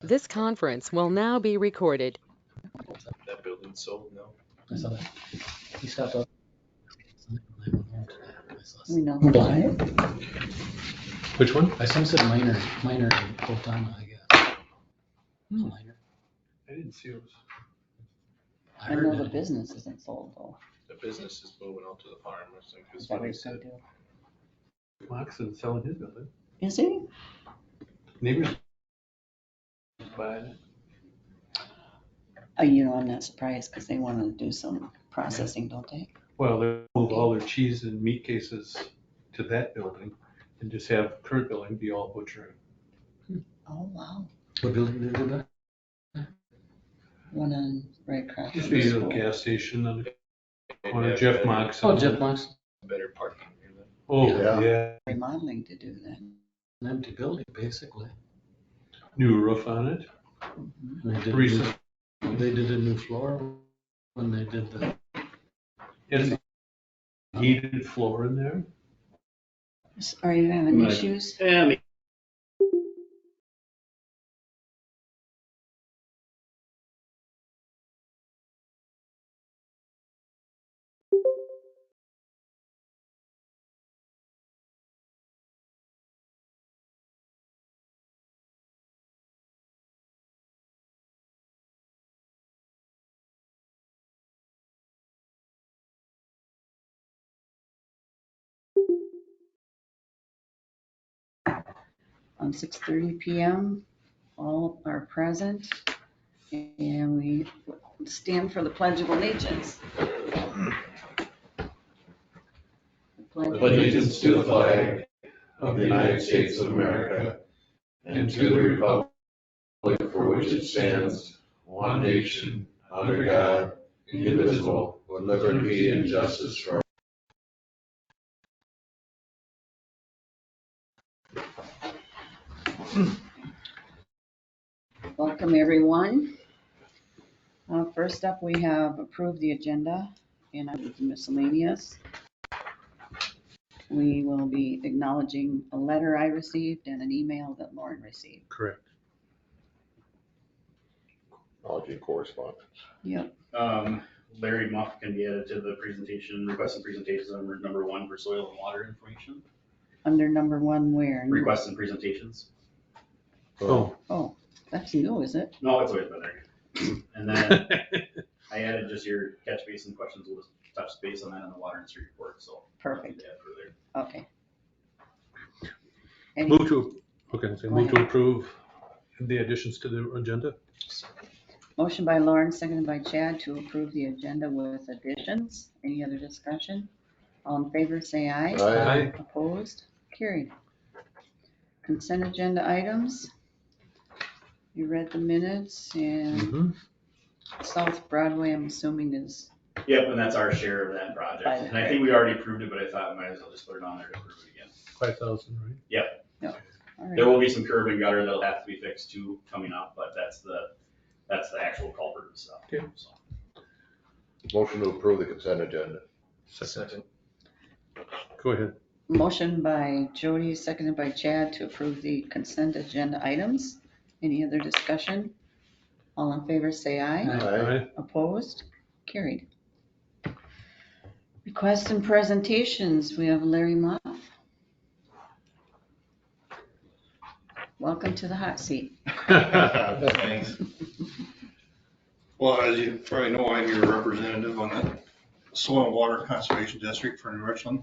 This conference will now be recorded. That building's sold now. I saw that. He stopped up. We know why. Which one? I some said minor in Otana, I guess. No minor. I didn't see it. I heard know the it. business isn't sold though. The business is moving out to the farm, I think, Is is that what what he he's gonna said. do? Moxon's selling his building. Is he? Neighbors buying it. You know, I'm not surprised because they want to do some processing, don't they? Well, they move all their cheese and meat cases to that building and just have current building be all butchering. Oh, wow. What building did they buy? One on right across. Used from to be the a school. gas station on the Maybe corner, have Jeff better- Moxon. Oh, Jeff Mox. Better parking here then. Oh, Yeah. yeah. Remodeling to do that. An empty building, basically. New roof on it. Mhm. And they did, Recent. they did a new floor when they did the. It's heated floor in there. Are you having Right. issues? Yeah, On 6:30 p.m., all are present, and we stand for the Pledge of Allegiance. Pledge allegiance to the flag of the United States of America and to the republic for which it stands, one nation, under God, indivisible, with liberty and justice for all. Welcome, everyone. First up, we have approved the agenda and miscellaneous. We will be acknowledging a letter I received and an email that Lauren received. Correct. Acknowledging correspondence. Yep. Larry Muff can be added to the presentation, request and presentations number 1 for soil and water information. Under number 1 where? Requests and presentations. Oh. Oh, that's new, is it? No, it's always been there. And then I added just your catch basin questions. We'll just touch base on that in the water and street report, so. Perfect. Add further. Okay. Any- Move to, okay, so Go move to ahead. approve the additions to the agenda. Motion by Lauren, seconded by Chad to approve the agenda with additions. Any other discussion? All in favor, say aye. Aye. Opposed? Carried. Consent agenda items. You read the minutes and Mhm. South Broadway, I'm assuming is, Yep, and that's our share of that project. By the And I think we already approved it, but I thought I might as well just put it on there to approve it again. 5,000, right? all right. There will be some curb and gutter that'll have to be fixed too coming up, but that's the actual culvert and stuff. Okay. So. Motion to approve the consent agenda. Second. Go ahead. Motion by Jody, seconded by Chad to approve the consent agenda items. Any other discussion? All in favor, say aye. Aye. Opposed? Carried. Requests and presentations, we have Larry Moff. Welcome to the hot seat. Thanks. Well, as you probably know, I'm your representative on the Soil and Water Conservation District for New Richland.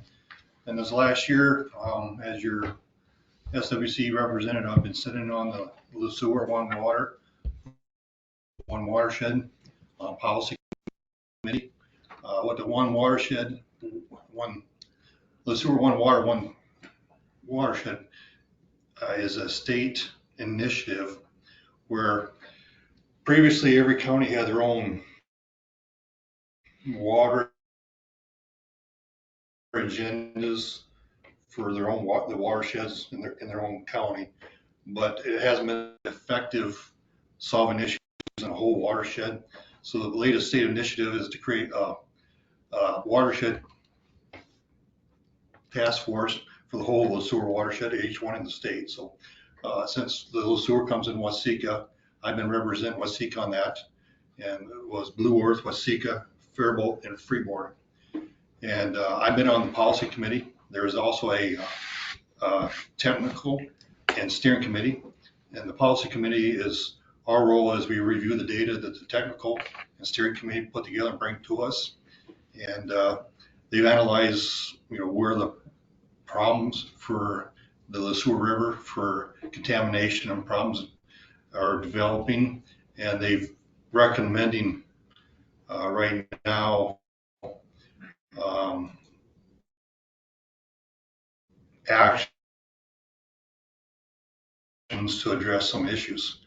And this last year, as your SWC representative, I've been sitting on the LeSueur One Watershed Policy Committee. With the One Watershed, LeSueur One Water, One Watershed is a state initiative where previously every county had their own water agendas for their own the watersheds in their own county, but it hasn't been effective solving issues in a whole watershed. So the latest state initiative is to create a watershed task force for the whole LeSueur watershed, each one in the state. So since the LeSueur comes in Waseca, I've been representing Waseca on that, and it was Blue Earth, Waseca, Faribault, and Freeborn. And I've been on the policy committee. There is also a technical and steering committee. And the policy committee is, our role is we review the data that the technical and steering committee put together and bring to us. And they've analyzed, where the problems for the Le Sueur River for contamination and problems are developing. And they've recommending right now actions to address some issues.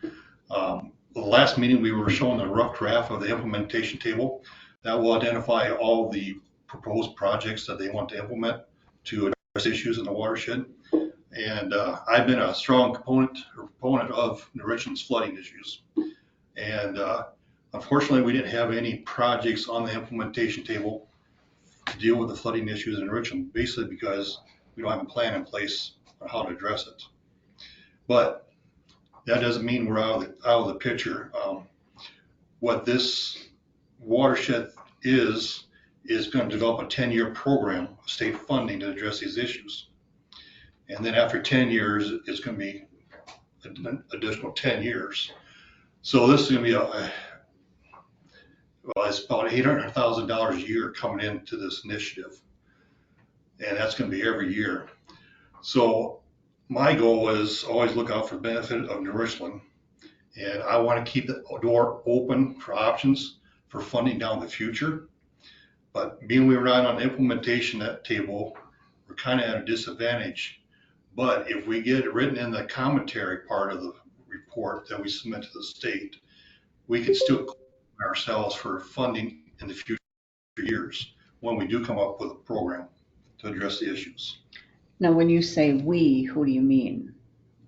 The last meeting, we were showing a rough draft of the implementation table that will identify all the proposed projects that they want to implement to address issues in the watershed. And I've been a strong proponent of New Richland's flooding issues. And unfortunately, we didn't have any projects on the implementation table to deal with the flooding issues in Richland, basically because we don't have a plan in place on how to address it. But that doesn't mean we're out of the picture. What this watershed is going to develop a 10-year program of state funding to address these issues. And then after 10 years, it's going to be an additional 10 years. So this is going to be it's about $800,000 a year coming into this initiative. And that's going to be every year. So my goal is always look out for the benefit of New Richland. And I want to keep the door open for options for funding down the future. But being we were not on the implementation table, we're kind of at a disadvantage. But if we get it written in the commentary part of the report that we submit to the state, we can still claim ourselves for funding in the future years when we do come up with a program to address the issues. Now, when you say we, who do you mean?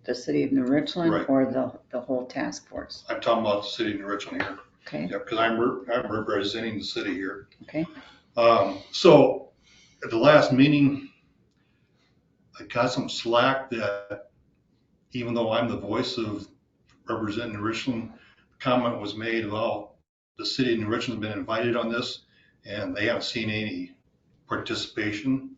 The city of New Richland Right. or the whole task force? I'm talking about the city of New Richland here. Okay, Yeah, because I'm representing the city here. okay. So at the last meeting, I got some slack that even though I'm the voice of representing New Richland, comment was made about the city of New Richland has been invited on this and they haven't seen any participation,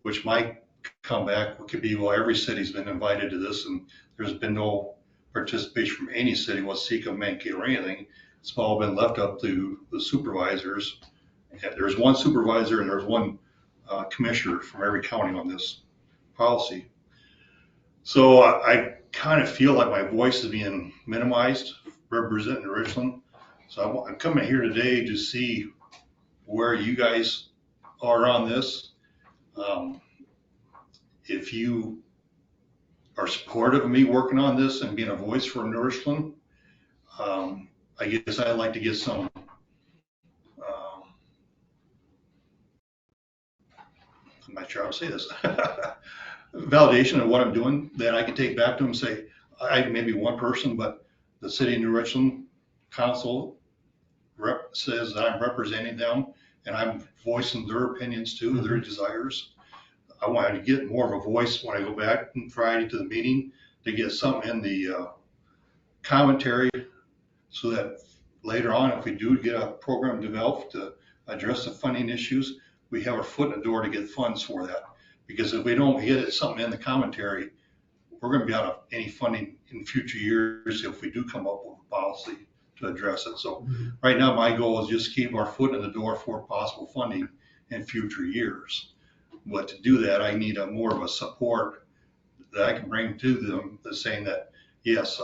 which might come back. It could be, well, every city's been invited to this and there's been no participation from any city, Waseca, Mankato, or anything. It's all been left up to the supervisors. And there's one supervisor and there's one commissioner from every county on this policy. So I kind of feel like my voice is being minimized representing Richland. So I'm coming here today to see where you guys are on this. If you are supportive of me working on this and being a voice for New Richland, I guess I'd like to get some I'm not sure how to say this, validation of what I'm doing that I can take back to them and say, I may be one person, but the city of New Richland council says that I'm representing them and I'm voicing their opinions too, their desires. I wanted to get more of a voice when I go back on Friday to the meeting to get something in the commentary so that later on, if we do get a program developed to address the funding issues, we have our foot in the door to get funds for that. Because if we don't get something in the commentary, we're going to be out of any funding in future years if we do come up with a policy to address it. So right now, my goal is just keep our foot in the door for possible funding in future years. But to do that, I need more of a support that I can bring to them that's saying that, yes,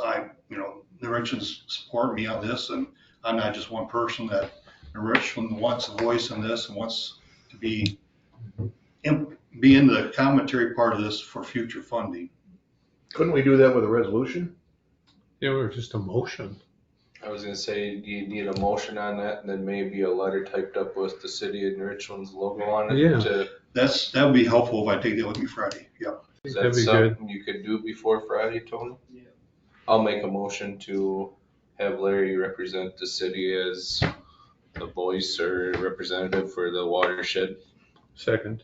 New Richland's support me on this, and I'm not just one person, that New Richland wants a voice in this and wants to be in the commentary part of this for future funding. Couldn't we do that with a resolution? Yeah, or just a motion. I was gonna say, do you need a motion on that and then maybe a letter typed up with the city of New Richland's logo on it? Yeah. That would be helpful if I take that with me Friday. Yeah. Is That'd that be good. something you could do before Friday, Tony? Yeah. I'll make a motion to have Larry represent the city as the voice or representative for the watershed. Second.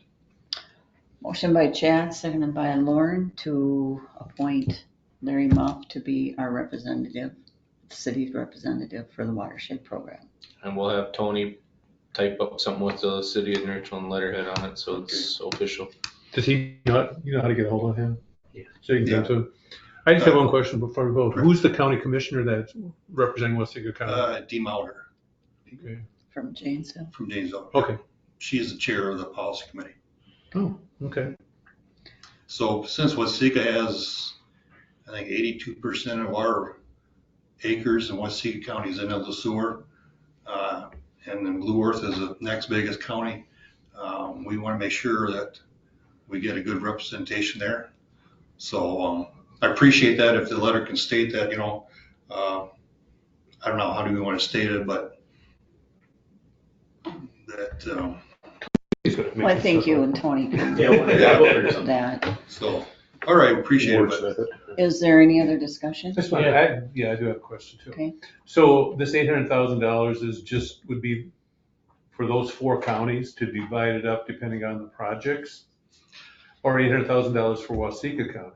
Motion by Chad, seconded by Lauren to appoint Larry Muff to be our representative city's representative for the watershed program. And we'll have Tony type up something with the city of Richland letterhead on it, so it's official. Does he know, you know how to get a hold of him? Yeah. So you can talk to him. I just have one question before we vote. Who's the county commissioner that's representing Waseca County? Dee Mauder Okay. From Janesville. from Janesville. Okay. She is the chair of the policy committee. Oh, okay. So since Waseca has, I think 82% of our acres in Waseca County is in the sewer, and then Blue Earth is the next biggest county, we want to make sure that we get a good representation there. So I appreciate that if the letter can state that, I don't know, how do we want to state it, but that, He's gonna make Well, I this think stuff you up. and Tony can Yeah, we'll figure something. that. so, all right, appreciate it. but- Wordsmith it. Is there any other discussion? That's fine. I do have a question too. Okay. So this $800,000 would be for those 4 counties to divide it up depending on the projects? Or $800,000 for Waseca County?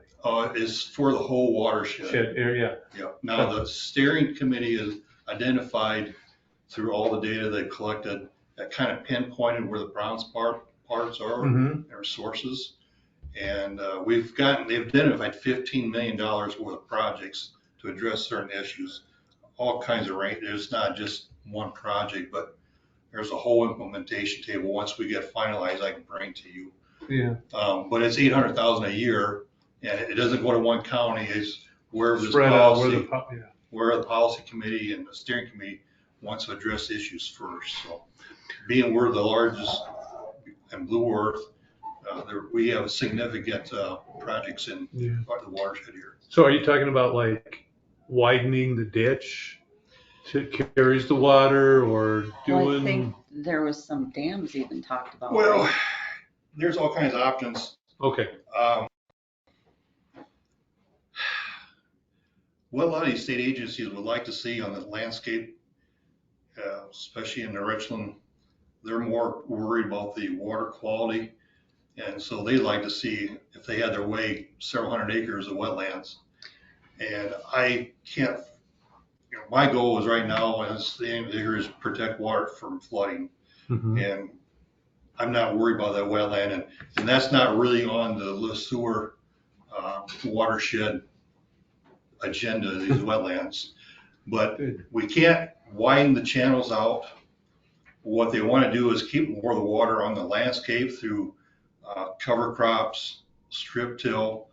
Is for the whole watershed. Shed area? Yeah, now the steering committee has identified through all the data they collected, that kind of pinpointed where the brown parts are, Mm-hmm. their sources. And they've identified $15 million worth of projects to address certain issues, all kinds of range. There's not just one project, but there's a whole implementation table. Once we get finalized, I can bring to you. Yeah. But it's $800,000 a year, and it doesn't go to one county. It's wherever this Spread out where policy, yeah. where the policy committee and the steering committee wants to address issues first. So being we're the largest in Blue Earth, we have significant projects in Yeah. the watershed here. So are you talking about like widening the ditch to carries the water or Well, I doing? think there was some dams even talked about. Well, right? there's all kinds of options. Okay. What a lot of these state agencies would like to see on the landscape, especially in the Richland, they're more worried about the water quality. And so they'd like to see, if they had their way, several hundred acres of wetlands. And I can't, my goal is right now, is the aim here is protect water from flooding. Mhm. And I'm not worried about that wetland. And that's not really on the Le Sueur watershed agenda, these wetlands. But Good. we can't widen the channels out. What they want to do is keep more of the water on the landscape through cover crops, strip till,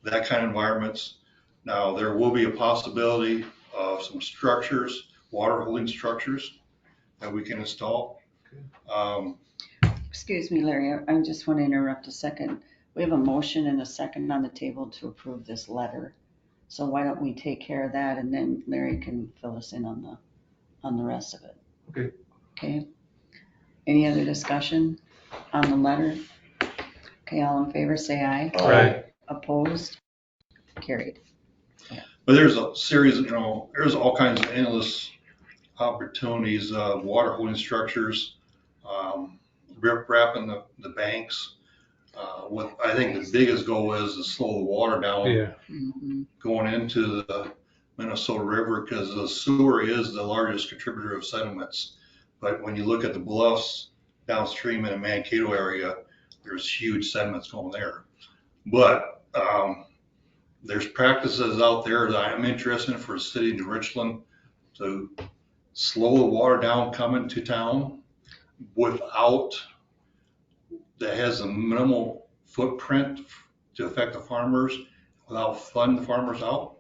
that kind of environments. Now, there will be a possibility of some structures, water holding structures that we can install. Excuse me, Larry, I just want to interrupt a second. We have a motion and a second on the table to approve this letter. So why don't we take care of that, and then Larry can fill us in on the rest of it. Okay. Okay. Any other discussion on the letter? Okay, all in favor, say aye. Right. Opposed? Carried. But there's a series, there's all kinds of endless opportunities, water holding structures, wrapping the banks. What I think the biggest goal is to slow the water down Yeah. Mhm. going into the Minnesota River, because the sewer is the largest contributor of sediments. But when you look at the bluffs downstream in the Mankato area, there's huge sediments going there. But there's practices out there that I'm interested in for the city of New Richland to slow the water down coming to town without, that has a minimal footprint to affect the farmers without flooding the farmers out.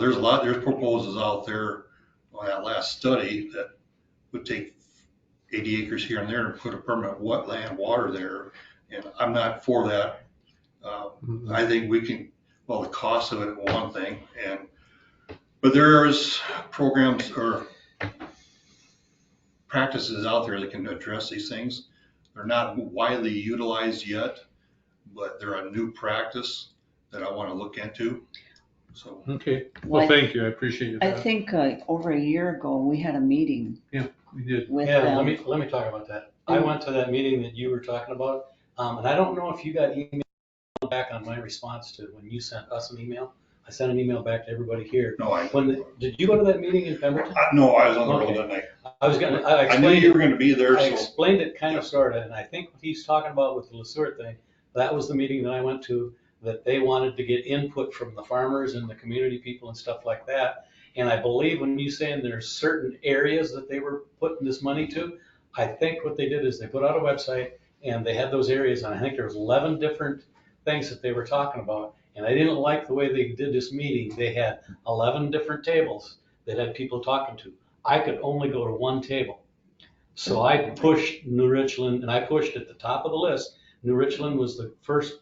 There's proposals out there on that last study that would take 80 acres here and there and put a permanent wetland water there. And I'm not for that. Mhm. I think we can, well, the cost of it, one thing, but there's programs or practices out there that can address these things. They're not widely utilized yet, but they're a new practice that I want to look into. So, Okay. Well, thank you. I appreciate I that. think over a year ago, we had a meeting We did. with Yeah, them. let me talk about that. I went to that meeting that you were talking about, and I don't know if you got email back on my response to when you sent us an email. I sent an email back to everybody here. No, Did you go to that meeting in Pemberton? no, I was on the road Okay. that night. I was gonna, I I knew explained you it. were gonna be there, I so, explained it kind of sorta, and I think what he's talking about with the LeSueur thing, that was the meeting that I went to, that they wanted to get input from the farmers and the community people and stuff like that. And I believe when you saying there's certain areas that they were putting this money to, I think what they did is they put out a website and they had those areas, and I think there was 11 different things that they were talking about. And I didn't like the way they did this meeting. They had 11 different tables that had people talking to. I could only go to one table. So I pushed New Richland, and I pushed at the top of the list. New Richland was the first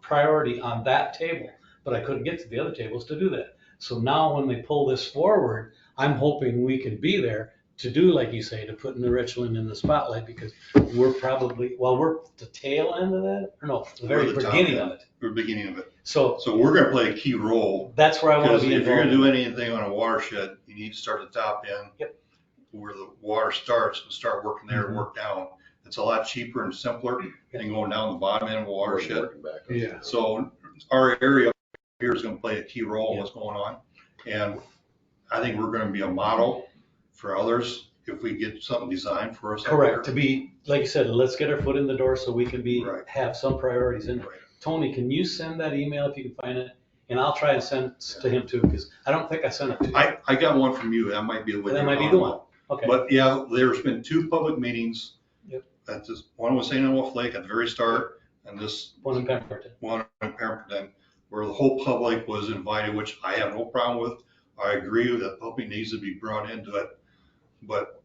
priority on that table, but I couldn't get to the other tables to do that. So now when they pull this forward, I'm hoping we can be there to do, like you say, to put New Richland in the spotlight, because we're probably, well, we're the tail end of that, or no, the very We're the top beginning end. of it. we're beginning of it. So So we're gonna play a key role, that's where I want because to be if you're gonna involved. do anything on a watershed, you need to start at the top end. Yep. Where the water starts, and start working there and Mhm. work down. It's a lot cheaper and simpler than going down the bottom end of a watershed. Working back. Yeah. So our area here is gonna play a key role in what's going on. And I think we're gonna be a model for others if we get something designed for us. out Correct, to there. be, like you said, let's get our foot in the door so we can be, Right. have some priorities in it. Right. Tony, can you send that email if you can find it? And I'll try and send it to him too, because I don't think I sent it to you. I got one from you, that might be the way. That you're might be talking the one. about. Okay, But yeah, there's been 2 public meetings. Yep. That's just, one was St. Wolf Lake at the very start, and this one in Pemberton. one in Pemberton, where the whole public was invited, which I have no problem with. I agree that public needs to be brought into it, but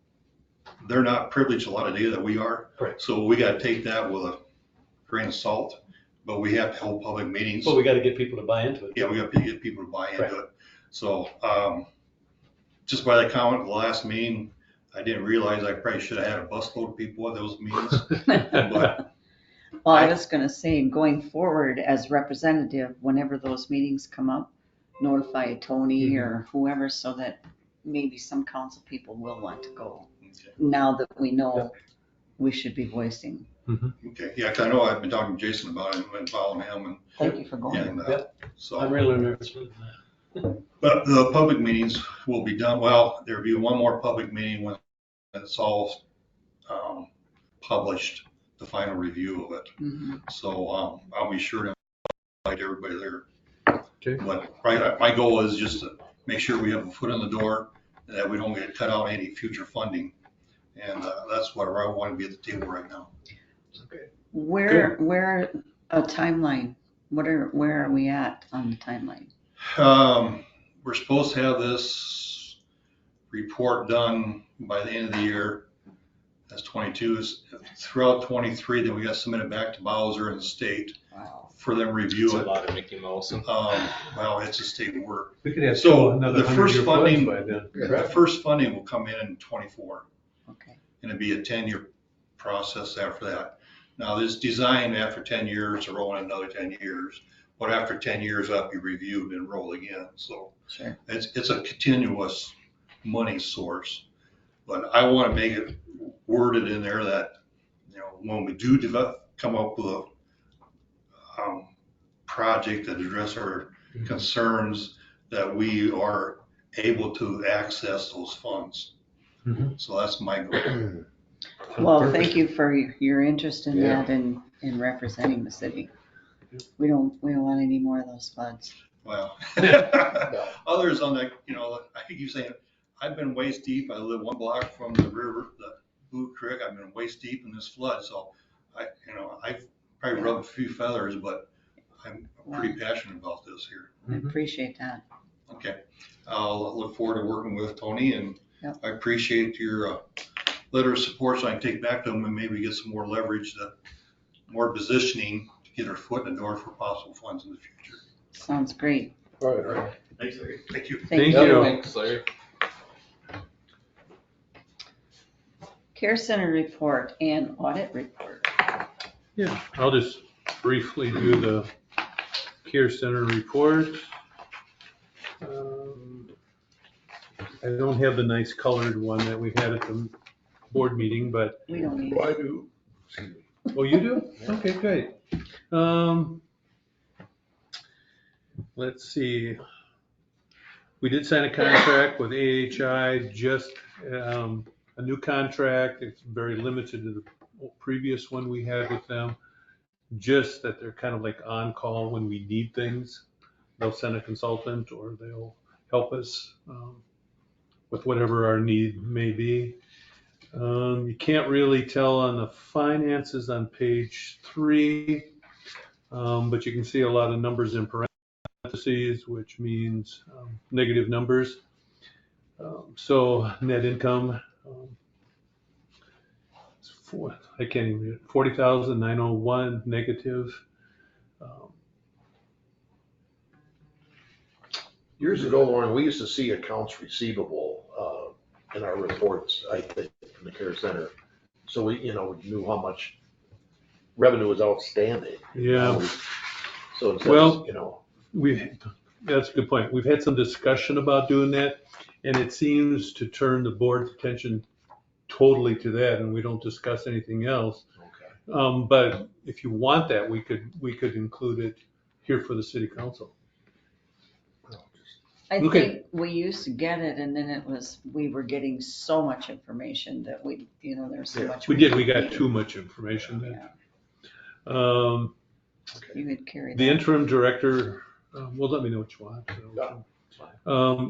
they're not privileged a lot of data that we are. Correct. So we gotta take that with a grain of salt, but we have to hold public meetings. But we gotta get people to buy into it. Yeah, we have to get people to buy into Right. it. So, just by the comment at the last meeting, I didn't realize I probably should have had a busload of people at those meetings. But Well, I was gonna say, going forward as representative, whenever those meetings come up, notify Tony or whoever so that maybe some council people will want to go. Now that we know we should be voicing. okay, yeah, 'cause I know I've been talking to Jason about it and following him Thank you for going. and, Yep. so. I'm really nervous with that. But the public meetings will be done, well, there'll be one more public meeting when it's all, published, the final review of it. Mhm. So, I'll be sure to invite everybody there. Okay. But, right, my goal is just to make sure we have a foot in the door, and that we don't get cut out any future funding. And, that's what I want to be at the table right now. Where a timeline? Where are we at on the timeline? We're supposed to have this report done by the end of the year. That's 22. Is throughout 23, then we got to submit it back to Bowser and the state Wow. for them to It's review a it. lot of Mickey Mouse. Well, it's a state work. We could have So, another the first 100-year floods funding- by then. The first funding will come in 24, Okay. and it'll be a 10-year process after that. Now, this design after 10 years to roll in another 10 years, but after 10 years, that'll be reviewed and roll again. So Sure. it's a continuous money source. But I want to make it worded in there that, when we do come up with a project that address our concerns, that we are able to access those funds. Mhm. So that's my goal. Well, thank you for your interest in Yeah. that and in representing the city. We don't want any more of those floods. Well, others on that, I think you're saying, I've been waist deep. I live 1 block from the river, the Blue Creek. I've been waist deep in this flood. So I've probably rubbed a few feathers, but I'm pretty passionate about this here. I appreciate that. Okay. I'll look forward to working with Tony, and Yep. I appreciate your letter of support so I can take back to him and maybe get some more leverage, more positioning to get our foot in the door for possible funds in the future. Sounds great. All right. Thanks, Larry. Thank you. Thank you. you. Thanks, Larry. Care Center report and audit report. Yeah, I'll just briefly do the Care Center report. I don't have the nice colored one that we had at the board meeting, but, We don't need. Well, I do. oh, you do? Okay, great. Let's see, We did sign a contract with AHI, just a new contract. It's very limited to the previous one we had with them. Just that they're kind of like on call when we need things. They'll send a consultant or they'll help us with whatever our need may be. You can't really tell on the finances on page 3, but you can see a lot of numbers in parentheses, which means negative numbers. So net income, I can't even read it, 40,901 negative. Years ago, Lauren, we used to see accounts receivable in our reports, I think, from the care center. So we knew how much revenue was outstanding. Yeah. So instead Well, of, that's a good point. We've had some discussion about doing that, and it seems to turn the board's attention totally to that, and we don't discuss anything else. okay. But if you want that, we could include it here for the city council. I Okay. think we used to get it and then we were getting so much information that there's so Yeah. much. We did, we got too much information then. Yeah, you could carry The that. interim director, well, let me know what you want.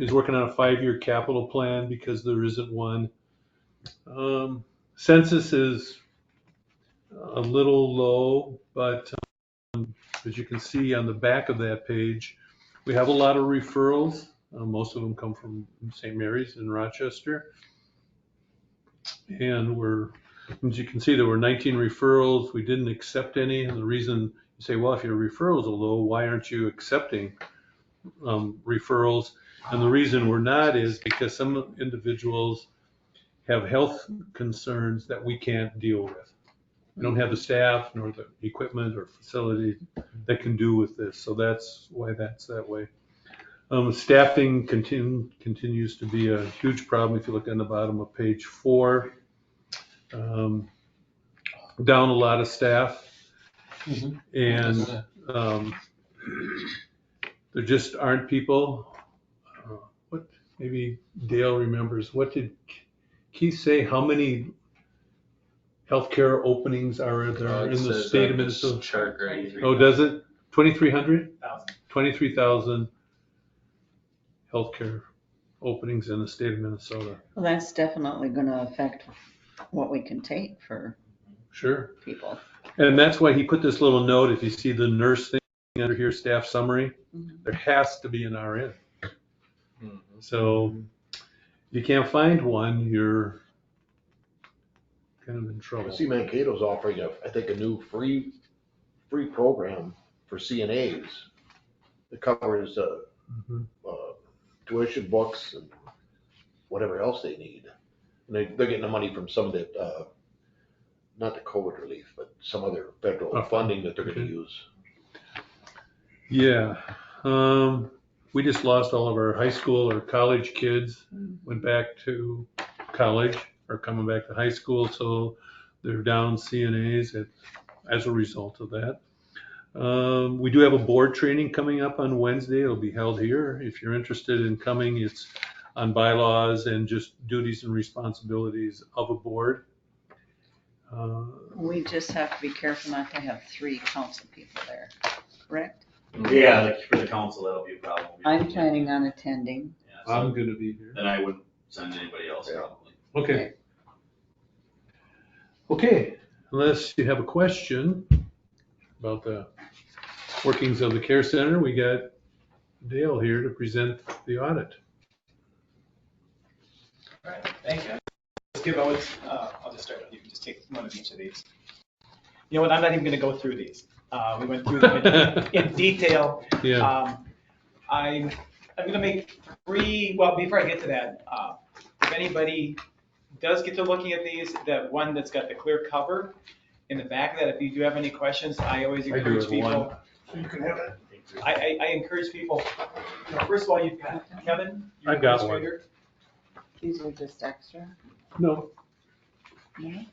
Is working on a 5-year capital plan because there isn't one. Census is a little low, but as you can see on the back of that page, we have a lot of referrals. Most of them come from St. Mary's in Rochester. And as you can see, there were 19 referrals. We didn't accept any. And the reason you say, well, if your referrals are low, why aren't you accepting referrals? And the reason we're not is because some individuals have health concerns that we can't deal with. We don't have the staff nor the equipment or facility that can do with this. So that's why that's that way. Staffing continues to be a huge problem. If you look on the bottom of page 4, down a lot of staff. And there just aren't people. Maybe Dale remembers, what did Keith say? How many healthcare openings are there in the state of Minnesota? Chart right. Oh, does it? 2,300? 23,000 healthcare openings in the state of Minnesota. Well, that's definitely going to affect what we can take for Sure. people. And that's why he put this little note. If you see the nurse thing under here, staff summary, there has to be an RN. So if you can't find one, you're kind of in I trouble. see Mankato's offering I think a new free program for CNAs that covers tuition, books, and whatever else they need. And they're getting the money from some of that, not the COVID relief, but some other federal funding that they're going to use. Yeah. We just lost all of our high school or college kids, went back to college or coming back to high school. So they're down CNAs as a result of that. We do have a board training coming up on Wednesday. It'll be held here. If you're interested in coming, it's on bylaws and just duties and responsibilities of a board. We just have to be careful not to have 3 council people there, correct? Yeah, like for the council, that'll be a problem. I'm planning on attending. Yeah, so I'm going to be here. then I wouldn't send anybody else probably. Okay. Okay, unless you have a question about the workings of the care center, we got Dale here to present the audit. All right, thank you. Let's give out, I'll just start with you, just take one of each of these. You know what, I'm not even gonna go through these. We went through them in detail. Yeah. I'm gonna make 3, well, before I get to that, if anybody does get to looking at these, that one that's got the clear cover, in the back of that, if you do have any questions, I always encourage people. You can have it. I encourage people, first of all, you've got Kevin, your I got one. administrator. These are just extra. No, No?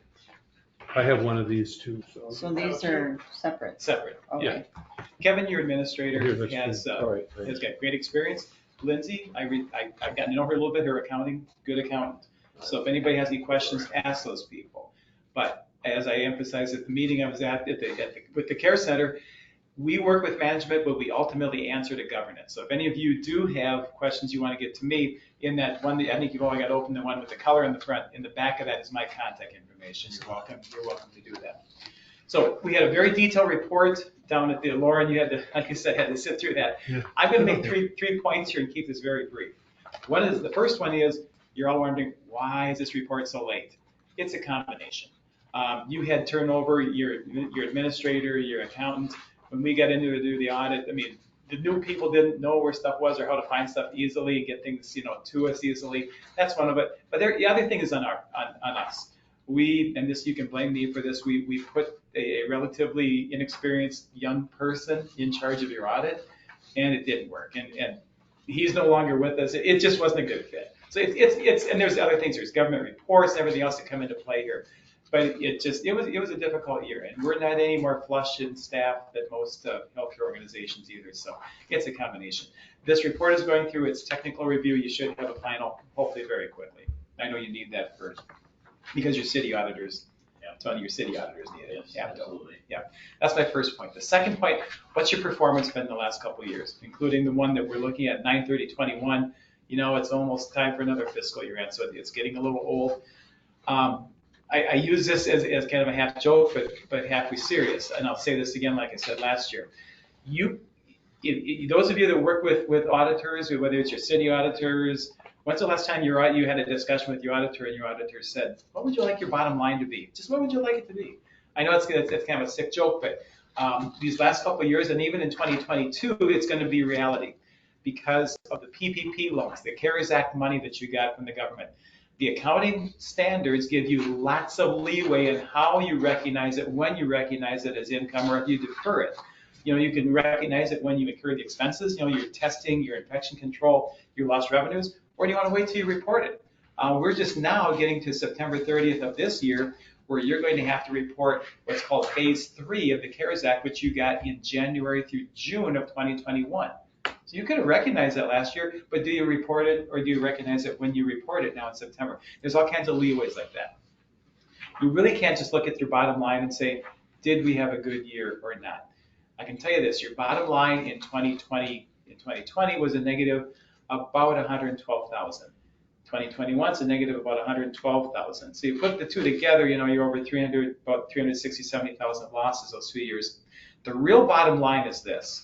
I have one of these too. So these are separate. Separate. Okay. Kevin, your administrator, Here, that's has All right. has got great experience. Lindsay, I've gotten to know her a little bit, her accounting, good accountant. So if anybody has any questions, ask those people. But as I emphasized at the meeting I was at with the care center, we work with management, but we ultimately answer to governance. So if any of you do have questions you want to get to me, in that one, I think you've only got to open the one with the color in the front. In the back of that is my contact information. You're welcome to do that. So we had a very detailed report down at the, Lauren, you had to, like I said, had to sit through that. Yeah. I'm going to make three points here and keep this very brief. The first one is, you're all wondering, why is this report so late? It's a combination. You had turnover, your administrator, your accountant. When we got into to do the audit, I mean, the new people didn't know where stuff was or how to find stuff easily, get things, to us easily. That's one of it. But the other thing is on us. And this, you can blame me for this, we put a relatively inexperienced young person in charge of your audit, and it didn't work. And he's no longer with us. It just wasn't a good fit. So and there's other things, there's government reports and everything else that come into play here. But it was a difficult year, and we're not any more flush in staff than most healthcare organizations either. So it's a combination. This report is going through its technical review. You should have a final, hopefully very quickly. I know you need that first because your city auditors, Tony, your city auditors need it. Yes, absolutely. Yeah, that's my first point. The second point, what's your performance been the last couple of years, including the one that we're looking at, 9/30/21. It's almost time for another fiscal year end, so it's getting a little old. I use this as kind of a half joke, but halfly serious. And I'll say this again, like I said last year. Those of you that work with auditors, whether it's your city auditors, when's the last time you had a discussion with your auditor and your auditor said, what would you like your bottom line to be? Just what would you like it to be? I know it's kind of a sick joke, but these last couple of years, and even in 2022, it's going to be reality because of the PPP loans, the CARES Act money that you got from the government. The accounting standards give you lots of leeway in how you recognize it, when you recognize it as income, or if you defer it. You can recognize it when you incur the expenses, your testing, your infection control, your lost revenues, or do you want to wait till you report it? We're just now getting to September 30th of this year, where you're going to have to report what's called phase 3 of the CARES Act, which you got in January through June of 2021. So you could have recognized that last year, but do you report it, or do you recognize it when you report it now in September? There's all kinds of leeways like that. You really can't just look at your bottom line and say, did we have a good year or not? I can tell you this, your bottom line in 2020 was a negative about 112,000. 2021 is a negative about 112,000. So you put the two together, you're over about 360, 70,000 losses those 2 years. The real bottom line is this.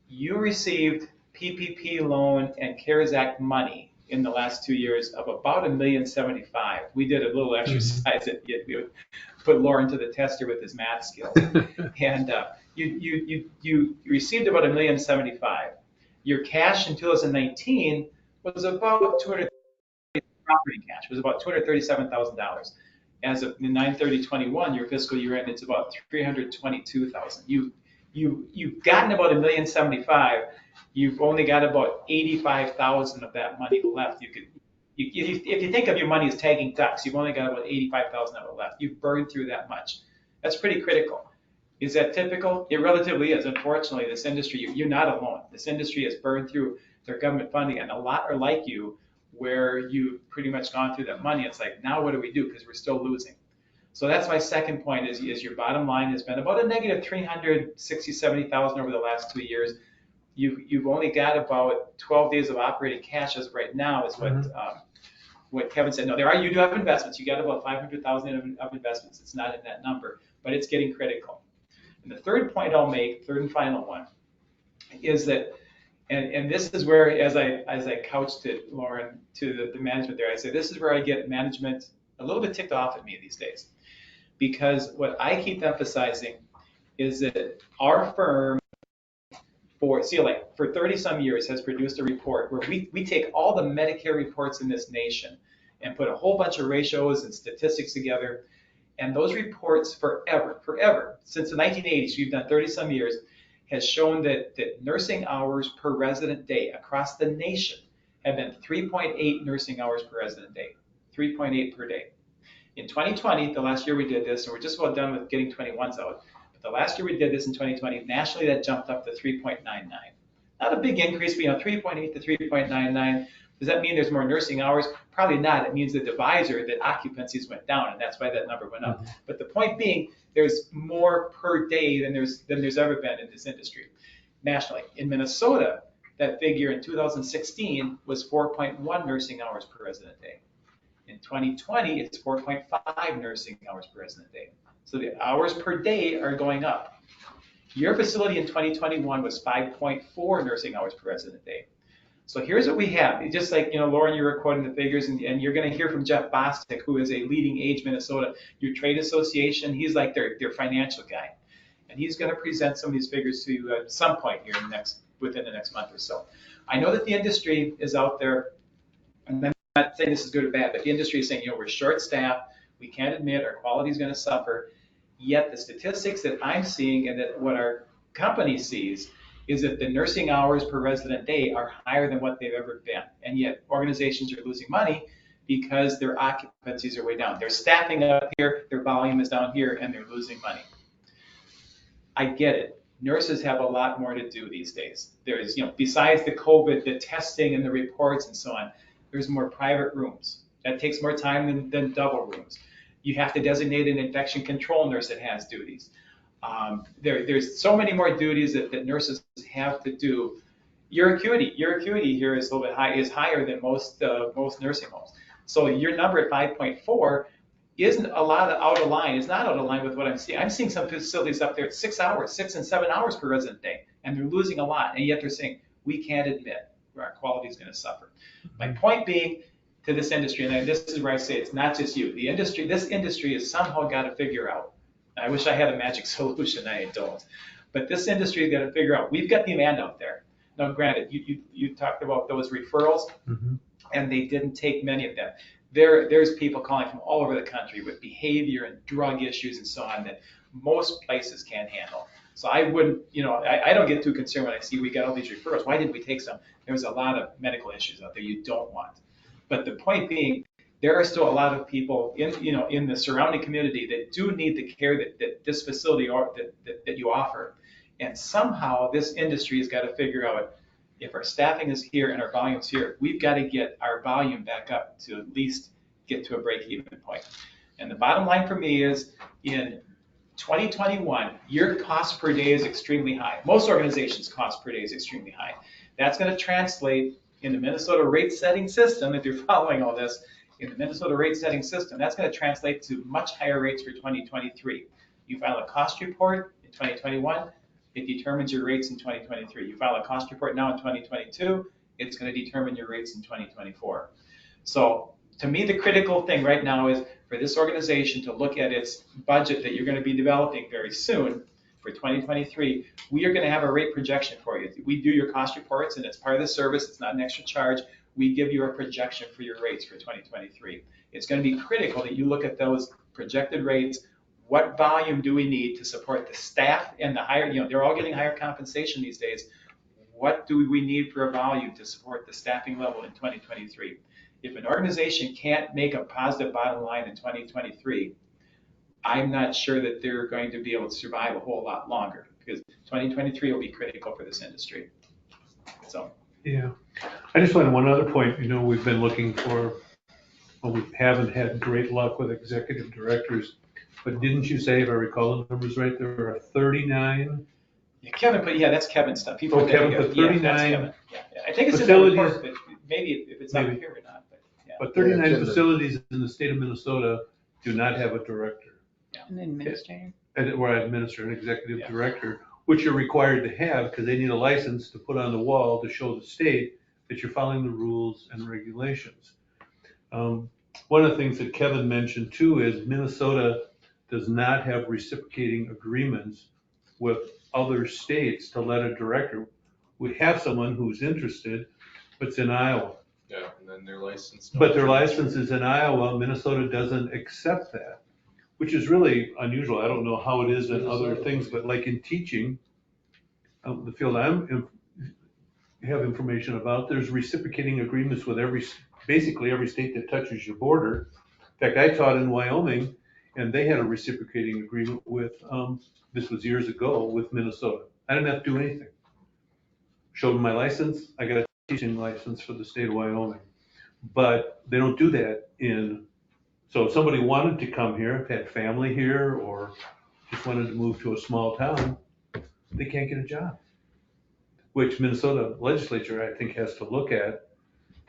You received PPP loan and CARES Act money in the last 2 years of about $1,075,000. We did a little exercise that we put Lauren to the tester with his math skills. And you received about $1,075,000. Your cash in 2019 was about property cash was about $237,000. As of 9/30/21, your fiscal year end, it's about $322,000. You've gotten about $1,075,000. You've only got about $85,000 of that money left. If you think of your money as tagging ducks, you've only got about $85,000 of it left. You've burned through that much. That's pretty critical. Is that typical? It relatively is. Unfortunately, this industry, you're not alone. This industry has burned through their government funding, and a lot are like you, where you've pretty much gone through that money. It's like, now what do we do? Because we're still losing. So that's my second point is your bottom line has been about a negative 360, 70,000 over the last 2 years. You've only got about 12 days of operating cash as of right now is what Kevin said. No, you do have investments. You got about 500,000 of investments. It's not in that number, but it's getting critical. And the third point I'll make, third and final one, is that, and this is where, as I couched it, Lauren, to the management there, I say this is where I get management a little bit ticked off at me these days. Because what I keep emphasizing is that our firm for CLA for 30 some years has produced a report where we take all the Medicare reports in this nation and put a whole bunch of ratios and statistics together. And those reports forever, since the 1980s, we've done 30 some years, has shown that nursing hours per resident day across the nation have been 3.8 nursing hours per resident day, 3.8 per day. In 2020, the last year we did this, and we're just about done with getting 21s out, but the last year we did this in 2020, nationally that jumped up to 3.99. Not a big increase, but 3.8 to 3.99. Does that mean there's more nursing hours? Probably not. It means the divisor, that occupancies went down, and that's why that number went up. But the point being, there's more per day than there's ever been in this industry nationally. In Minnesota, that figure in 2016 was 4.1 nursing hours per resident day. In 2020, it's 4.5 nursing hours per resident day. So the hours per day are going up. Your facility in 2021 was 5.4 nursing hours per resident day. So here's what we have. It's just like, Lauren, you were quoting the figures, and you're going to hear from Jeff Bostic, who is a leading Age Minnesota, your trade association. He's like their financial guy. And he's going to present some of these figures to you at some point here within the next month or so. I know that the industry is out there, and I'm not saying this is good or bad, but the industry is saying, we're short-staffed, we can't admit our quality is going to suffer. Yet the statistics that I'm seeing and that what our company sees is that the nursing hours per resident day are higher than what they've ever been. And yet organizations are losing money because their occupancies are way down. They're staffing up here, their volume is down here, and they're losing money. I get it. Nurses have a lot more to do these days. There's, besides the COVID, the testing and the reports and so on, there's more private rooms. That takes more time than double rooms. You have to designate an infection control nurse that has duties. There's so many more duties that nurses have to do. Your acuity here is a little bit higher than most nursing homes. So your number at 5.4 isn't a lot out of line. It's not out of line with what I'm seeing. I'm seeing some facilities up there at 6 and 7 hours per resident day, and they're losing a lot. And yet they're saying, we can't admit where our quality is going to suffer. My point being to this industry, and this is where I say it's not just you. This industry has somehow got to figure out. I wish I had a magic solution. I don't. But this industry has got to figure out. We've got demand out there. Now, granted, you talked about those referrals, and they didn't take many of them. There's people calling from all over the country with behavior and drug issues and so on that most places can't handle. So I wouldn't, I don't get too concerned when I see we got all these referrals. Why didn't we take some? There's a lot of medical issues out there you don't want. But the point being, there are still a lot of people in the surrounding community that do need the care that this facility that you offer. And somehow this industry has got to figure out, if our staffing is here and our volume's here, we've got to get our volume back up to at least get to a break-even point. And the bottom line for me is, in 2021, your cost per day is extremely high. Most organizations' cost per day is extremely high. That's going to translate in the Minnesota rate setting system, if you're following all this, in the Minnesota rate setting system, that's going to translate to much higher rates for 2023. You file a cost report in 2021, it determines your rates in 2023. You file a cost report now in 2022, it's going to determine your rates in 2024. So to me, the critical thing right now is for this organization to look at its budget that you're going to be developing very soon for 2023. We are going to have a rate projection for you. We do your cost reports, and it's part of the service. It's not an extra charge. We give you a projection for your rates for 2023. It's going to be critical that you look at those projected rates. What volume do we need to support the staff and the higher, they're all getting higher compensation these days. What do we need for a volume to support the staffing level in 2023? If an organization can't make a positive bottom line in 2023, I'm not sure that they're going to be able to survive a whole lot longer, because 2023 will be critical for this industry. So. Yeah. I just wanted one other point. We've been looking for, we haven't had great luck with executive directors, but didn't you say, if I recall the numbers right, there are 39? Yeah, Kevin put, that's Kevin's stuff. Kevin put 39. That's Kevin. Yeah. I think it's in the report, but maybe if it's up here or not. But 39 facilities in the state of Minnesota do not have a director. An administrator. Or administrator, an executive director, which you're required to have because they need a license to put on the wall to show the state that you're following the rules and regulations. One of the things that Kevin mentioned too is Minnesota does not have reciprocating agreements with other states to let a director. We have someone who's interested, but it's in Iowa. Yeah, and then their license. But their license is in Iowa. Minnesota doesn't accept that, which is really unusual. I don't know how it is in other things, but like in teaching, the field have information about, there's reciprocating agreements with basically every state that touches your border. In fact, I taught in Wyoming, and they had a reciprocating agreement with, this was years ago, with Minnesota. I didn't have to do anything. showed them my license, I got a teaching license for the state of Wyoming. But they don't do that so if somebody wanted to come here, had family here, or just wanted to move to a small town, they can't get a job. Which Minnesota legislature, I think, has to look at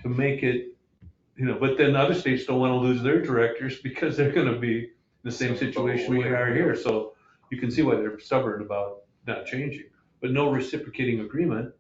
to make it, but then other states don't want to lose their directors because they're going to be in the same situation we are here. So you can see why they're stubborn about not changing. But no reciprocating agreement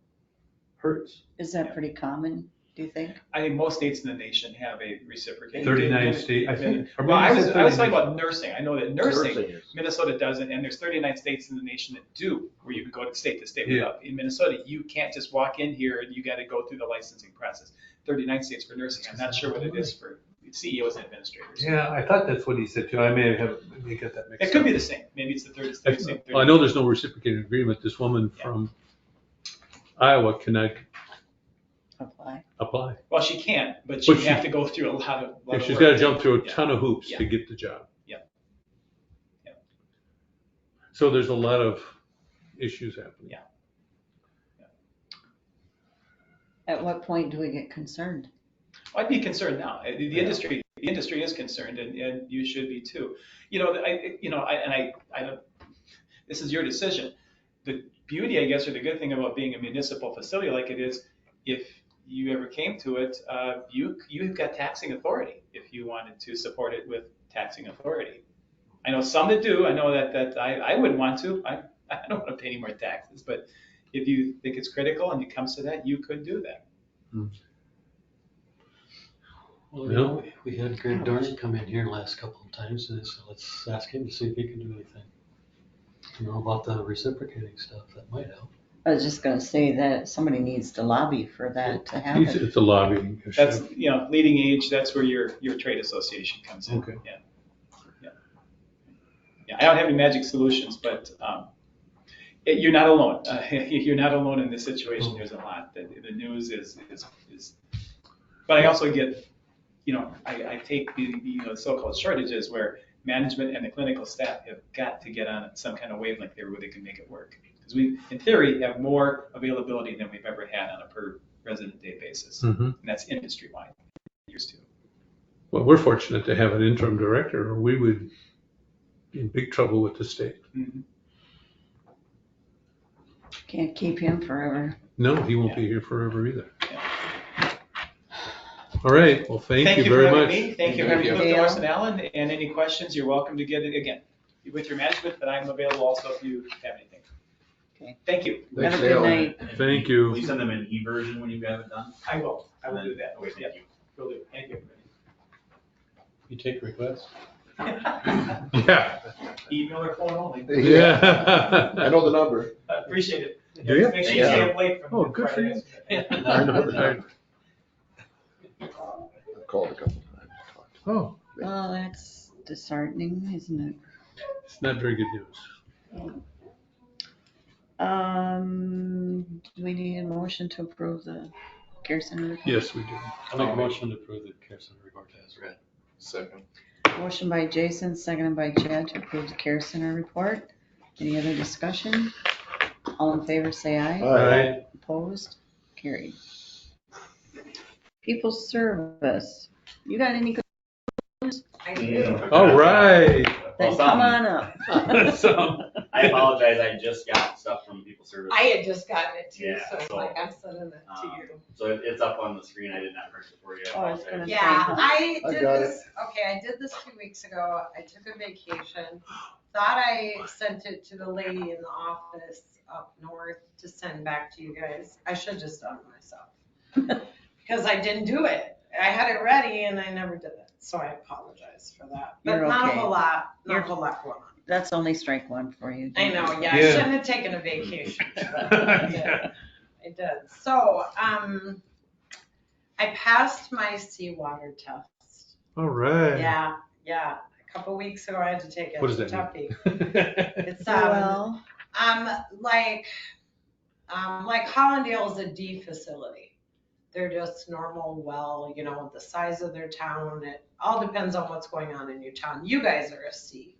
hurts. Is that pretty common, do you think? I think most states in the nation have a reciprocating. 39 states, I think. Well, I was talking about nursing. I know that nursing, Minnesota doesn't, and there's 39 states in the nation that do, where you can go to state without. In Minnesota, you can't just walk in here and you got to go through the licensing process. 39 states for nursing. I'm not sure what it is for CEOs and administrators. Yeah, I thought that's what he said too. I may get that mixed up. It could be the same. Maybe it's the 30. I know there's no reciprocating agreement. This woman from Iowa cannot apply. Well, she can, but she'd have to go through a lot of She's work. got to jump through a ton of hoops to get the job. Yeah. So there's a lot of issues happening. Yeah. At what point do we get concerned? I'd be concerned now. The industry is concerned, and you should be too. This is your decision. The beauty, I guess, or the good thing about being a municipal facility like it is, if you ever came to it, you've got taxing authority if you wanted to support it with taxing authority. I know some that do. I know that I wouldn't want to. I don't want to pay any more taxes, but if you think it's critical and it comes to that, you could do that. Well, we had Greg Dorney come in here the last couple of times, and so let's ask him to see if he can do anything. About the reciprocating stuff, that might help. I was just gonna say that somebody needs to lobby for that to happen. It's a lobbying issue. That's, leading age, that's where your trade association comes in. Okay. Yeah, I don't have any magic solutions, but you're not alone. You're not alone in this situation. There's a lot. The news is, but I also get, I take the so-called shortages where management and the clinical staff have got to get on some kind of wavelength there where they can make it work. Because we, in theory, have more availability than we've ever had on a per resident day basis. And that's industry-wide. Years too. Well, we're fortunate to have an interim director, or we would be in big trouble with the state. Can't keep him forever. No, he won't be here forever either. All right. Well, thank you very much. Thank you for having me, Cliff Doris and Alan. And any questions, you're welcome to get it again with your management, but I'm available also if you have anything. Okay. Thank you. Have a good night. Thank you. Will you send them an e-version when you have it done? I will. I will do that. Okay, thank you. Will do. Thank you. You take requests? Yeah. Email or phone only. Yeah. I know the number. Appreciate it. Do you? Make sure you stay up late from. Oh, good for you. I know that. I've called a couple times. Oh, Well, that's disheartening, isn't it? it's not very good news. Do we need a motion to approve the care center report? Yes, we do. I'll make a motion to approve the care center report as read. Second. Motion by Jason, seconded by Chad to approve the care center report. Any other discussion? All in favor, say aye. Aye. Opposed? Carried. People service. You got any? All right. Then come on up. So, I apologize, I just got stuff from People Service. I had just gotten it too, Yeah, so it's so, like I'm sending it to you. So it's up on the screen, I did not print it for you. Oh, I was gonna say. Yeah, I I did got this, okay, I did this 2 weeks ago. I took a vacation. Thought I sent it to the lady in the office up north to send back to you guys. I should just done it myself. Because I didn't do it. I had it ready and I never did it. So I apologize for that. But You're not okay. a whole lot, not a whole lot going on. That's only strike one for you. I know, yeah, I Yeah. shouldn't have taken a vacation. But I did. I did. So, I passed my seawater test. all right. Yeah. A couple weeks ago, I had to take it. What does that Toughie. mean? It's Well, like Hollandale is a D facility. They're just normal well, the size of their town. It all depends on what's going on in your town. You guys are a C.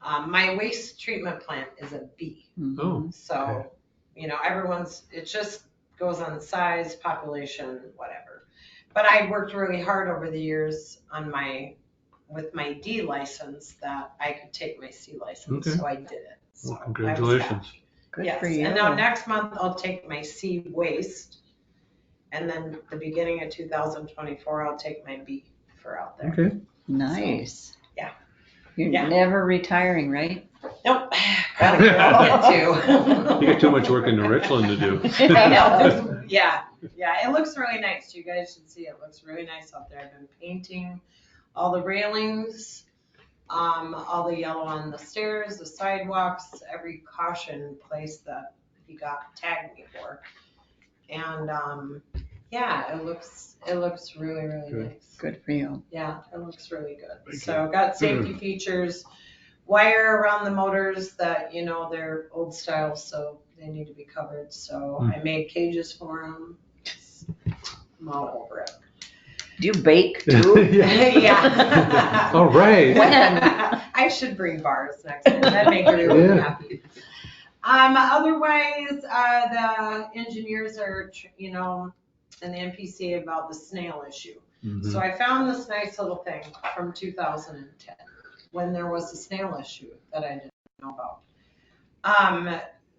My waste treatment plant is a B. Oh, So, everyone's, it's just goes on size, population, whatever. But I worked really hard over the years on with my D license that I could take my C license, Okay. so I did it. So Well, I was congratulations. happy. Good Yes, for you. and now next month I'll take my C waste, and then the beginning of 2024 I'll take my B for out there. Okay. Nice. Yeah. You're Yeah. never retiring, right? Nope, gotta get You got too much work in Richland to do. I know. Yeah, it looks really nice. You guys should see it. It looks really nice out there. I've been painting all the railings, all the yellow on the stairs, the sidewalks, every caution place that he tagged me for. And, yeah, it looks really, really Good. nice. Good for you. Yeah, it looks really good. Thank So got safety features, wire around the motors that, they're old style, so they need to be covered. So I made cages for them. I'm all over it. Do you bake too? Yeah. All right. I should bring bars next time. That'd make me really happy. Otherwise, the engineers are, and the NPCA about the snail issue. Mhm. So I found this nice little thing from 2010 when there was a snail issue that I didn't know about.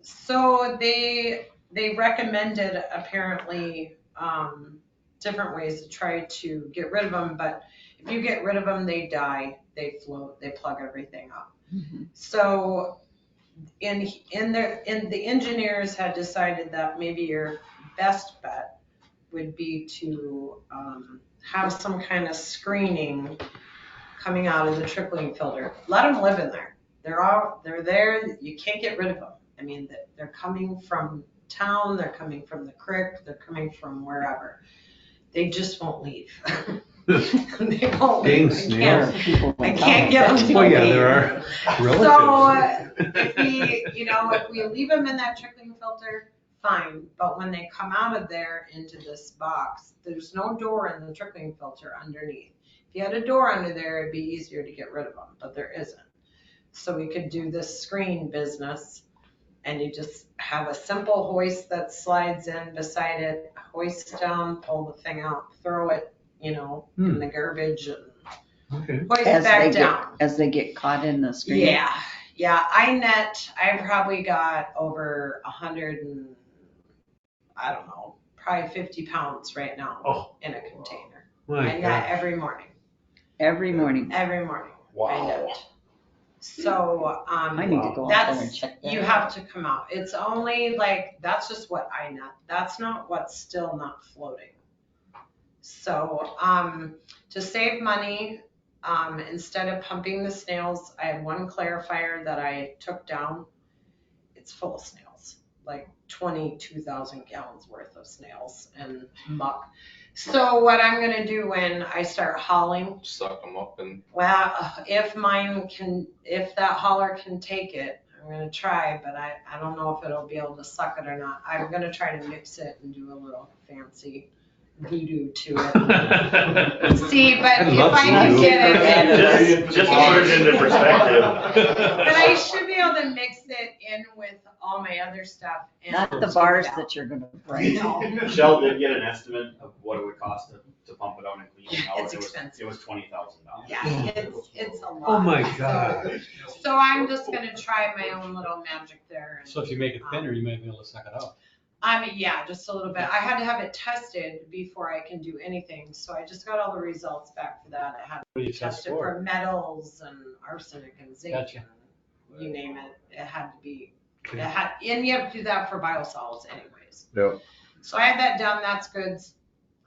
So they recommended apparently different ways to try to get rid of them, but if you get rid of them, they die, they float, they plug everything up. Mm-hmm. So the engineers had decided that maybe your best bet would be to have some kind of screening coming out of the trickling filter. Let them live in there. They're there. You can't get rid of them. I mean, they're coming from town. They're coming from the creek. They're coming from wherever. They just won't leave. They won't Dang leave. snails. I can't get them to Well, yeah, leave. there are So relatives. if we leave them in that trickling filter, fine. But when they come out of there into this box, there's no door in the trickling filter underneath. If you had a door under there, it'd be easier to get rid of them, but there isn't. So we could do this screen business, and you just have a simple hoist that slides in beside it, hoist down, pull the thing out, throw it, in the garbage, and Okay. hoist it back down. As they get caught in the screen. Yeah. I probably got over 100 and, I don't know, probably 50 pounds right now in a container. My I net God. every morning. Every morning. Every morning. Wow. I net. So, I need to go out there and that's, check that you out. have to come out. It's only that's just what I net. That's not what's still not floating. So, to save money, instead of pumping the snails, I have one clarifier that I took down. It's full of snails, like 22,000 gallons worth of snails and muck. So what I'm gonna do when I start hauling, Suck them up and well, if that hauler can take it, I'm gonna try, but I don't know if it'll be able to suck it or not. I'm gonna try to mix it and do a little fancy voodoo to it. See, but I if love I can voodoo. get it. Just to put it into perspective. But I should be able to mix it in with all my other stuff. And Not the take it bars out. that you're gonna break. No. Michelle did get an estimate of what it would cost to pump it out and clean it out. It's It was- expensive. It was $20,000. Yeah, it's a lot. Oh my God. So I'm just gonna try my own little magic there. So if you make it thinner, you might be able to suck it out. Yeah, just a little bit. I had to have it tested before I can do anything, so I just got all the results back for that. I had What do you to test test it for? for metals and arsenic and zinc. Gotcha. And you name it, it had to be, and you have to do that for biosolids anyways. Yep. So I had that done, that's good.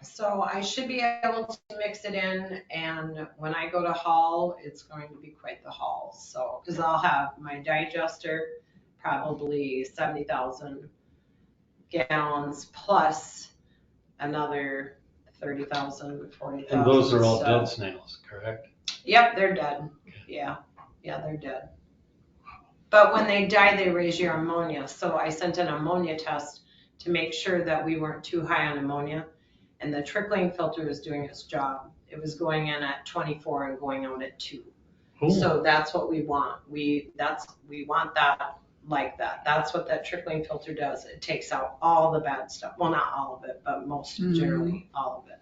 So I should be able to mix it in, and when I go to haul, it's going to be quite the haul. So, because I'll have my digester, probably 70,000 gallons plus another 30,000, 40,000. And those are all so- dead snails, correct? Yep, they're dead. Yeah, they're dead. But when they die, they raise your ammonia. So I sent an ammonia test to make sure that we weren't too high on ammonia. And the trickling filter is doing its job. It was going in at 24 and going out at 2. Cool. So that's what we want. We want that like that. That's what that trickling filter does. It takes out all the bad stuff. Well, not all of it, but most, generally all of it.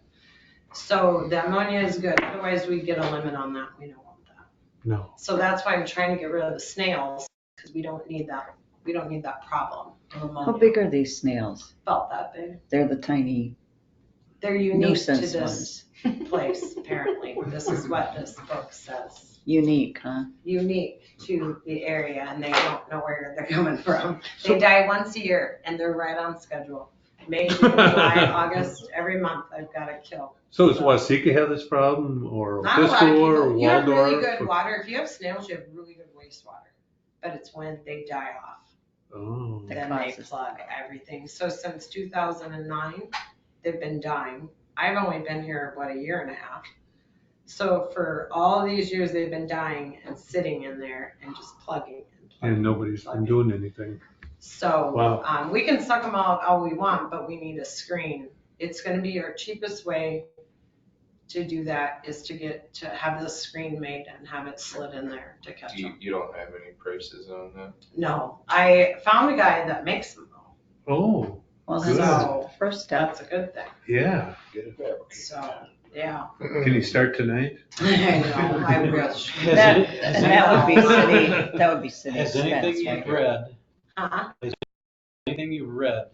So the ammonia is good. Otherwise we get a limit on that. We don't want that. No. So that's why I'm trying to get rid of the snails, because we don't need that. We don't need that problem of ammonia. How big are these snails? About that big. They're the tiny They're unique to nuisance this place, apparently. This is what this book says. Unique, huh? Unique to the area, and they don't know where they're coming from. They die once a year, and they're right on schedule. May, June, July, August, every month I've got to kill. So does Wasika have this problem, or Not a lot of Pisco, or people. You have really Waldorf? good water. If you have snails, you have really good wastewater. But it's when they die off, Oh. then they plug everything. So since 2009, they've been dying. I've only been here, what, a year and a half. So for all these years, they've been dying and sitting in there and just plugging and plugging. And nobody's been doing anything. So Wow. we can suck them out all we want, but we need a screen. It's going to be our cheapest way to do that is to have the screen made and have it slid in there to catch them. You don't have any prices on that? No, I found a guy that makes them though. Oh, Well, Good. that's the So first step. that's a good thing. yeah. So, yeah. Can you start tonight? I know, I wish. That, and that would be city, that would be city Has expense, anything you've right? read, Uh-huh. anything you've read,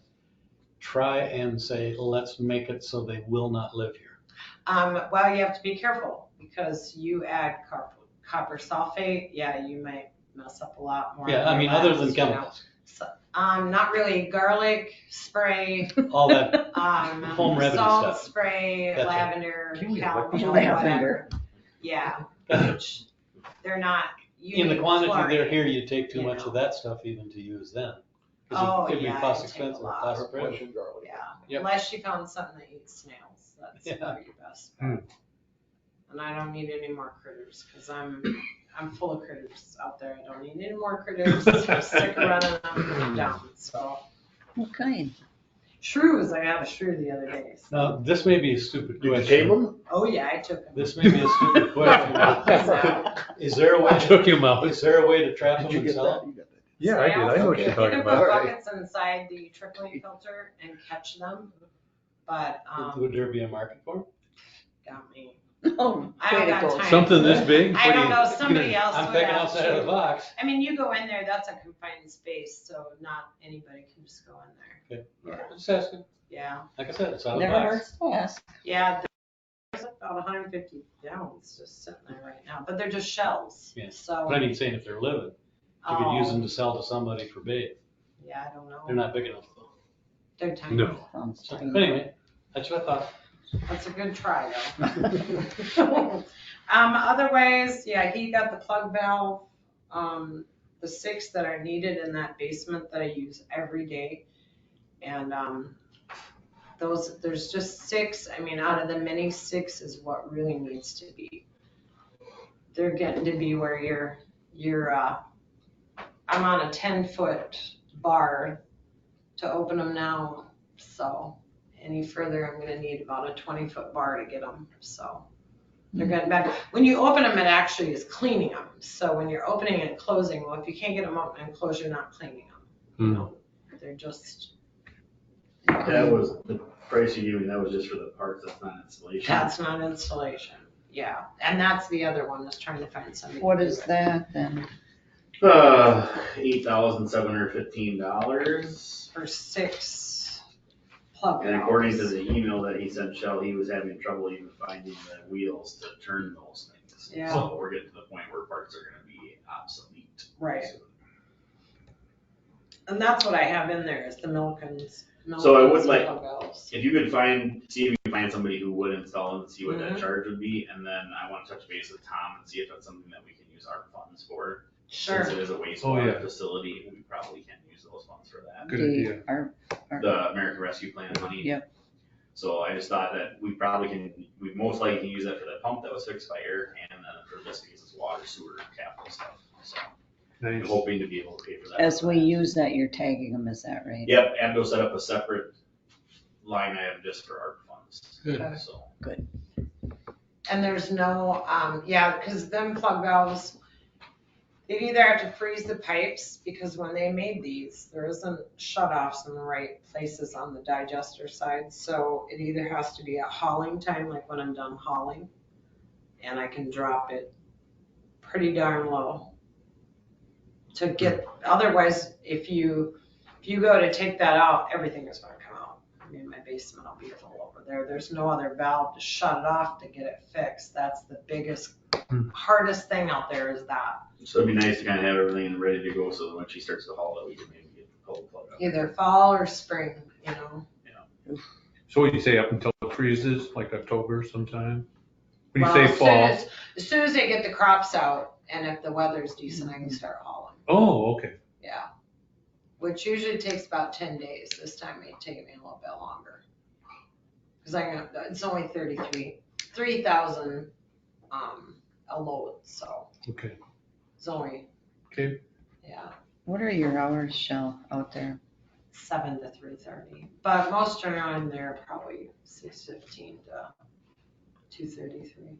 try and say, let's make it so they will not live here. Well, you have to be careful because you add copper sulfate, yeah, you might mess up a lot more. Yeah, I mean, other than chemicals, So, not really. Garlic spray, all that home remedy salt stuff. spray, That's right. lavender, Can we calcium, Lavender. whatever. Yeah, which they're not. In the quantity they're fluoride. here, you take too You much know. of that stuff even to use then. 'Cause Oh, it'd be yeah, cost it'd take a expensive, lot. cost prohibitive. Yeah, Yep. unless you found something that eats snails, that's Yeah. probably your best. Hmm. And I don't need any more critters because I'm full of critters out there. I don't need any more critters. I'm sick of running them down. So What kind? shrews, I had a shrew the other day. So. Now, this may be a stupid Did you question. tame them? Oh yeah, I took them. This may be a stupid question. Is there a way, Took him out. is there a way to trap them Did you and get sell that? them? You got that. Yeah, I did. I know what you're talking You can about. put buckets inside the trickling filter and catch them, but Would there be a market for them? got me. Oh, I don't way to got go. time. Something this big? I don't know, somebody else I'm would thinking have outside of the to. box. I mean, you go in there, that's a confined space, so not anybody can just go in there. Okay. Just asking. Yeah, Like I said, it's out of the Never box. hurts to ask. yeah, there's about 150 gallons just sitting there right now, but they're just shells, Yeah. so. But I mean, saying if they're living, you could use them to sell to somebody for bait. Yeah, I don't know. They're not big enough though. They're tiny. No. Sounds So, tiny. but anyway, that's what I thought. That's a good try though. Otherwise, yeah, he got the plug valve, the 6 that are needed in that basement that I use every day. And, there's just 6, I mean, out of the many, 6 is what really needs to be. They're getting to be where I'm on a 10-foot bar to open them now, so any further, I'm gonna need about a 20-foot bar to get them, so. They're getting bad. When you open them, it actually is cleaning them. So when you're opening and closing, well, if you can't get them open and closed, you're not cleaning them. You know, they're just. That was the price you gave me, that was just for the parts, that's not installation. That's not installation, yeah. And that's the other one, is trying to find somebody. What to do is it. that then? $8,715. For 6 plug And according to valves. the email that he sent Shell, he was having trouble even finding the wheels to turn those things. Yeah. So we're getting to the point where parts are gonna be obsolete. Right. soon. And that's what I have in there, is the Milkins. So I would Milkins like- plug valves. If you could see if you can find somebody who would install them and see what that charge would be, and then I wanna touch base with Tom and see if that's something that we can use our funds for. Sure. Since it is a Oh, wastewater yeah. facility, we probably can't use those funds for that. Good idea. The American Rescue Plan money. Yep. So I just thought that we probably we most likely can use that for the pump that was fixed by air, and then for this because it's water, sewer, capital stuff, so. I'm Nice. hoping to be able to pay for that. As we use that, you're tagging them, is that right? Yep, and we'll set up a separate line item just for ARP funds. Good. So, And there's no, yeah, because them plug valves, they'd either have to freeze the pipes, because when they made these, there isn't shut-offs in the right places on the digester side. So it either has to be at hauling time, like when I'm done hauling, and I can drop it pretty darn low to get, otherwise, if you go to take that out, everything is gonna come out. I mean, my basement will be full over there. There's no other valve to shut it off to get it fixed. That's the biggest, hardest thing out there is that. So it'd be nice to kind of have everything ready to go so that when she starts to haul it, we can maybe get the cold plug up. Either fall or spring, you know? So what do you say, up until it freezes, like October sometime? When you Well, say as soon fall? as soon as they get the crops out, and if the weather's decent, I can start hauling, Oh, okay. yeah. Which usually takes about 10 days. This time may take me a little bit longer. Cause it's only 3,000, a load, so Okay. it's only, Okay. yeah, What are your hours, Shell, out there? 7 to 3:30. But most are on there probably 6:15 to 2:33.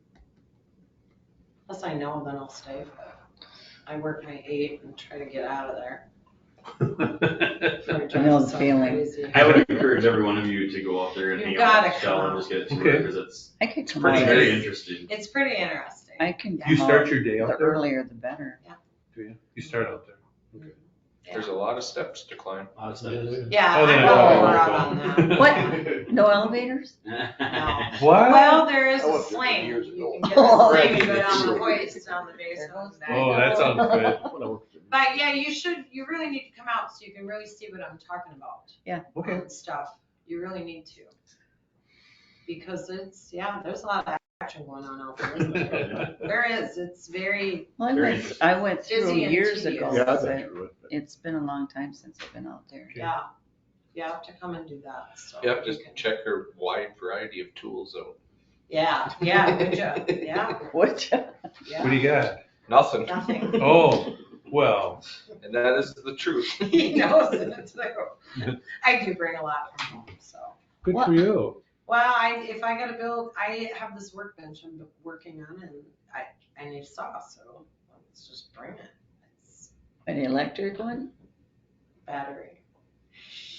Unless I know, then I'll stay, but I work my 8 and try to get out of there. I know the feeling. I would encourage every one of you to go out there and You hang gotta out with Shell come and just get a tour, Okay. because it's I could come pretty out. very interesting. It's pretty interesting. I can You come start out, your day the out there? earlier the better. Do you? You start out there? There's a lot of steps to climb. Yeah, Oh, I then know I- more out on that. What? No elevators? No. What? Well, there is I a went there sling. years You ago. can get a sling and go down the hoist down the basement. Oh, that sounds good. But yeah, you really need to come out so you can really see what I'm talking about. Okay. And stuff. You really need to. Because there's a lot of action going on out there, isn't there? There is, it's very, Well, I went through Busy and years ago, tedious. Yeah, I've but been through it. it's been a long time since I've been out there. yeah. You have to come and do that, so. You have to can- check her wide variety of tools out. Yeah, would you? Yeah, Would you? What do you got? Nothing. Nothing. Oh, well, And that is the truth. He knows it too. I do bring a lot from home, so. good What? for you. Well, if I gotta build, I have this workbench I'm working on and I need saw, so let's just bring it. It's An electric one? battery.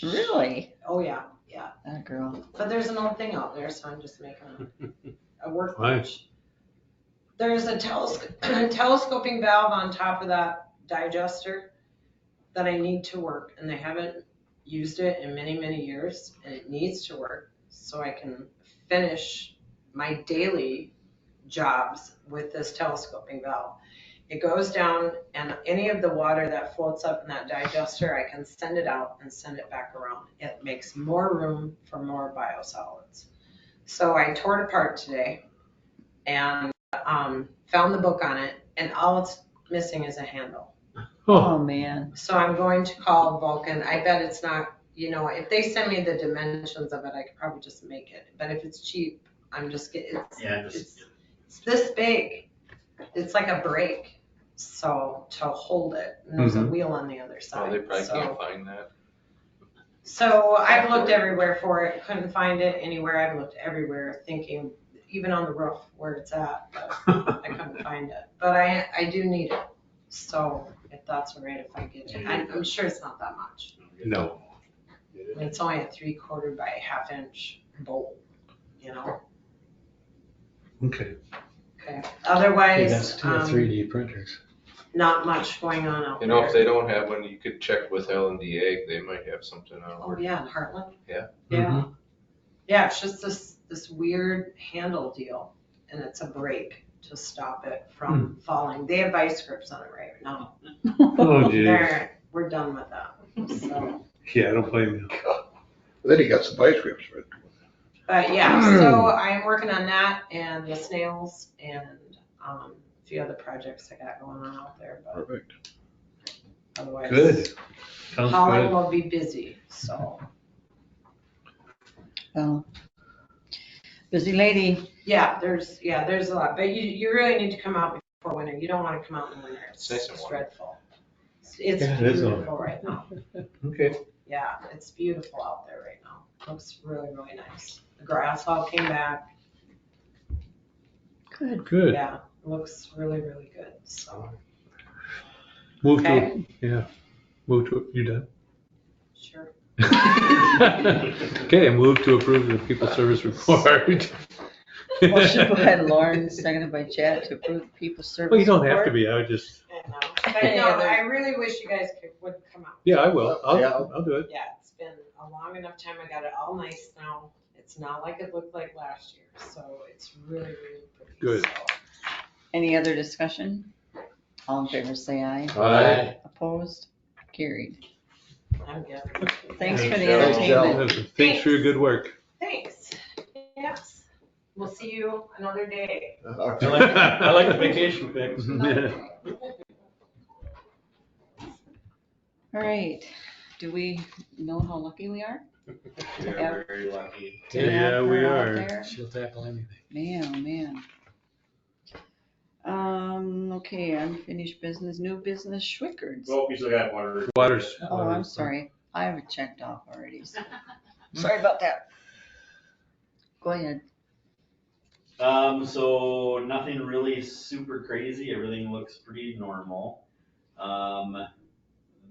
Really? Oh, yeah, That girl. but there's an old thing out there, so I'm just making a workbench. Nice. There's a telescoping valve on top of that digester that I need to work, and they haven't used it in many, many years, and it needs to work so I can finish my daily jobs with this telescoping valve. It goes down, and any of the water that floats up in that digester, I can send it out and send it back around. It makes more room for more biosolids. So I tore it apart today and found the book on it, and all it's missing is a handle. Oh, man. So I'm going to call Vulcan. I bet it's not, if they send me the dimensions of it, I could probably just make it. But if it's cheap, I'm just getting, it's this big. It's like a brake, so to hold it. And there's a wheel on the other Oh, side. they probably so. can't find that. So I've looked everywhere for it, couldn't find it anywhere. I've looked everywhere thinking, even on the roof where it's at, but I couldn't find it. But I do need it. So if that's all right, if I get it, I'm sure it's not that much. No. I mean, it's only a 3/4 by 1/2 inch bolt, Okay. Okay. You Otherwise, got two 3D printers. not much going on out You there. know, if they don't have one, you could check with L&D Ag, they might have something on Oh, order. yeah, in Heartland? Yeah. Yeah. Yeah, it's just this weird handle deal, and it's a brake to stop it from falling. They have vice grips on it right now. Oh, geez. We're done with that, so. Yeah, I don't blame you. Then he got some vice grips for it. But yeah, so I'm working on that and the snails and a few other projects I got going on out there, but Perfect. otherwise. Good. Sounds Holland good. will be busy, so. Well, busy lady. Yeah, there's a lot, but you really need to come out before winter. You don't want to come out in the winter. It's nice and It's warm. dreadful. It's Yeah, it is beautiful right now. Okay. Yeah, it's beautiful out there right now. Looks really, really nice. The grass all came back. Good. Good. Yeah, looks really, really good, so. Move to, Okay. yeah, move to, you done? Sure. Okay, move to approve the people service report. Motion by Lauren, seconded by Chad to approve the people service. Well, you don't have to report. be, I would just, I know. But no, I really wish you guys would come out. yeah, I will, I'll do it. Yeah, it's been a long enough time. I got it all nice now. It's not like it looked like last year, so it's really, really pretty. Good. So, Any other discussion? All in favor, say aye. Aye. Opposed? Carried. I'm good. Thanks for the Thanks, entertainment. Thanks for your good work. Thanks. Yes. We'll see you another day. I like the vacation pics. All right, do we know how lucky we are? We're very lucky. to Yeah, have we her out are. there? She'll tackle anything. Man, oh man. Okay, unfinished business, new business, Schwickards. Well, we still got water. Waters. Oh, I'm sorry, I have it checked off already. So. Sorry about that. Go ahead. So nothing really super crazy. Everything looks pretty normal.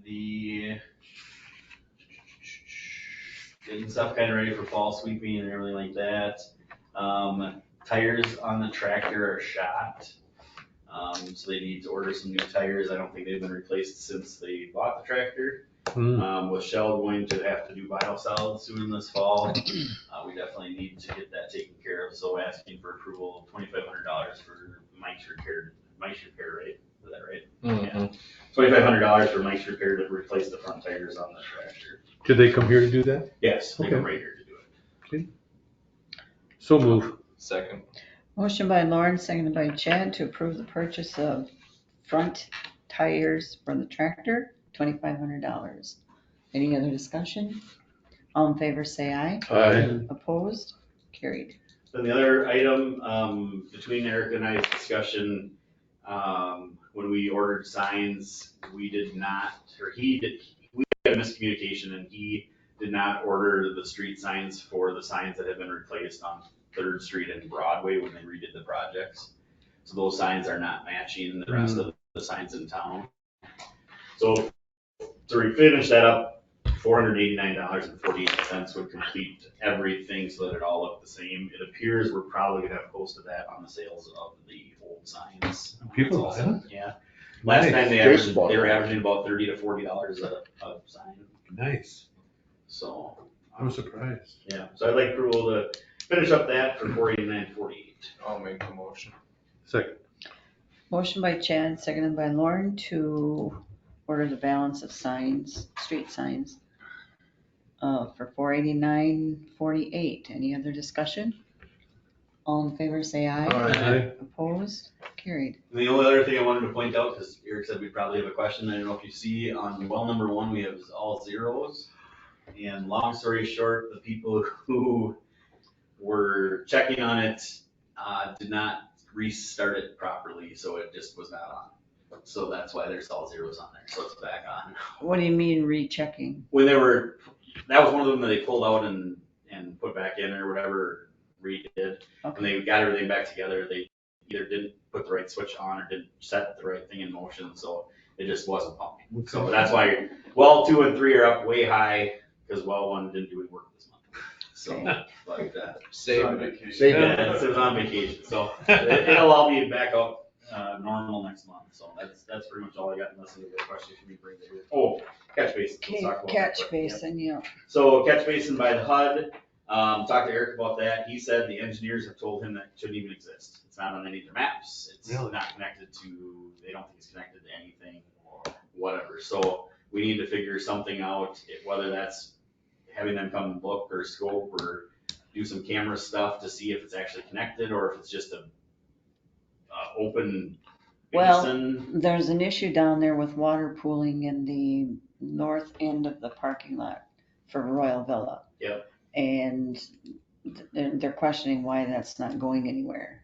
The getting stuff kind of ready for fall sweeping and everything like that. Tires on the tractor are shot. So they need to order some new tires. I don't think they've been replaced since they bought the tractor. With Shell going to have to do biosolids soon this fall, we definitely need to get that taken care of. So asking for approval of $2,500 for Mike's repair, right? Is that right? Yeah. $2,500 for Mike's repair to replace the front tires on the tractor. Did they come here to do that? Yes, they Okay. come right here to do it. So move. Second. Motion by Lauren, seconded by Chad to approve the purchase of front tires for the tractor, $2,500. Any other discussion? All in favor, say aye. Aye. Opposed? Carried. Then the other item, between Eric and I's discussion, when we ordered signs, we did not, or we had a miscommunication and he did not order the street signs for the signs that have been replaced on 3rd Street and Broadway when they redid the projects. So those signs are not matching the rest of the signs in town. So to refinish that up, $489.48 would complete everything so that it all looked the same. It appears we're probably gonna have most of that on the sales of the old signs. People buy them? Yeah. Last Nice. time they were averaging about $30 to $40 a sign. Nice. So, I'm surprised. yeah, so I'd like approval to finish up that for $489.48. I'll make the motion. Second. Motion by Chad, seconded by Lauren to order the balance of signs, street signs, for $489.48. Any other discussion? All in favor, say aye. Aye. Opposed? Carried. And the only other thing I wanted to point out, because Eric said we'd probably have a question, I don't know if you see on well number 1, we have all zeros. And long story short, the people who were checking on it did not restart it properly, so it just was not on. So that's why there's all zeros on there, so it's back on. What do you mean rechecking? When they were, that was one of them that they pulled out and put back in or whatever, redid. When they got everything back together, they either didn't put the right switch on or didn't set the right thing in motion, so it just wasn't pumping. So that's why well 2 and 3 are up way high, because well 1 didn't do any work this month. So, but, Save on it. vacation. yeah, it was on vacation, so it'll all be back up normal next month. So that's pretty much all I got unless you have a question for me, bring it here. Oh, catch basin. Let's talk about that Catch quick. basin, yeah. So catch basin by the HUD, talked to Eric about that. He said the engineers have told him that it shouldn't even exist. It's not on any of their maps. It's Really? not connected to, they don't think it's connected to anything or whatever. So we need to figure something out, whether that's having them come look or scope or do some camera stuff to see if it's actually connected or if it's just a open basin. Well, there's an issue down there with water pooling in the north end of the parking lot for Royal Villa. Yep. And they're questioning why that's not going anywhere.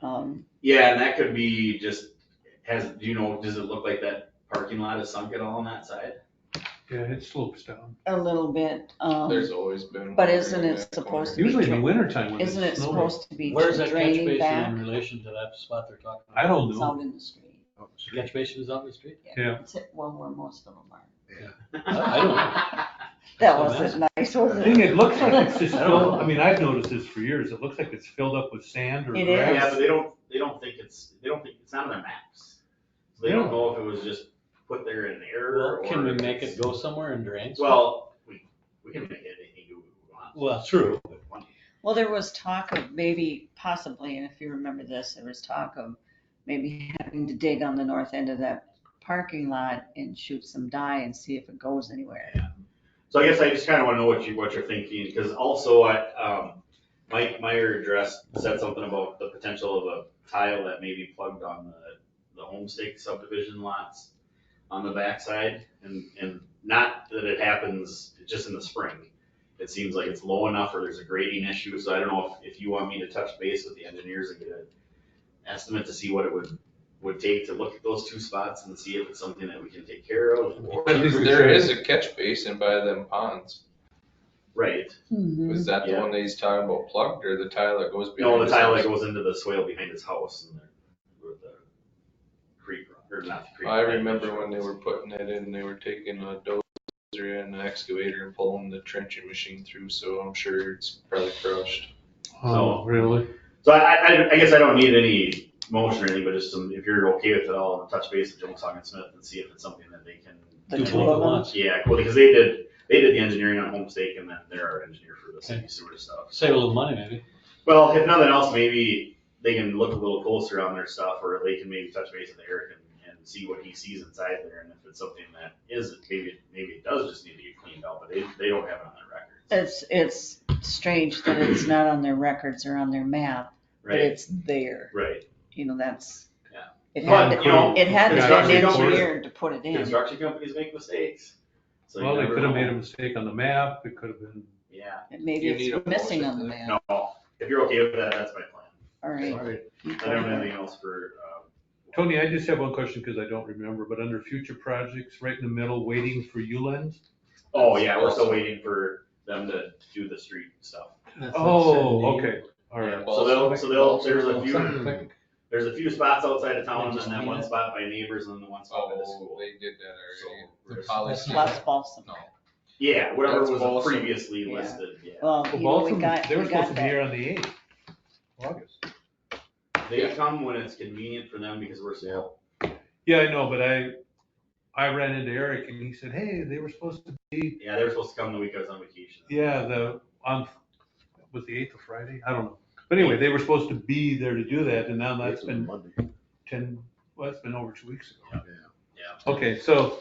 Yeah, and that could be just, does it look like that parking lot is sunk at all on that side? Yeah, it slopes down. A little bit, There's always been. but water isn't in it that supposed to corner. be? Usually in the wintertime when it's Isn't it snowing. supposed to be Where's that catch draining basin back? in relation to that spot they're talking about? I don't It's know. out in the street. The catch basin is on the street? Yeah. Well, where most of them are. I don't know. That wasn't nice, was I it? think it looks like it's just I don't know. filled, I mean, I've noticed this for years, it looks like it's filled up with sand or It grass. Yeah, but they don't think it's not on their maps. So they don't know if it was just put there in error Well, can we or make it's- it go somewhere and drain? Well, we can make it anything we want. Well, true. Well, there was talk of maybe, possibly, and if you remember this, there was talk of maybe having to dig on the north end of that parking lot and shoot some dye and see if it goes anywhere. So I guess I just kind of want to know what you're thinking, because also Mike Meyer said something about the potential of a tile that may be plugged on the homestake subdivision lots on the backside, and not that it happens just in the spring. It seems like it's low enough or there's a grading issue, so I don't know if you want me to touch base with the engineers and get an estimate to see what it would take to look at those two spots and see if it's something that we can take care of. Or, There is a catch basin by them ponds. right. Was that the Yeah. one that he's talking about plugged or the tile that goes behind? No, the his tile house? that goes into the swale behind his house and where the creek, or not the creek. I remember when they were putting it in, they were taking a dozer and an excavator and pulling the trenching machine through, so I'm sure it's probably crushed. Oh, really? So I guess I don't need any motion or anything, but just if you're okay with it all, touch base with Jones Hog and Smith and see if it's something that they can. The Do two both of at them? once. Yeah, cool, because they did the engineering on Homestake and then they're our engineer for the city sewer stuff. Save a little money maybe. Well, if nothing else, maybe they can look a little closer on their stuff, or they can maybe touch base with Eric and see what he sees inside there, and if it's something that is, maybe it does just need to get cleaned out, but they don't have it on their records. It's strange that it's not on their records or on their map, but Right, it's there. right. You know, that's. Yeah. It But, had, you know, it had to construction been companies- engineered to put it in. Construction companies make mistakes. So you Well, they never could have know. made a mistake on the map, it could have been. Yeah, Maybe You need it's a missing motion on the to map. no, if you're okay with that, that's my plan. All right. I don't have anything else for, Tony, I just have one question because I don't remember, but under future projects, right in the middle, waiting for ULENS? oh yeah, we're still waiting for them to do the street stuff. Oh, okay, all right. So there's a few spots outside of town, and then that one spot by neighbors, and then the one spot by the Oh, school. they did that already. So, The policy. Plus Balsam. No. yeah, whatever That's was Balsam. previously Yeah. listed, yeah. Well, Well, you know, we Balsam, got, they were we supposed got to be here that. on the 8th, August. They come when it's convenient for them because we're small. Yeah, I know, but I ran into Eric and he said, hey, they were supposed to be, Yeah, they were supposed to come the week I was on vacation. yeah, was the 8th of Friday? I don't know. But anyway, they were supposed to be there to do that, and now that's been it's been over 2 weeks ago. Yeah. Okay, so,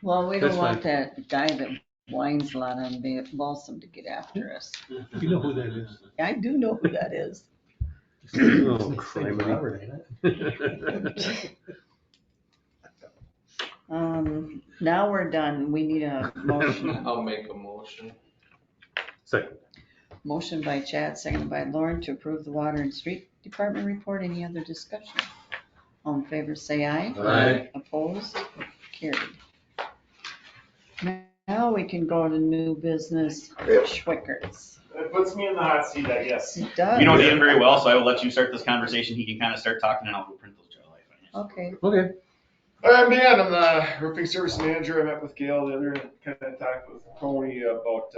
Well, we That's don't want that guy that whines a lot on Balsam to get after us. You know who that is. I do know who that is. Oh, Robert, ain't it? Now we're done. We need a motion. I'll make a motion. Second. Motion by Chad, seconded by Lauren to approve the water and street department report. Any other discussion? All in favor, say aye. Aye. Opposed? Carried. Now we can go to new business, Schwickert's. It puts me in the hot seat, I guess. It does. You know Dan very well, so I will let you start this conversation. He can kind of start talking and I'll go print those July financials. Okay. Okay. I'm Dan, I'm the roofing service manager. I met with Gail the other, and kind of talked with Tony about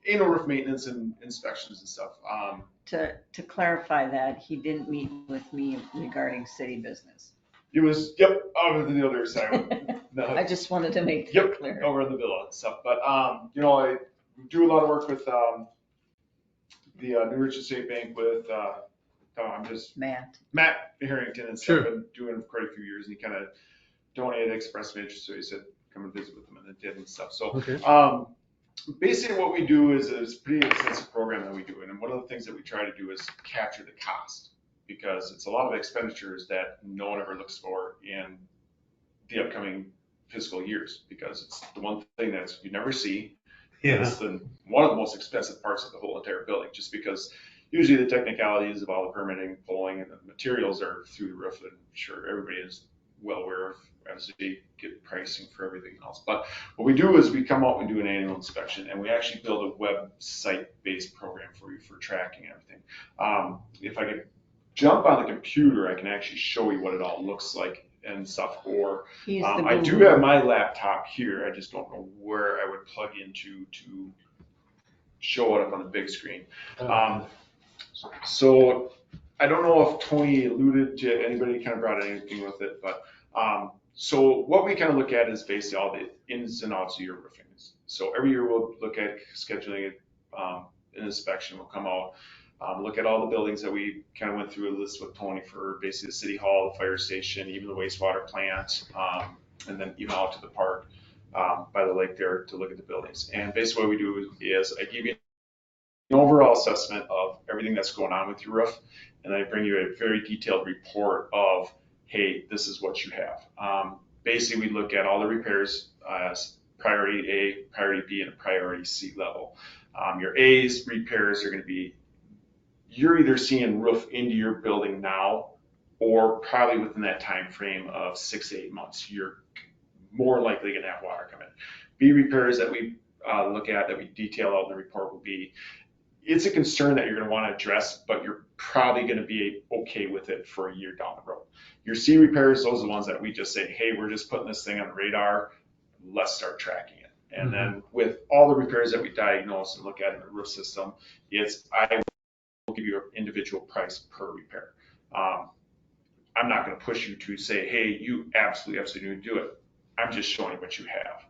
annual roof maintenance and inspections and stuff. To clarify that, he didn't meet with me regarding city business. He was, over the other side. No, I just wanted to make that Yep, clear. over in the villa and stuff. But, I do a lot of work with the New Richmond State Bank with, Matt Harrington and stuff. Sure. Been doing it quite a few years, and he kind of donated, expressed interest, so he said, come and visit with them, and it did and stuff. So, okay. basically what we do is a pretty extensive program that we do. And one of the things that we try to do is capture the cost, because it's a lot of expenditures that no one ever looks for in the upcoming fiscal years, because it's the one thing that's you never see. Yeah. It's one of the most expensive parts of the whole entire building, just because usually the technicalities of all the permitting, pulling, and the materials are through the roof, and I'm sure everybody is well aware of as they get pricing for everything else. But what we do is we come out and do an annual inspection, and we actually build a website-based program for you for tracking everything. If I could jump on the computer, I can actually show you what it all looks like and stuff, or He's the I do guru. have my laptop here. I just don't know where I would plug into to show it up on the big screen. So I don't know if Tony alluded to anybody kind of brought anything with it, but so what we kind of look at is basically all the ins and outs of your roofing. So every year we'll look at scheduling an inspection. We'll come out, look at all the buildings that we kind of went through a list with Tony for basically the city hall, the fire station, even the wastewater plant, and then even out to the park by the lake there to look at the buildings. And basically what we do is I give you an overall assessment of everything that's going on with your roof, and I bring you a very detailed report of, hey, this is what you have. Basically, we look at all the repairs as priority A, priority B, and a priority C level. Your A's repairs are going to be, you're either seeing roof into your building now, or probably within that time frame of 6 to 8 months, you're more likely going to have water come in. B repairs that we look at, that we detail out in the report, will be, it's a concern that you're going to want to address, but you're probably going to be okay with it for a year down the road. Your C repairs, those are the ones that we just say, hey, we're just putting this thing on the radar, let's start tracking it. And then with all the repairs that we diagnose and look at in the roof system, I will give you an individual price per repair. I'm not going to push you to say, hey, you absolutely need to do it. I'm just showing you what you have.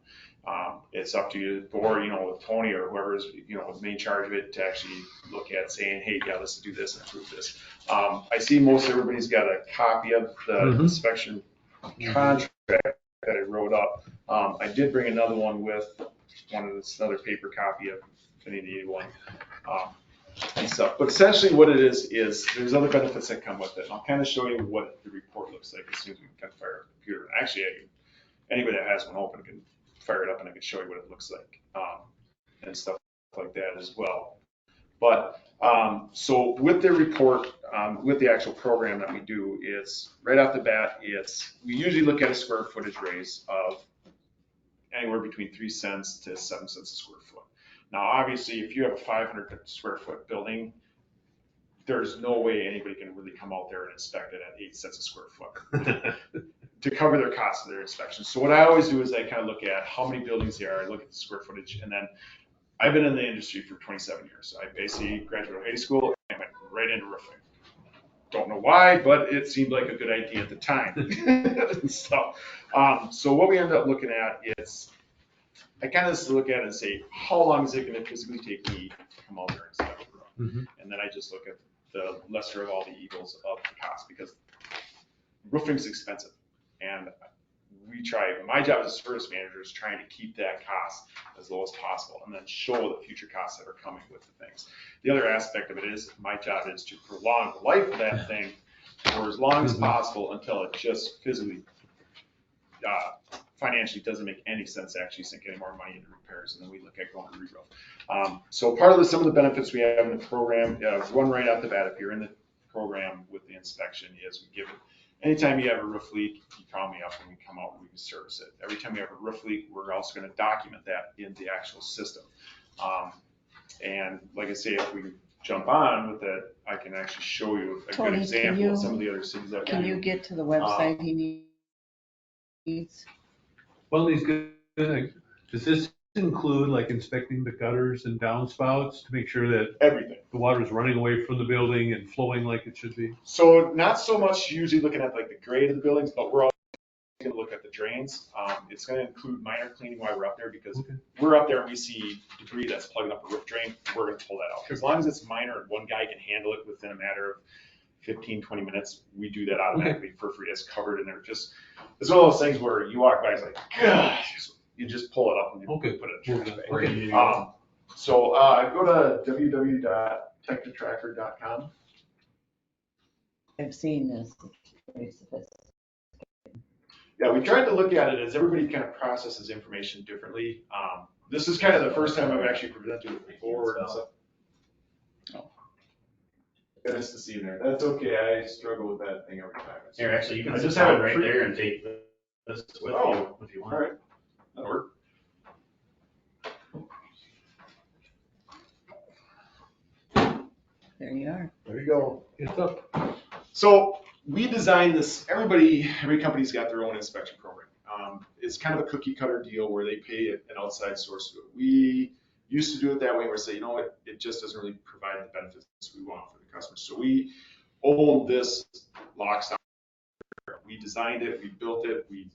It's up to you, or, with Tony or whoever is, the main charge of it, to actually look at saying, hey, yeah, let's do this and improve this. I see most everybody's got a copy of the inspection contract that I wrote up. I did bring another one with another paper copy of if any need one and stuff. But essentially what it is there's other benefits that come with it. And I'll kind of show you what the report looks like as soon as we can fire up the computer. Actually, anybody that has one open can fire it up and I can show you what it looks like and stuff like that as well. But so with the report, with the actual program that we do, is right off the bat, we usually look at a square footage raise of anywhere between 3 cents to 7 cents a square foot. Now, obviously, if you have a 500 square foot building, there's no way anybody can really come out there and inspect it at 8 cents a square foot to cover their costs of their inspection. So what I always do is I kind of look at how many buildings there are, I look at the square footage, and then I've been in the industry for 27 years. I basically graduated high school and went right into roofing. Don't know why, but it seemed like a good idea at the time. So what we end up looking at is, I kind of just look at it and say, how long is it going to physically take me to come out there and inspect the roof? And then I just look at the lesser of all the evils of the cost, because roofing's expensive. And my job as a service manager is trying to keep that cost as low as possible and then show the future costs that are coming with the things. The other aspect of it is, my job is to prolong the life of that thing for as long as possible until it just physically, financially doesn't make any sense to actually sink any more money into repairs, and then we look at going to re-roof. So part of some of the benefits we have in the program, one right out the bat, if you're in the program with the inspection, is we give it, anytime you have a roof leak, you call me up and we come out and we can service it. Every time we have a roof leak, we're also going to document that in the actual system. And like I say, if we jump on with that, I can actually show you a good example of some of the other cities that we do. Can you get to the website he needs? Well, he's good. Does this include like inspecting the gutters and downspouts to make sure that everything, the water is running away from the building and flowing like it should be? So not so much usually looking at like the grade of the buildings, but we're also going to look at the drains. It's going to include minor cleaning while we're up there, because we're up there and we see debris that's plugging up a roof drain, we're going to pull that out. As long as it's minor and one guy can handle it within a matter of 15, 20 minutes, we do that automatically for free. It's covered, and it's one of those things where you walk by, it's like, gosh, you just pull it up and you put it in the trash bag. So go to www.technotracker.com. I've seen this. It's pretty sophisticated. Yeah, we tried to look at it as everybody kind of processes information differently. This is kind of the first time I've actually presented it before. Goodness to see you there. That's okay. I struggle with that thing every time. Here, actually, you can just have have it it right there and take this with you if you want. All right, that'll work. There you are. There you go. It's up. So we designed this, every company's got their own inspection program. It's kind of a cookie cutter deal where they pay an outside source. We used to do it that way where we say, you know what, it just doesn't really provide the benefits we want for the customers. So we own this locks. We designed it, we built it, we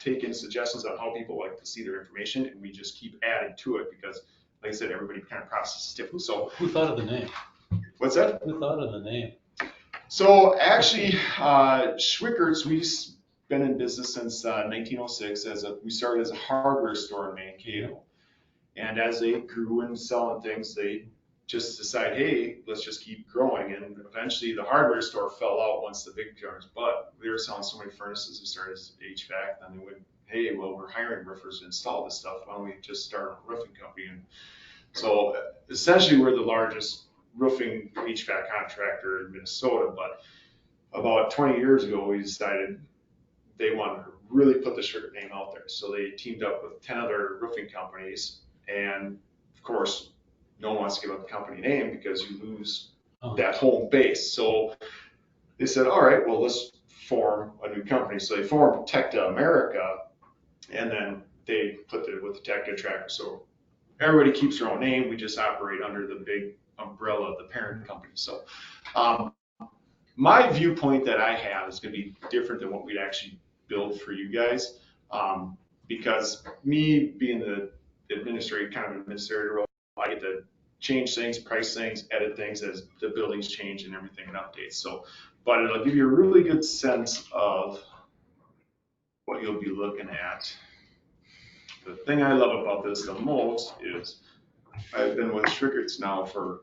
take in suggestions on how people like to see their information, and we just keep adding to it because, like I said, everybody kind of processes differently. So Who thought of the name? what's that? Who thought of the name? So actually, Schwickert's, we've been in business since 1906. We started as a hardware store in Mankato. And as they grew and selling things, they just decided, hey, let's just keep growing. And eventually the hardware store fell out once the big jars, but they were selling so many furnaces, they started as HVAC. Then they went, hey, well, we're hiring roofers to install this stuff. Why don't we just start a roofing company? And so essentially we're the largest roofing HVAC contractor in Minnesota, but about 20 years ago, we decided they wanted to really put the Schwickert name out there. So they teamed up with 10 other roofing companies. And of course, no one wants to give up the company name because you lose that home base. So they said, all right, well, let's form a new company. So they formed Tecta America, and then they put it with the Tecta Tracker. So everybody keeps their own name. We just operate under the big umbrella of the parent company. So my viewpoint that I have is going to be different than what we'd actually build for you guys, because me being the administrator role, I get to change things, price things, edit things as the buildings change and everything and updates. So, but it'll give you a really good sense of what you'll be looking at. The thing I love about this the most is I've been with Schwickert's now for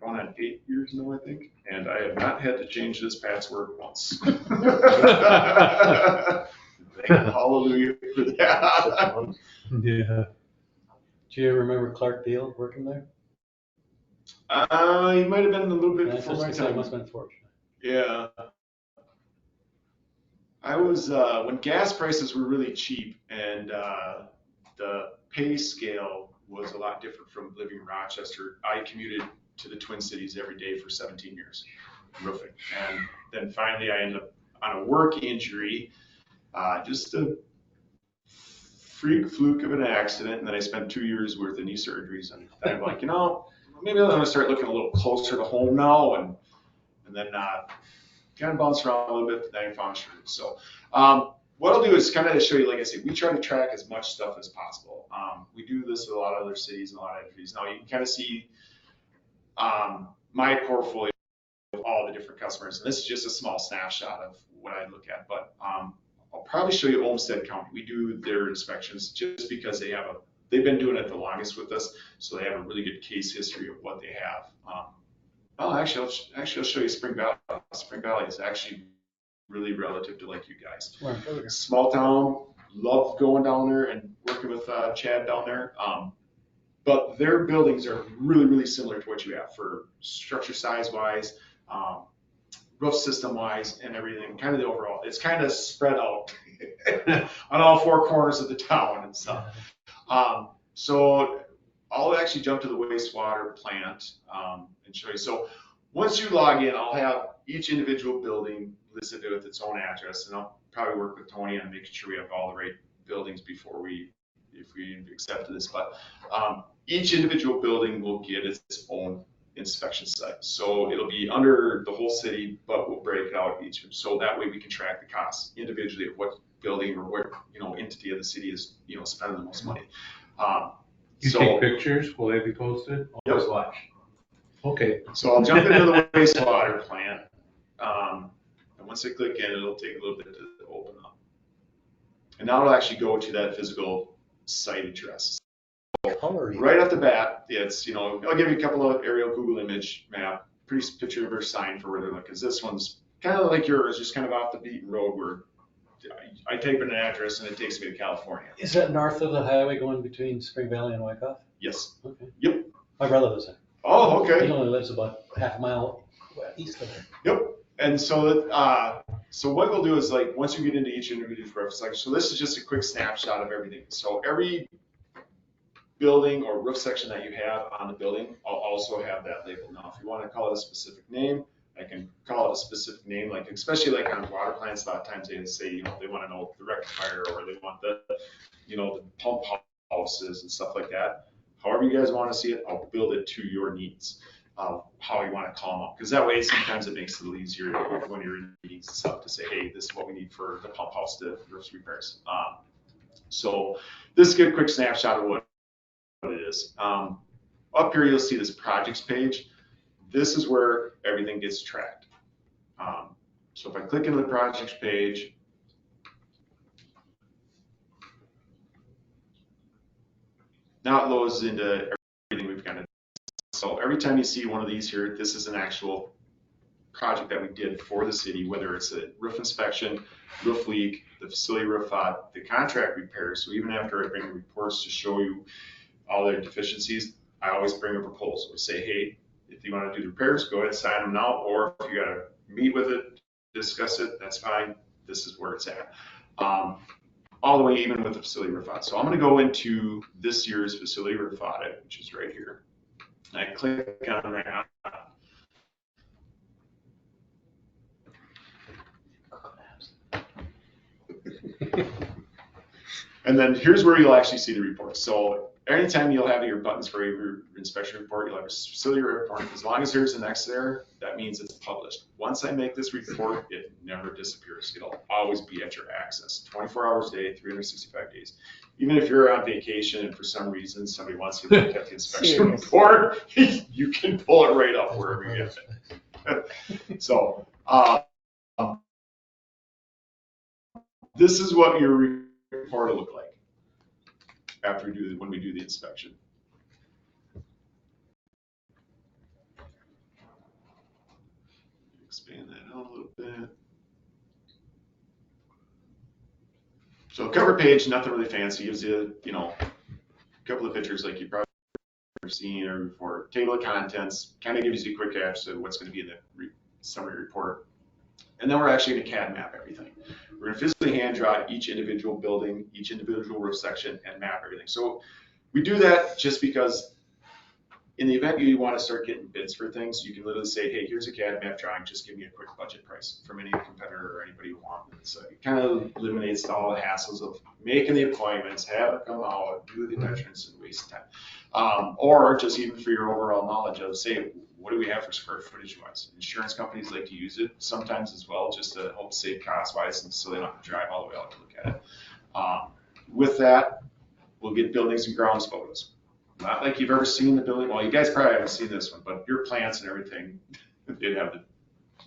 going on 8 years now, I think, and I have not had to change this password once. Hallelujah for that. Yeah. Do you remember Clark Deal working there? He might have been a little bit It before my must have time. been fortunate. Yeah. I was, when gas prices were really cheap and the pay scale was a lot different from living in Rochester, I commuted to the Twin Cities every day for 17 years, roofing. And then finally I ended up on a work injury, just a freak fluke of an accident. And then I spent 2 years worth of knee surgeries. And I'm like, maybe I'm going to start looking a little closer to home now. And then kind of bounce around a little bit, but then I found Schwickert's. So what I'll do is kind of show you, like I said, we try to track as much stuff as possible. We do this with a lot of other cities and a lot of entities. Now you can kind of see my portfolio of all the different customers. And this is just a small snapshot of what I look at. But I'll probably show you Olmsted County. We do their inspections just because they've been doing it the longest with us. So they have a really good case history of what they have. I'll show you Spring Valley. Spring Valley is actually really relative to like you guys. Small town, love going down there and working with Chad down there. But their buildings are really, really similar to what you have for structure size wise, roof system wise, and everything. Kind of the overall. It's kind of spread out on all four corners of the town and stuff. So I'll actually jump to the wastewater plant and show you. So once you log in, I'll have each individual building listed with its own address, and I'll probably work with Tony on making sure we have all the right buildings before if we accept this. But each individual building will get its own inspection site. So it'll be under the whole city, but we'll break it out each. So that way we can track the costs individually of what building or what entity of the city is spending the most money. You take pictures, will they be posted? Yep. Watch. Okay. So I'll jump into the wastewater plant. And once I click in, it'll take a little bit to open up. And now it'll actually go to that physical site address. Right off the bat, it's, I'll give you a couple of aerial Google image map, pretty picture of our sign for where they're looking. Because this one's kind of like yours, just kind of off the beaten road where I type in an address and it takes me to California. Is that north of the highway going between Spring Valley and Wyckoff? Yes. Okay. Yep. My brother lives there. Oh, okay. He only lives about half a mile east of there. Yep. And so what we'll do is, like, once you get into each individual reference section, so this is just a quick snapshot of everything. So every building or roof section that you have on the building, I'll also have that labeled. Now, if you want to call it a specific name, I can call it a specific name, like especially like on water plants, a lot of times they say, you know, they want to know the rectifier or they want the, you know, the pump houses and stuff like that. However you guys want to see it, I'll build it to your needs, how you want to call them out. Because that way sometimes it makes it a little easier when you're in meetings and stuff to say, hey, this is what we need for the pump house, the roof repairs. So this is a quick snapshot of what it is. Up here you'll see this projects page. This is where everything gets tracked. So if I click into the projects page, now it loads into everything we've got to do. So every time you see one of these here, this is an actual project that we did for the city, whether it's a roof inspection, roof leak, the facility roof out, the contract repairs. So even after I bring the reports to show you all their deficiencies, I always bring a proposal and say, hey, if you want to do the repairs, go ahead and sign them now, or if you got to meet with it, discuss it, that's fine. This is where it's at. All the way even with the facility roof audit. So I'm going to go into this year's facility roof audit, which is right here. And I click on that. And then here's where you'll actually see the report. So anytime you'll have your buttons for your inspection report, you'll have a facility report. As long as there's an X there, that means it's published. Once I make this report, it never disappears. It'll always be at your access, 24 hours a day, 365 days. Even if you're on vacation and for some reason somebody wants you to look at the inspection report, you can pull it right up wherever you get it. So this is what your report will look like after when we do the inspection. Expand that out a little bit. So cover page, nothing really fancy. Gives you, you know, a couple of pictures like you probably seen or before. Table of contents kind of gives you a quick catch of what's going to be in the summary report. And then we're actually going to CAD map everything. We're going to physically hand draw each individual building, each individual roof section, and map everything. So we do that just because in the event you want to start getting bids for things, you can literally say, hey, here's a CAD map drawing, just give me a quick budget price from any competitor or anybody you want. So it kind of eliminates all the hassles of making the appointments, have it come out, do the measurements, and waste time. Or just even for your overall knowledge of, say, what do we have for square footage wise? Insurance companies like to use it sometimes as well, just to help save cost wise, and so they don't have to drive all the way out to look at it. With that, we'll get buildings and grounds photos. Not like you've ever seen the building. Well, you guys probably haven't seen this one, but your plants and everything, they'd have the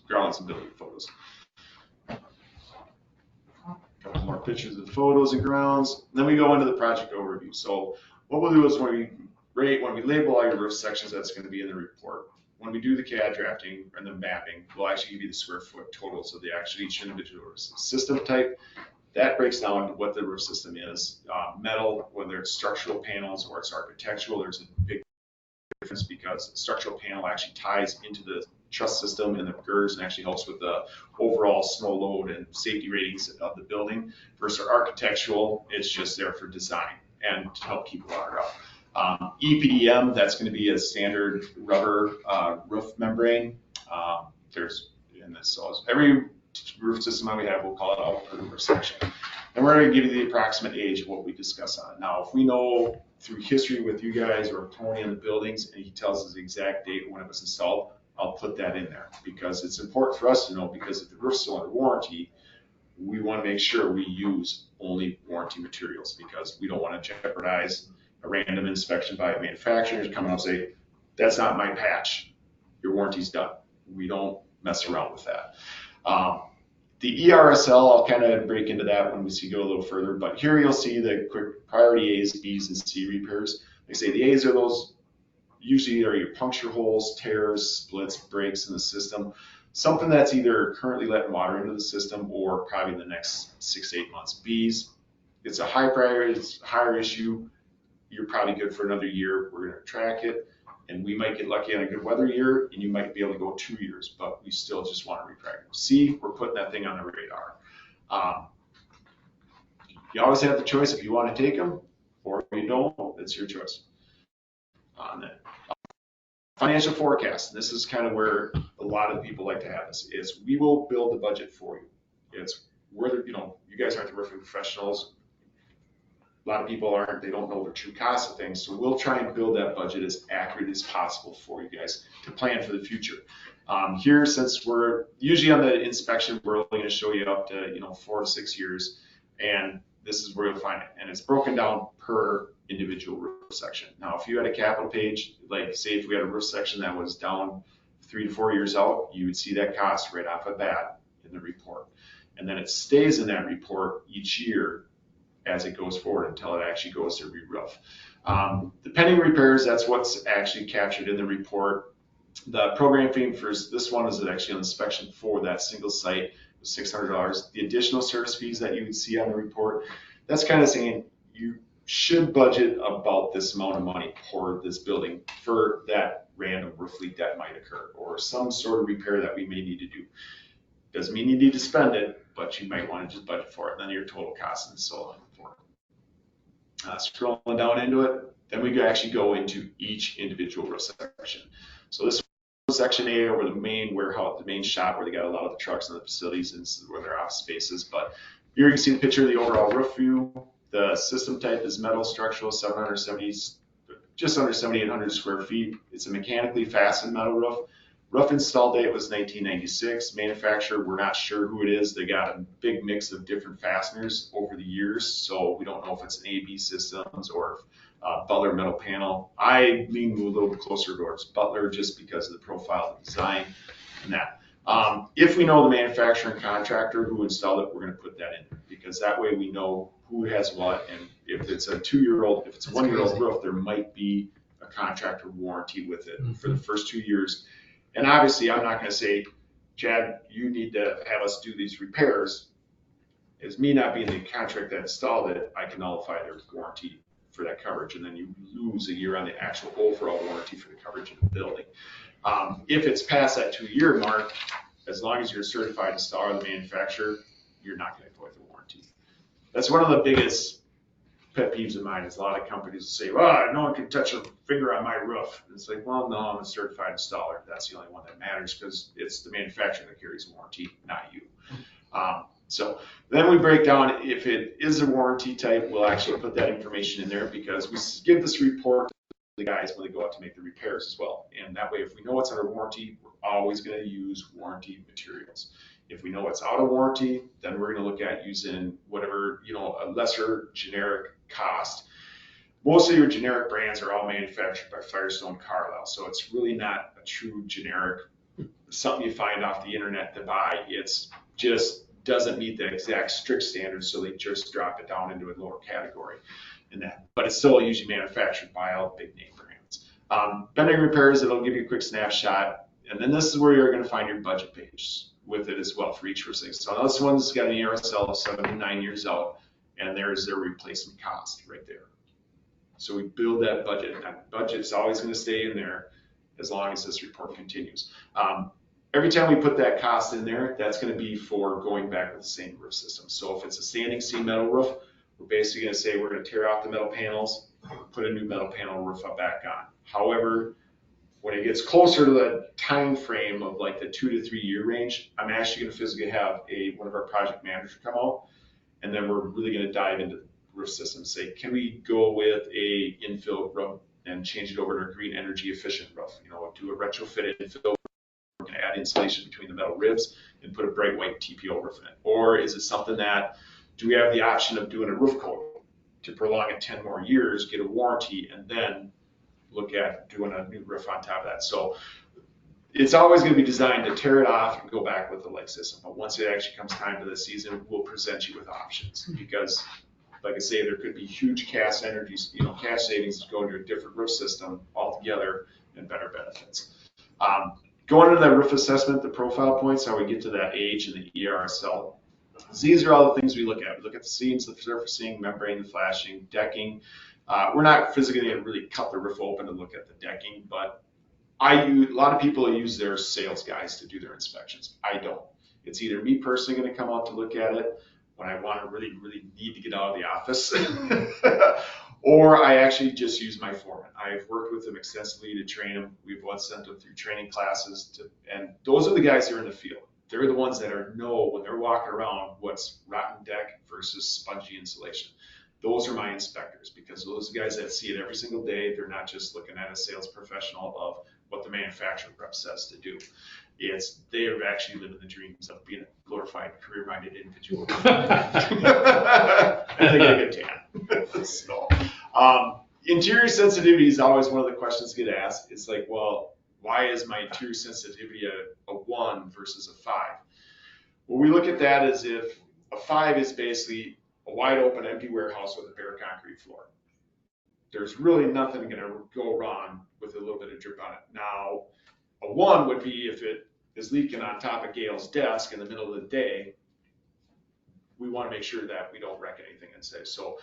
grounds and building photos. A couple more pictures of the photos and grounds. Then we go into the project overview. So what we'll do is when we label all your roof sections, that's going to be in the report. When we do the CAD drafting and the mapping, we'll actually give you the square foot totals of each individual system type. That breaks down what the roof system is. Metal, whether it's structural panels or it's architectural, there's a big difference because the structural panel actually ties into the truss system and the girders and actually helps with the overall snow load and safety ratings of the building. Versus architectural, it's just there for design and to help keep water out. EPDM, that's going to be a standard rubber roof membrane. There's in this, so every roof system that we have, we'll call it out per roof section. And we're going to give you the approximate age of what we discuss on it. Now, if we know through history with you guys or Tony in the buildings, and he tells us the exact date when it was installed, I'll put that in there because it's important for us to know, because if the roof's still under warranty, we want to make sure we use only warranty materials because we don't want to jeopardize a random inspection by a manufacturer to come out and say, that's not my patch, your warranty's done. We don't mess around with that. The ERSL, I'll kind of break into that when we go a little further, but here you'll see the quick priority A's, B's, and C repairs. They say the A's are those, usually are your puncture holes, tears, splits, breaks in the system, something that's either currently letting water into the system or probably in the next 6 to 8 months. B's, it's a high priority, it's a higher issue, you're probably good for another year. We're going to track it, and we might get lucky on a good weather year, and you might be able to go 2 years, but we still just want to retrack it. C, we're putting that thing on the radar. You always have the choice if you want to take them or if you don't, it's your choice on that. financial forecast. This is kind of where a lot of people like to have this, is we will build the budget for you. It's where, you guys aren't the roofing professionals. A lot of people aren't, they don't know the true cost of things. So we'll try and build that budget as accurate as possible for you guys to plan for the future. Here, since we're usually on the inspection, we're only going to show you up to, 4 to 6 years. And this is where you'll find it. And it's broken down per individual roof section. Now, if you had a capital page, like say if we had a roof section that was down 3 to 4 years out, you would see that cost right off the bat in the report. And then it stays in that report each year as it goes forward until it actually goes to re-roof. The pending repairs, that's what's actually captured in the report. The program fee for this one is actually on inspection for that single site was $600. The additional service fees that you would see on the report, that's kind of saying you should budget about this amount of money for this building for that random roof leak that might occur or some sort of repair that we may need to do. Doesn't mean you need to spend it, but you might want to just budget for it, and then your total cost and so on. Scrolling down into it, then we actually go into each individual roof section. So this is section A over the main warehouse, the main shop where they got a lot of the trucks and the facilities, and this is where their office space is. But here you can see the picture of the overall roof view. The system type is metal structural, just under 7,800 square feet. It's a mechanically fastened metal roof. Rough install date was 1996. Manufacturer, we're not sure who it is. They got a big mix of different fasteners over the years, so we don't know if it's an AB Systems or Butler metal panel. I lean a little bit closer towards Butler just because of the profile of the design and that. If we know the manufacturer and contractor who installed it, we're going to put that in because that way we know who has what, and if it's a 2-year-old, if it's a 1-year-old roof, there might be a contractor warranty with it for the first 2 years. And obviously, I'm not going to say, Chad, you need to have us do these repairs. As me not being the contract that installed it, I can nullify their warranty for that coverage, and then you lose a year on the actual overall warranty for the coverage of the building. If it's past that 2-year mark, as long as you're a certified installer of the manufacturer, you're not going to avoid the warranty. That's one of the biggest pet peeves of mine is a lot of companies will say, well, no one can touch a finger on my roof. And it's like, well, no, I'm a certified installer. That's the only one that matters because it's the manufacturer that carries warranty, not you. So then we break down, if it is a warranty type, we'll actually put that information in there because we give this report to the guys when they go out to make the repairs as well. And that way, if we know it's under warranty, we're always going to use warranty materials. If we know it's out of warranty, then we're going to look at using whatever, a lesser generic cost. Most of your generic brands are all manufactured by Firestone Carlisle, so it's really not a true generic, something you find off the internet to buy. It's just doesn't meet the exact strict standards, so they just drop it down into a lower category in that. But it's still usually manufactured by all big name brands. Bending repairs, it'll give you a quick snapshot, and then this is where you're going to find your budget page with it as well for each thing. So this one's got an ERSL of 7 to 9 years out, and there's their replacement cost right there. So we build that budget. That budget's always going to stay in there as long as this report continues. Every time we put that cost in there, that's going to be for going back with the same roof system. So if it's a standing seam metal roof, we're basically going to say we're going to tear off the metal panels, put a new metal panel roof up back on. However, when it gets closer to the time frame of like the 2 to 3 year range, I'm actually going to physically have one of our project managers come out, and then we're really going to dive into the roof system and say, can we go with a infill roof and change it over to a green energy efficient roof? Do a retrofit infill. We're going to add insulation between the metal ribs and put a bright white TPO roof in it. Or is it something that, do we have the option of doing a roof coat to prolong it 10 more years, get a warranty, and then look at doing a new roof on top of that? So it's always going to be designed to tear it off and go back with the like system. But once it actually comes time to the season, we'll present you with options because, like I say, there could be huge cash savings to go into a different roof system altogether and better benefits. Going into that roof assessment, the profile points, how we get to that age and the ERSL. These are all the things we look at. We look at the seams, the surfacing, membrane, the flashing, decking. We're not physically going to really cut the roof open to look at the decking, but a lot of people use their sales guys to do their inspections. I don't. It's either me personally going to come out to look at it when I want to really need to get out of the office, Or I actually just use my foreman. I've worked with them extensively to train them. We've once sent them through training classes and those are the guys that are in the field. They're the ones that know when they're walking around what's rotten deck versus spongy insulation. Those are my inspectors because those are the guys that see it every single day. They're not just looking at a sales professional of what the manufacturer rep says to do. They are actually living the dreams of being a glorified, career-minded individual. And they get a good tan. So, interior sensitivity is always one of the questions that get asked. It's like, well, why is my interior sensitivity a 1 versus a 5? Well, we look at that as if a 5 is basically a wide open empty warehouse with a bare concrete floor. There's really nothing going to go wrong with a little bit of drip on it. Now, a 1 would be if it is leaking on top of Gail's desk in the middle of the day, we want to make sure that we don't wreck anything inside. So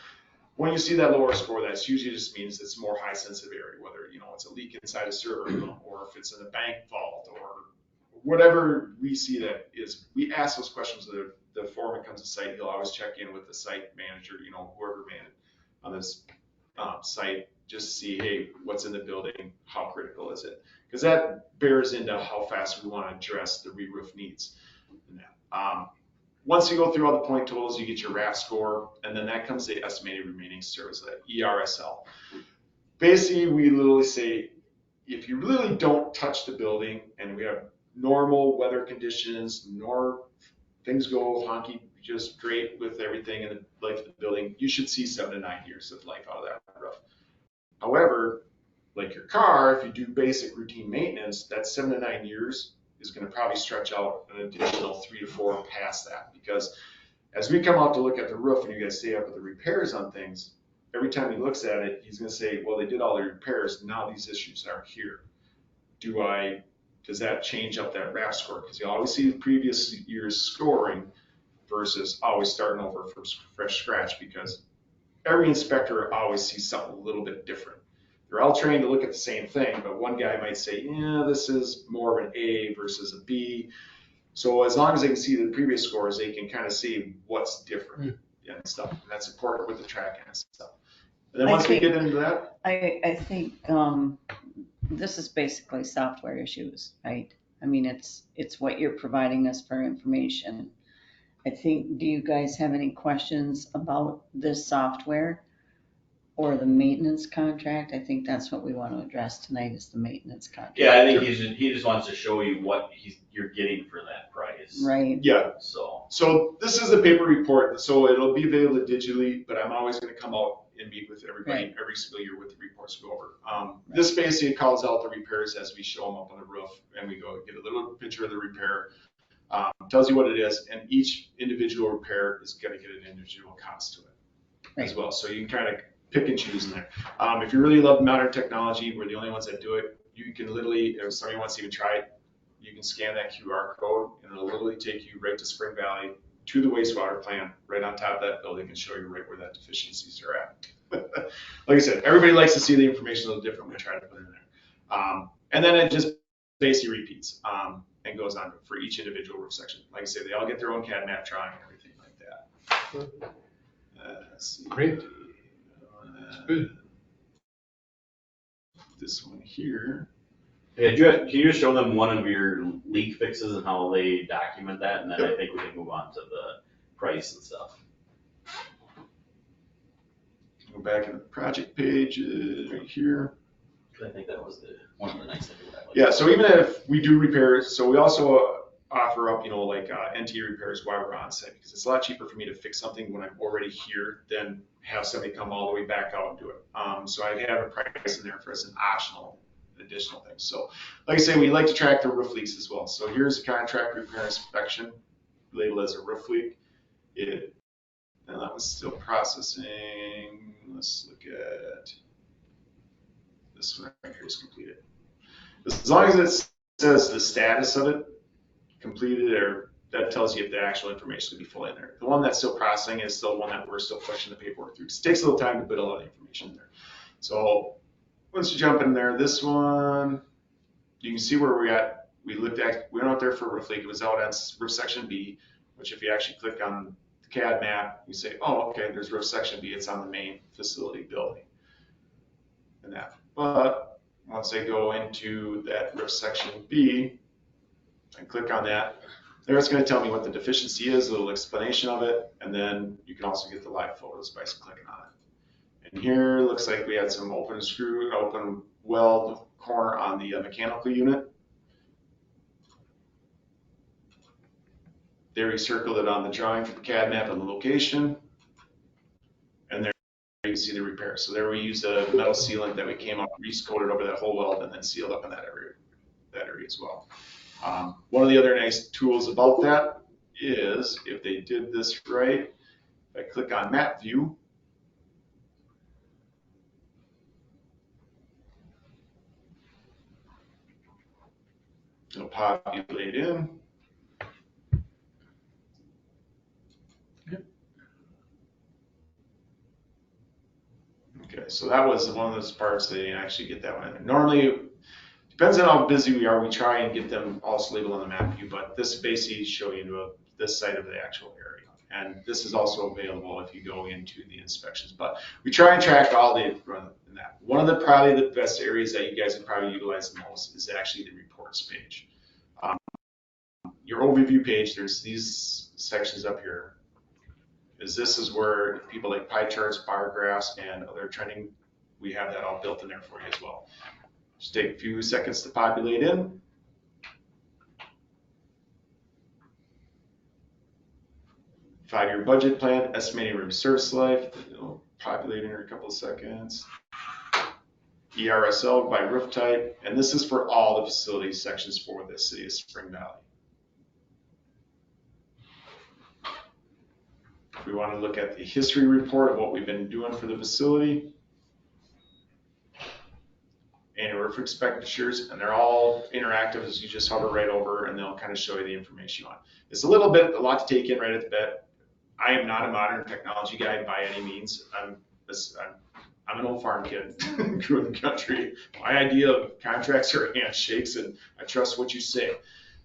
when you see that lower score, that usually just means it's more high sensitive area, whether it's a leak inside a server room or if it's in a bank vault or whatever we see that is. We ask those questions. The foreman comes to site, he'll always check in with the site manager, whoever man on this site, just to see, hey, what's in the building, how critical is it? Because that bears into how fast we want to address the re-roof needs. Once you go through all the point totals, you get your RAF score, and then that comes the estimated remaining service, that ERSL. Basically, we literally say, if you really don't touch the building and we have normal weather conditions, nor things go honky, just great with everything in the life of the building, you should see 7 to 9 years of life out of that roof. However, like your car, if you do basic routine maintenance, that 7 to 9 years is going to probably stretch out an additional 3 to 4 past that. Because as we come out to look at the roof and you guys stay up with the repairs on things, every time he looks at it, he's going to say, well, they did all the repairs, now these issues are here. Does that change up that RAF score? Because you always see the previous year's scoring versus always starting over from fresh scratch, because every inspector always sees something a little bit different. They're all trained to look at the same thing, but one guy might say, yeah, this is more of an A versus a B. So as long as they can see the previous scores, they can kind of see what's different and stuff. And that's important with the tracking and stuff. And then once we get into that, I think this is basically software issues, right? I mean, it's what you're providing us for information. I think, do you guys have any questions about this software or the maintenance contract? I think that's what we want to address tonight, is the maintenance contract. Yeah, I think he just wants to show you what you're getting for that price. Right. Yeah. So this is a paper report, so it'll be available digitally, but I'm always going to come out and meet with everybody every single year with the reports we go over. This basically calls out the repairs as we show them up on the roof, and we go get a little picture of the repair. Tells you what it is, and each individual repair is going to get an individual cost to it as well. So you can kind of pick and choose in there. If you really love modern technology, we're the only ones that do it. You can literally, if somebody wants to even try it, you can scan that QR code, and it'll literally take you right to Spring Valley, to the wastewater plant, right on top of that building, and show you right where that deficiencies are at. Like I said, everybody likes to see the information a little different when we try to put it in there. And then it just basically repeats and goes on for each individual roof section. Like I said, they all get their own CAD map drawing and everything like that. Let's see. Great. That's good. This one here. Yeah, can you just show them one of your leak fixes and how they document that, and then I think we can move on to the price and stuff. Go back to the project page right here. I think that was one of the nice things about it. Yeah, so even if we do repairs, so we also offer up, like NT repairs while we're on site, because it's a lot cheaper for me to fix something when I'm already here than have somebody come all the way back out and do it. So I have a price in there for as an optional additional thing. So like I say, we like to track the roof leaks as well. So here's a contract repair inspection labeled as a roof leak. And that was still processing. Let's look at this one right here is completed. As long as it says the status of it completed, or that tells you if the actual information will be fully in there. The one that's still processing is still one that we're still pushing the paperwork through. It takes a little time to put all the information in there. So once you jump in there, this one, you can see where we looked at, we went out there for a roof leak. It was out on roof section B, which if you actually click on the CAD map, you say, oh, okay, there's roof section B. It's on the main facility building. and that. But once I go into that roof section B and click on that, there it's going to tell me what the deficiency is, a little explanation of it, and then you can also get the live photos by clicking on it. And here looks like we had some open weld corner on the mechanical unit. There we circled it on the drawing for the CAD map of the location. And there you can see the repair. So there we used a metal sealant that we came up, coated over that whole weld and then sealed up in that area as well. One of the other nice tools about that is if they did this right, if I click on map view, it'll populate in. Okay, so that was one of those parts that you actually get that one in. Normally, depends on how busy we are, we try and get them also labeled on the map view, but this basically shows you this side of the actual area. And this is also available if you go into the inspections, but we try and track all the in that. One of the probably the best areas that you guys can probably utilize the most is actually the reports page. Your overview page, there's these sections up here. This is where people like pie charts, bar graphs, and other trending, we have that all built in there for you as well. Just take a few seconds to populate in. Five-year budget plan, estimating room service life, it'll populate in here in a couple of seconds. ERSL by roof type, and this is for all the facility sections for the city of Spring Valley. If we want to look at the history report of what we've been doing for the facility, annual roof expenditures, and they're all interactive as you just hover right over and they'll kind of show you the information you want. It's a lot to take in right at the bat. I am not a modern technology guy by any means. I'm an old farm kid, grew in the country. My idea of contracts are handshakes and I trust what you say.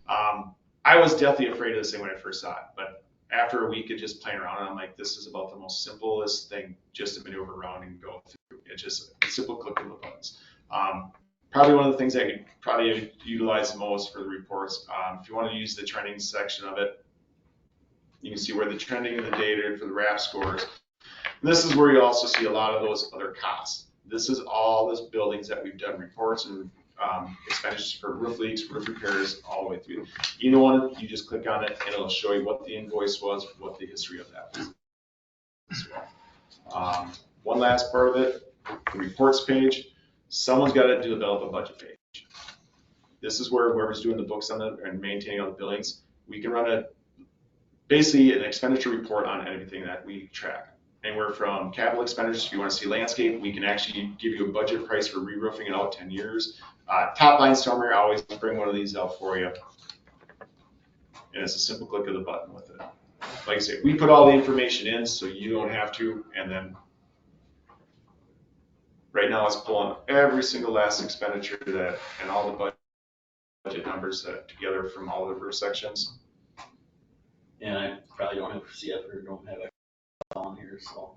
I was deathly afraid of this thing when I first saw it, but after a week of just playing around, I'm like, this is about the most simplest thing just to maneuver around and go through. It's just a simple click of the buttons. Probably one of the things I could probably utilize the most for the reports. If you want to use the trending section of it, you can see where the trending of the data for the RAP scores. And this is where you also see a lot of those other costs. This is all those buildings that we've done reports and expenditures for roof leaks, roof repairs, all the way through. You know what? You just click on it and it'll show you what the invoice was, what the history of that was as well. One last part of it, the reports page. Someone's got to develop a budget page. This is where whoever's doing the books on it and maintaining all the billings, we can run basically an expenditure report on everything that we track. Anywhere from capital expenditures, if you want to see landscape, we can actually give you a budget price for re-roofing it out 10 years. Top line summary, I always bring one of these out for you. And it's a simple click of the button with it. Like I say, we put all the information in so you don't have to, and then right now it's pulling every single last expenditure that and all the budget numbers together from all the roof sections. And I probably don't have CF or don't have it on here, so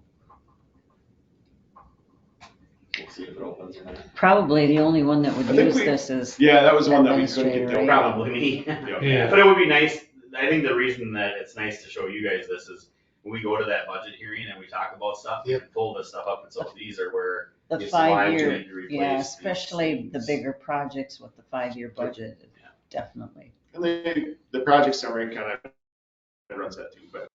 we'll see if it opens or not. Probably the only one that would use this is. Yeah, that was the one that we couldn't get administrator, to. right? Probably me. Yeah. But it would be nice, I think the reason that it's nice to show you guys this is when we go to that budget hearing and we talk about stuff, we can pull this stuff up, and so these are where The it's live 5-year, to replace yeah, these especially the things. bigger projects with the 5-year budget, Yeah. definitely. And the project summary kind of runs that too. But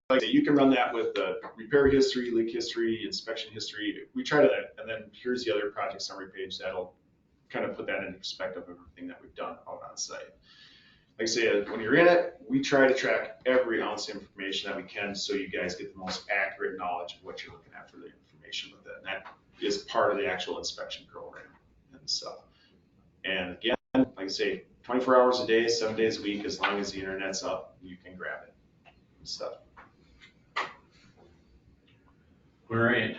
like I say, you can run that with the repair history, leak history, inspection history. We try to, and then here's the other project summary page that'll kind of put that into perspective of everything that we've done out on site. Like I say, when you're in it, we try to track every ounce of information that we can so you guys get the most accurate knowledge of what you're looking at for the information with it. And that is part of the actual inspection program and stuff. And again, like I say, 24 hours a day, 7 days a week, as long as the internet's up, you can grab it and stuff. All right,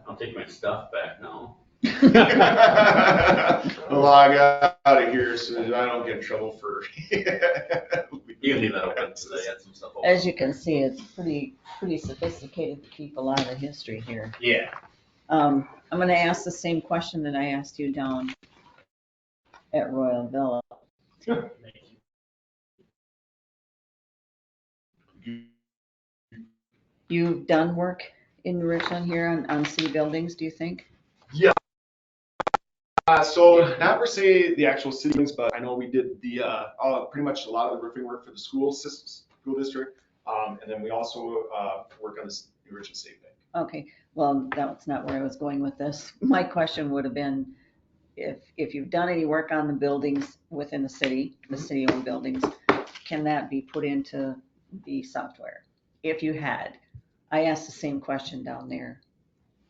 I'll take my stuff back now. Log out of here so that I don't get in trouble for. You can leave that open so they had some stuff open. As you can see, it's pretty sophisticated to keep a lot of history here. Yeah. I'm gonna ask the same question that I asked you down at Royal Villa. You've done work in Richland here on city buildings, do you think? Yeah. So not per se the actual city buildings, but I know we did the, pretty much a lot of the roofing work for the school district. And then we also, work on the New Richland State Bank. Okay, well, that's not where I was going with this. My question would have been, if you've done any work on the buildings within the city, the city-owned buildings, can that be put into the software? If you had, I asked the same question down there.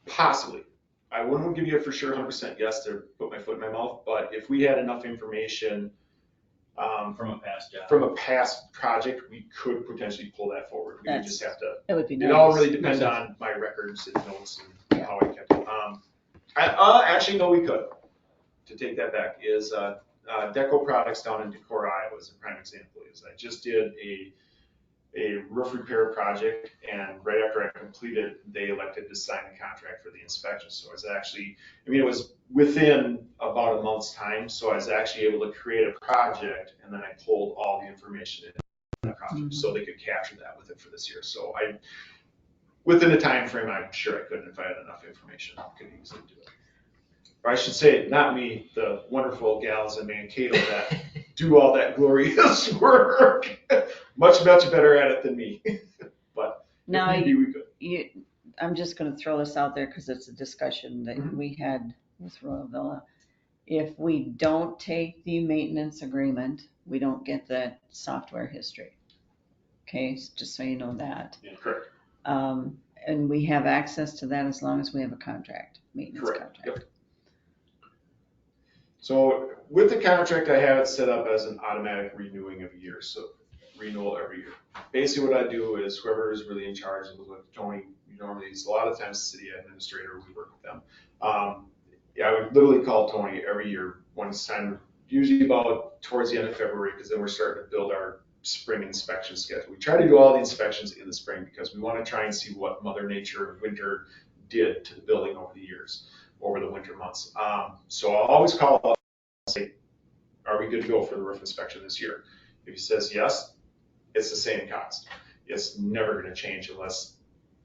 Possibly. I wouldn't give you a for sure 100% yes to put my foot in my mouth, but if we had enough information From a past job. from a past project, we could potentially pull that forward. We would just have to. It would be nice. It all really depends on my records and notes and how I kept it. Actually, no, we could. To take that back is Deco Products down in Decorah, Iowa is a prime example. Is I just did a roof repair project, and right after I completed, they elected to sign the contract for the inspection. So I was actually, it was within about a month's time, so I was actually able to create a project, and then I pulled all the information in the project, so they could capture that with it for this year. So within the time frame, I'm sure I could, if I had enough information, I could easily do it. Or I should say, not me, the wonderful gals in Mankato that do all that glorious work. Much better at it than me. But now, if need be, we could. I'm just gonna throw this out there because it's a discussion that we had with Royal Villa. If we don't take the maintenance agreement, we don't get that software history. Okay, just so you know that. Yeah, correct. And we have access to that as long as we have a contract, maintenance contract. Yep. So with the contract, I have it set up as an automatic renewing of a year, so renewal every year. Basically what I do is whoever is really in charge of what Tony normally is, a lot of times the city administrator, we work with them. I would literally call Tony every year when it's time, usually about towards the end of February, because then we're starting to build our spring inspection schedule. We try to do all the inspections in the spring because we want to try and see what Mother Nature and winter did to the building over the years, over the winter months. So I'll always call up and say, are we good to go for the roof inspection this year? If he says yes, it's the same cost. It's never going to change unless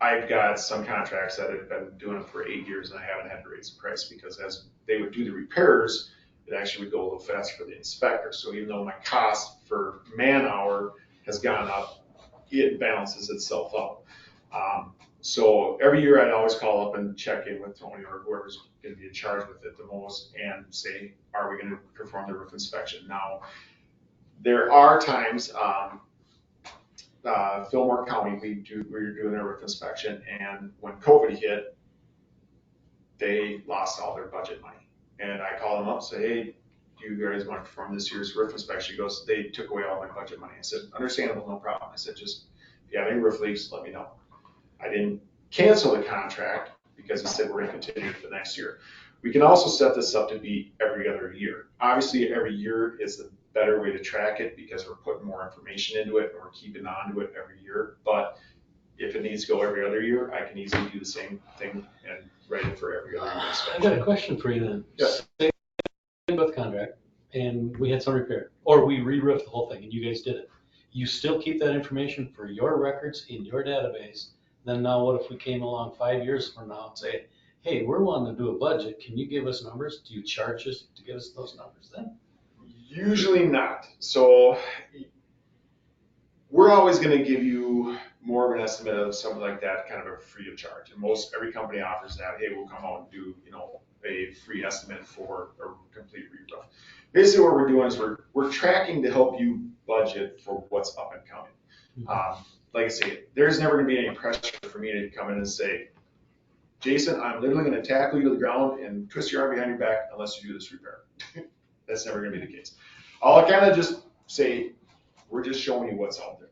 I've got some contracts that have been doing it for 8 years and I haven't had to raise the price, because as they would do the repairs, it actually would go a little faster for the inspector. So even though my cost for man hour has gone up, it balances itself out. So every year I'd always call up and check in with Tony or whoever's going to be in charge with it the most and say, are we going to perform the roof inspection? Now, there are times, Fillmore County, we were doing a roof inspection, and when COVID hit, they lost all their budget money. And I call them up and say, hey, do you guys want to perform this year's roof inspection? He goes, they took away all my budget money. I said, understandable, no problem. I said, just if you have any roof leaks, let me know. I didn't cancel the contract because he said we're going to continue for the next year. We can also set this up to be every other year. Obviously, every year is the better way to track it because we're putting more information into it and we're keeping on to it every year. But if it needs to go every other year, I can easily do the same thing and write it for every other year. I've got a question for you then. Yes. Say with contract and we had some repair, or we re-roofed the whole thing and you guys did it. You still keep that information for your records in your database. Then now what if we came along 5 years from now and say, hey, we're wanting to do a budget. Can you give us numbers? Do you charge us to give us those numbers then? Usually not. So we're always going to give you more of an estimate of something like that, kind of a free of charge. And every company offers that. Hey, we'll come out and do, a free estimate for a complete re-roof. Basically, what we're doing is we're tracking to help you budget for what's up and coming. Like I say, there's never going to be any pressure for me to come in and say, Jason, I'm literally going to tackle you to the ground and twist your arm behind your back unless you do this repair. That's never going to be the case. I'll kind of just say, we're just showing you what's out there.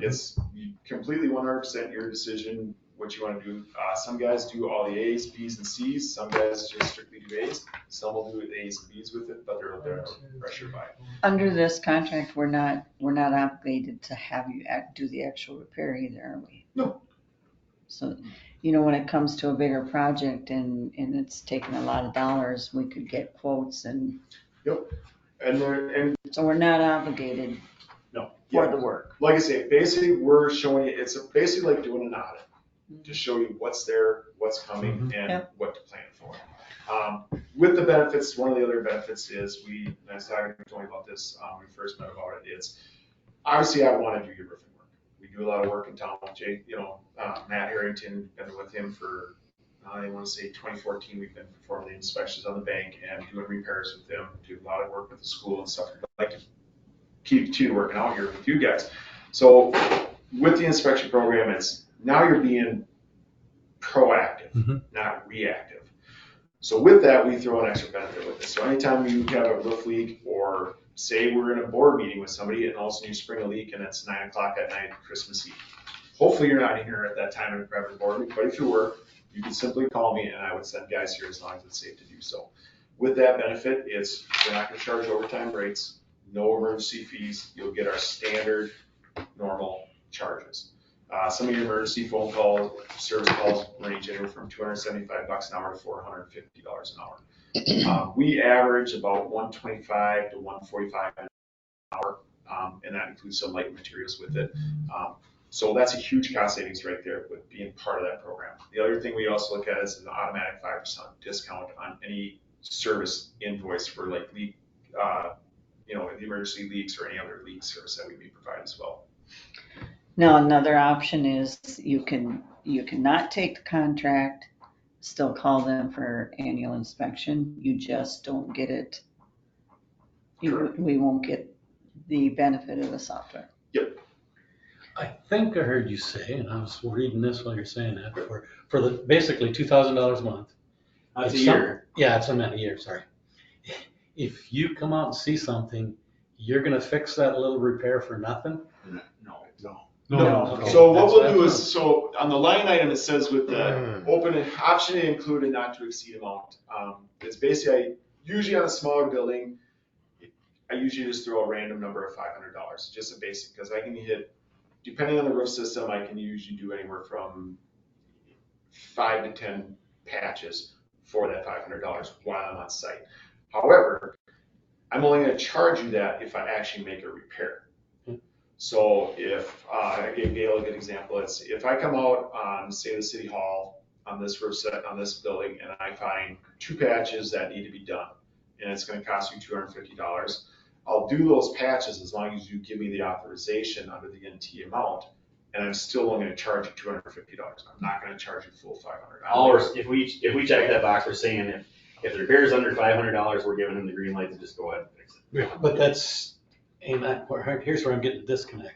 It's completely 100% your decision what you want to do. Some guys do all the A's, B's, and C's. Some guys just strictly do A's. Some will do A's and B's with it, but they're pressured by it. Under this contract, we're not obligated to have you do the actual repair either, are we? No. So, you know, when it comes to a bigger project and it's taking a lot of dollars, we could get quotes and. Yep. And So we're not obligated no, for yeah, the work. like I say, basically we're showing you, it's basically like doing an audit to show you what's there, what's coming, and Yep. what to plan for. With the benefits, one of the other benefits is and I was talking to Tony about this when we first met about it, is obviously I want to do your roofing work. We do a lot of work in town. Jay, Matt Harrington, been with him for, I want to say 2014, we've been performing the inspections on the bank and doing repairs with them, do a lot of work with the school and stuff. I'd like to keep working out here with you guys. So with the inspection program, it's now you're being proactive, not reactive. So with that, we throw an extra benefit with it. So anytime you have a roof leak, or say we're in a board meeting with somebody and all of a sudden you spring a leak and it's 9 o'clock at night, Christmas Eve. Hopefully you're not in here at that time in a private board meeting, but if you were, you can simply call me and I would send guys here as long as it's safe to do so. With that benefit, we're not gonna charge overtime rates, no emergency fees. You'll get our standard normal charges. Some of your emergency phone calls, service calls range anywhere from $275 an hour to $450 an hour. We average about $125 to $145 an hour, and that includes some light materials with it. So that's a huge cost savings right there with being part of that program. The other thing we also look at is an automatic 5% discount on any service invoice for like leak, the emergency leaks or any other leak service that we may provide as well. Now, another option is you cannot take the contract, still call them for annual inspection. You just don't get it. We won't get the benefit of the software. Yep. I think I heard you say, and I was reading this while you're saying that, for the basically $2,000 a month. That's a year. Yeah, that's what I meant, a year, sorry. If you come out and see something, you're gonna fix that little repair for nothing? No. Okay. So what That's we'll I do is, thought. so on the line item, it says with the open option to include and not to exceed amount. It's basically, usually on a smaller building, I usually just throw a random number of $500, just a basic, because I can hit, depending on the roof system, I can usually do anywhere from 5 to 10 patches for that $500 while I'm on site. However, I'm only going to charge you that if I actually make a repair. So if, I gave Gail a good example, it's if I come out on, say, the city hall on this roof set, on this building, and I find 2 patches that need to be done, and it's going to cost you $250, I'll do those patches as long as you give me the authorization under the NT amount, and I'm still only going to charge you $250. I'm not going to charge you full $500. Or if we check that box, we're saying if the repair is under $500, we're giving them the green light to just go ahead and fix it. Yeah, but here's where I'm getting the disconnect.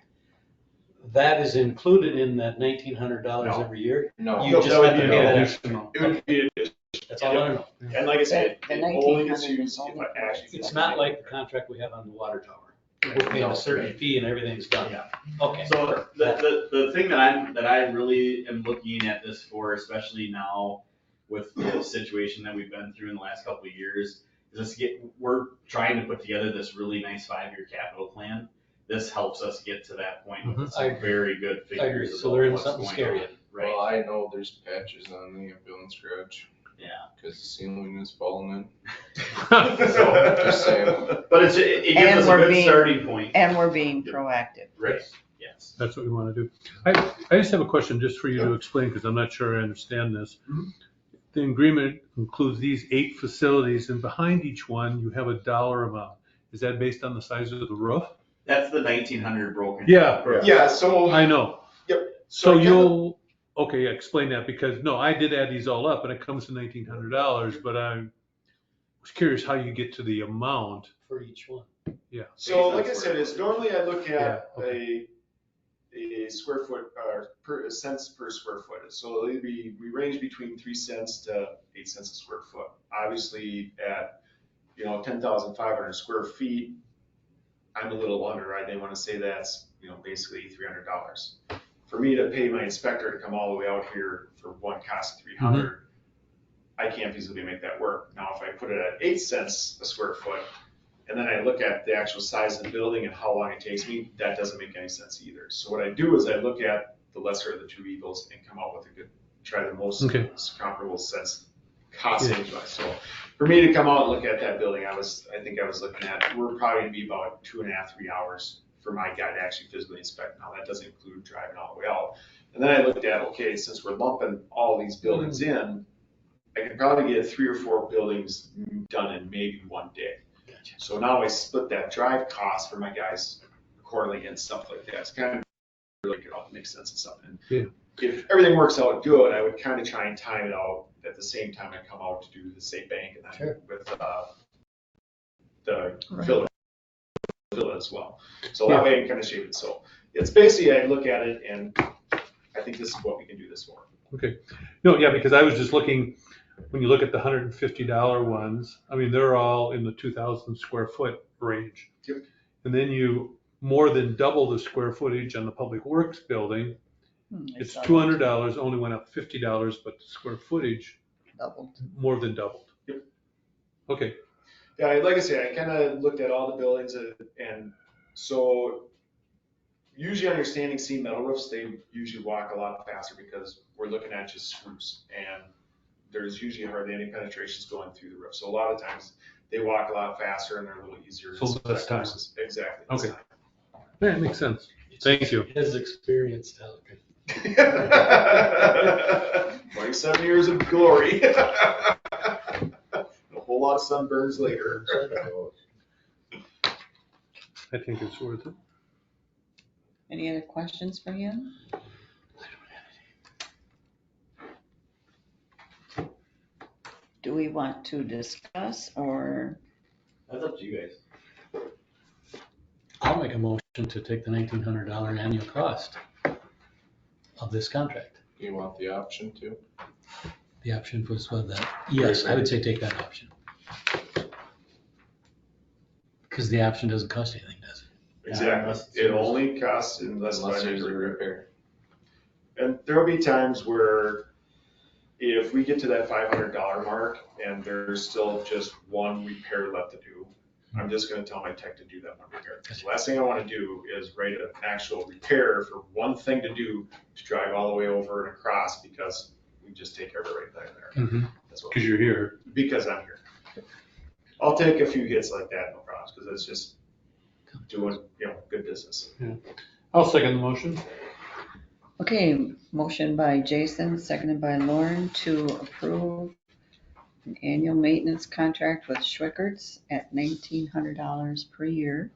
That is included in that $1,900 every year? No. You just have to pay that extra It amount. would be additional. That's all I want to know. And like I said, The it only gets 1,900 used is if only I actually. It's not like the contract we have on the water tower. We're paying a certain fee and everything's done. Yeah. Okay. So the thing that I really am looking at this for, especially now with the situation that we've been through in the last couple of years, is we're trying to put together this really nice 5-year capital plan. This helps us get to that point with some very good figures. So they're in about something what's scary. going on, right? Well, I know there's patches on the ambulance garage. Yeah. Because the ceiling is falling in. So, Just saying. but it gives And us a we're good being- starting point. And we're being proactive. Right. Yes. That's what we want to do. I just have a question just for you to explain, because I'm not sure I understand this. The agreement includes these 8 facilities, and behind each one, you have a dollar amount. Is that based on the size of the roof? That's the 1,900 broken. Yeah. Yeah, so. I know. Yep. So again, okay, explain that, because no, I did add these all up and it comes to $1,900, but I was curious how you get to the amount. For each one. Yeah. So like I said, is normally I look at Yeah, a square foot or cents per square foot. So we range between 3 cents to 8 cents a square foot. Obviously at 10,500 square feet, I'm a little under. I didn't want to say that's basically $300. For me to pay my inspector to come all the way out here for one cost of $300, I can't feasibly make that work. Now if I put it at 8 cents a square foot, and then I look at the actual size of the building and how long it takes me, that doesn't make any sense either. So what I do is I look at the the lesser of the two evils and come out with a good, try the most Okay. comparable sense cost savings wise. So for me to come out and look at that building, I think I was looking at, we're probably gonna be about 2.5, 3 hours for my guy to actually physically inspect. Now, that doesn't include driving all the way out. And then I looked at, okay, since we're lumping all these buildings in, I can probably get 3 or 4 buildings done in maybe one day. Gotcha. So now I split that drive cost for my guys accordingly and stuff like that. It's kind of really good, it makes sense and stuff. And Yeah. if everything works out good, I would kind of try and time it out at the same time I come out to do the state bank and then Sure. with the Right. fill it as well. So that way I can kind of shape it. So it's basically, I look at it and I think this is what we can do this for. Okay. No, yeah, because I was just looking, when you look at the $150 ones, I mean, they're all in the 2,000 square foot range. Yep. And then you more than double the square footage on the Public Works building. I It's saw that. $200, only went up $50, but the square footage Doubled. more than doubled. Yep. Okay. Yeah, like I say, I kind of looked at all the buildings and so usually on your standing seam metal roofs, they usually walk a lot faster because we're looking at just screws and there's usually hardly any penetrations going through the roof. So a lot of times they walk a lot faster and they're a little easier. to So less inspect time. versus- Exactly. less Okay. time. Yeah, it makes sense. Thank you. His experience, Tyler. 27 years of glory. A whole lot of sunburns later. I think it's worth it. Any other questions for him? Do we want to discuss or? That's up to you guys. I'll make a motion to take the $1,900 annual cost of this contract. You want the option to? The option was what that, yes, I would say take that option. Because the option doesn't cost anything, does it? Exactly. It only costs unless Unless there's a repair. repair. And there'll be times where if we get to that $500 mark and there's still just one repair left to do, I'm just gonna tell my tech to do that one repair. Because the last thing I wanna do is write an actual repair for one thing to do to drive all the way over and across because we just take care of it right then and there. That's what, Because you're here. because I'm here. I'll take a few hits like that, no problems, because it's just doing, good business. I'll second the motion. Okay, motion by Jason, seconded by Lauren to approve an annual maintenance contract with Schwickerts at $1,900 per year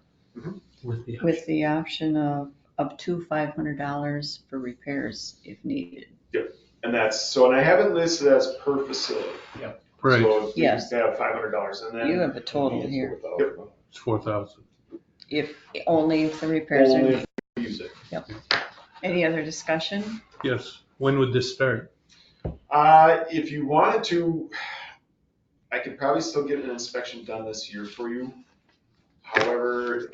with the option of up to $500 for repairs if needed. And and I have it listed as per facility. Right. So you Yes. have $500 and then. You have a total here, It's 4,000. only if the repairs are Only needed. if we use it. Any other discussion? Yes. When would this start? If you wanted to, I could probably still get an inspection done this year for you. However,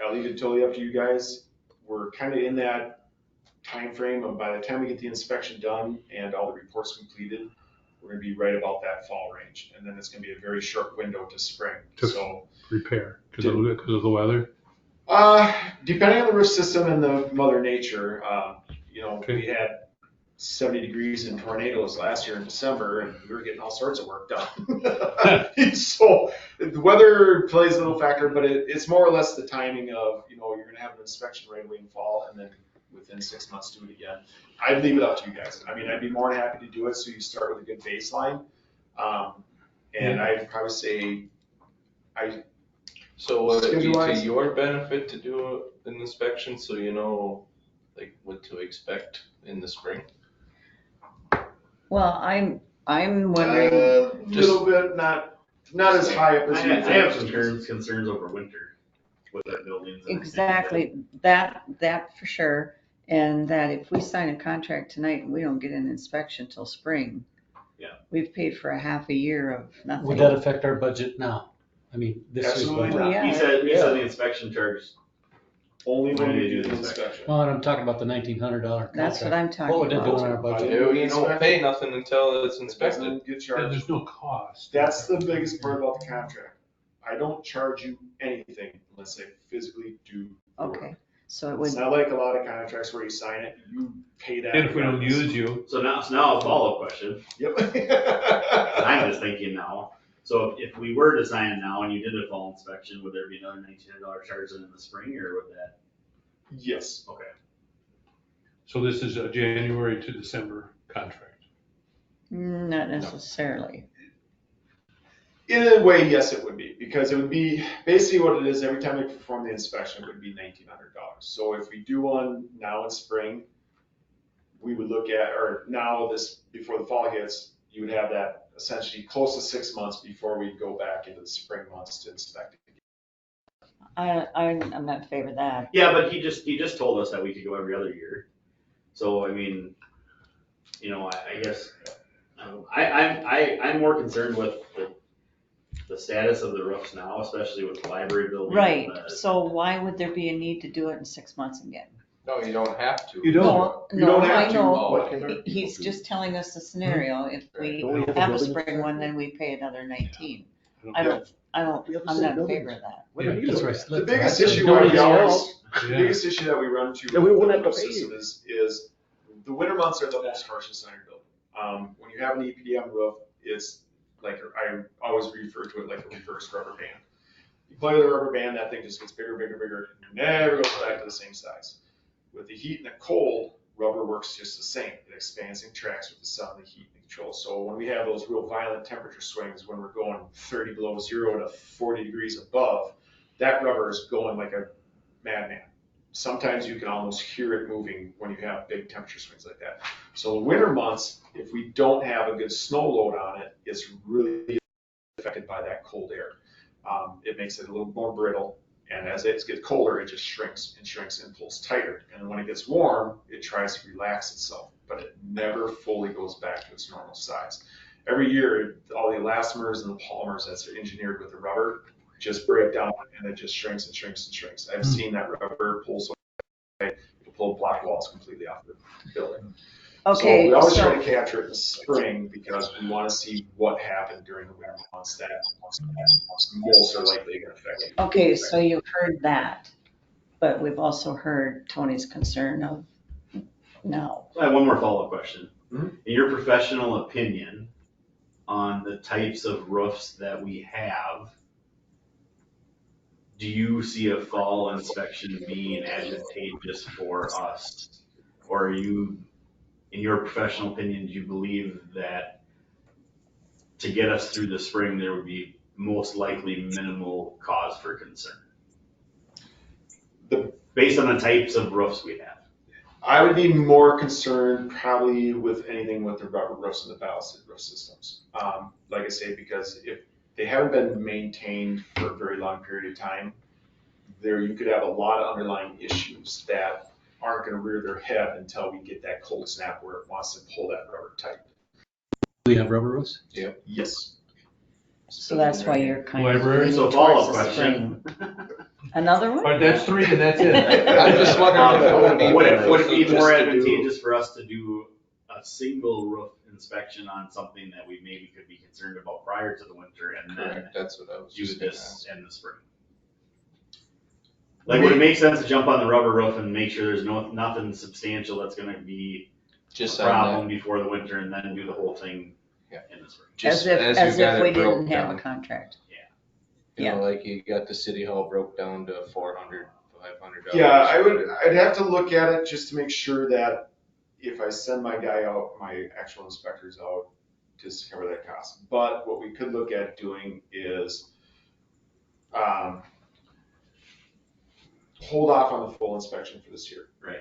I'll leave it totally up to you guys. We're kind of in that time frame of by the time we get the inspection done and all the reports completed, we're gonna be right about that fall range. And then it's gonna be a very short window to spring. To So, repair because of the weather. depending on the roof system and the mother nature, Okay. we had 70 degrees and tornadoes last year in December and we were getting all sorts of work done. So the weather plays a little factor, but it's more or less the timing of, you're gonna have an inspection right away in fall and then within 6 months do it again. I'd leave it up to you guys. I mean, I'd be more than happy to do it so you start with a good baseline. And I'd probably say, So would it be to Schedule-wise? your benefit to do an inspection so you know, like, what to expect in the spring? Well, I'm wondering, a little bit, not as high up as I you have think. some concerns over winter with our buildings. and exactly, that for sure. And that if we sign a contract tonight and we don't get an inspection till spring. Yeah. We've paid for a half a year of nothing. Would that affect our budget now? I mean, this year's Absolutely budget. not. Yeah. He said the inspection charge. Only when When you you do do the the inspection. Well, and I'm talking about the $1,900 contract. That's what I'm What talking would that do in our about. budget? You don't pay nothing until it's inspected. Doesn't get Yeah, charged. there's no cost. That's the biggest part about the contract. I don't charge you anything unless I physically do. the work. Okay, So it It's would, not like a lot of contracts where you sign it, you pay that. And if we don't regardless. use you, So now a follow-up question. Yep. I'm just thinking now, so if we were to sign it now and you did a fall inspection, would there be another $1,900 charge in the spring, or would that? Yes. Okay. so this is a January to December contract. not necessarily. In a way, yes, it would be, because it would be, basically what it is, every time we perform the inspection, it would be $1,900. So if we do one now in spring, we would look at, or now this, before the fall hits, you would have that essentially close to 6 months before we go back into the spring months to inspect it. I'm not in favor of that. Yeah, but he just told us that we could go every other year. So, I mean, I guess, I'm more concerned with the status of the roofs now, especially with the library building. Right, so why would there be a need to do it in 6 months again? No, you don't have to. You don't. No, You don't have I to. know. What can our people He's do? just telling us the scenario. If we Don't we have a have a building spring one, inspector? then we pay another 19. We I'm We have not the in same favor of that. What do you that's do? right. The biggest Let's issue do why it we always, yourself. the Yeah. biggest issue that we run to Yeah, we with won't the have to roof pay system you. is the winter months are the most harshest on your building. When you have an EPDM roof, it's like, I always refer to it like a reverse rubber band. You play with a rubber band, that thing just gets bigger, bigger, bigger, never goes back to the same size. With the heat and the cold, rubber works just the same. It expands and contracts with the sun, the heat, and the control. So when we have those real violent temperature swings, when we're going 30 below zero to 40 degrees above, that rubber is going like a madman. Sometimes you can almost hear it moving when you have big temperature swings like that. So the winter months, if we don't have a good snow load on it, it's really affected by that cold air. It makes it a little more brittle, and as it gets colder, it just shrinks and pulls tighter. And when it gets warm, it tries to relax itself, but it never fully goes back to its normal size. Every year, all the elastomers and the polymers that's engineered with the rubber just break down, and it just shrinks and shrinks and shrinks. I've seen that rubber pull so tight, it'll pull block walls completely off the building. Okay, So we always try so, to capture it in the spring because we want to see what happened during the winter months that most are likely going to affect you. okay, so you've heard that, but we've also heard Tony's concern of now. I have one more follow-up question. Mhm. In your professional opinion on the types of roofs that we have, do you see a fall inspection being advantageous for us? Or are you, in your professional opinion, do you believe that to get us through the spring, there would be most likely minimal cause for concern? Based on the types of roofs we have. I would be more concerned probably with anything with the rubber roofs and the ballasted roof systems. Like I say, because if they haven't been maintained for a very long period of time, there you could have a lot of underlying issues that aren't going to rear their head until we get that cold snap where it wants to pull that rubber tight. We have rubber roofs? Yes. So that's why you're kind of Library. leaning So towards follow-up the question. spring. Another one? All right, that's 3 and that's it. I'm just wondering if it would be Would it be beneficial more just to do- advantageous for us to do a single roof inspection on something that we maybe could be concerned about prior to the winter and then Correct, that's what I was do just gonna this ask. in the spring? Like, would it make sense to jump on the rubber roof and make sure there's nothing substantial that's gonna be a Just on problem before the winter and then do the whole thing Yeah. in the spring? Just As you if got we it broke didn't have down. a contract. You know, like you got the city hall broke down to $400, $500. Yeah, I'd have to look at it just to make sure that if I send my guy out, my actual inspectors out, just to cover that cost. But what we could look at doing is, hold off on the full inspection for this year. Right.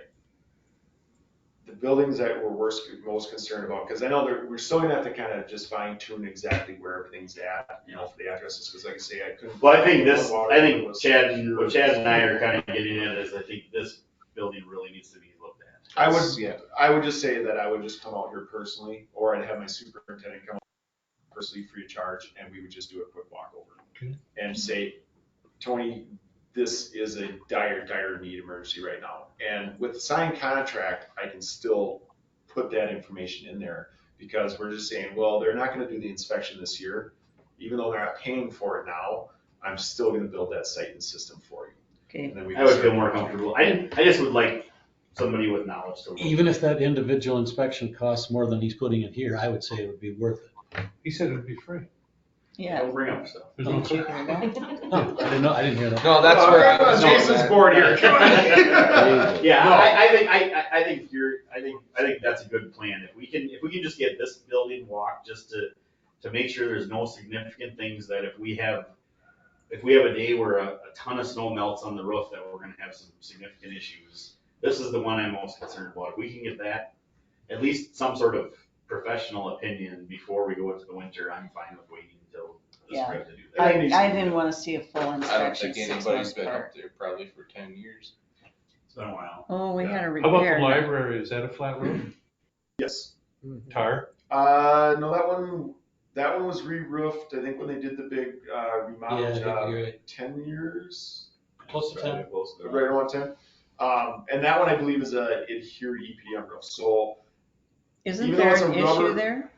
The buildings that we're most concerned about, because I know we're still gonna have to kind of just fine tune exactly where everything's at, for the addresses, because like I say, I couldn't. Well, I think what was Chad here. and I are kind of getting at is I think this building really needs to be looked at. I would just say that I would just come out here personally, or I'd have my superintendent come out personally free of charge, and we would just do a quick walkover. Okay. And say, Tony, this is a dire need emergency right now. And with the signed contract, I can still put that information in there because we're just saying, well, they're not gonna do the inspection this year. Even though they're not paying for it now, I'm still gonna build that site and system for you. Okay. And then we I would can feel start- more comfortable. I just would like somebody with knowledge to look. Even if that individual inspection costs more than he's putting in here, I would say it would be worth it. He said it would be free. Yeah. Don't bring up stuff. There's no Did you charge. hear that? No, I didn't hear that. No, that's Oh, where come I on, was going, Jason's man. bored here. Come on. Yeah, No. I think that's a good plan. If we can just get this building walked, just to make sure there's no significant things that if we have a day where a ton of snow melts on the roof, that we're gonna have some significant issues. This is the one I'm most concerned about. If we can get that, at least some sort of professional opinion before we go into the winter, I'm fine with waiting until the Yeah. spring to do that. I didn't want to see a full I don't inspection think 6 anybody's months been apart. up there probably for 10 years. It's been a while. Oh, we had a How about repair. the library? Is that a flat roof? Yes. Tar? No, that one was re-roofed, I think when they did the big, remodel Yeah, job, you're right. 10 years, Close to 10. Probably close to that. right around 10. And that one I believe is a adhered EPDM roof, so Isn't even though there it's a an issue rubber- there?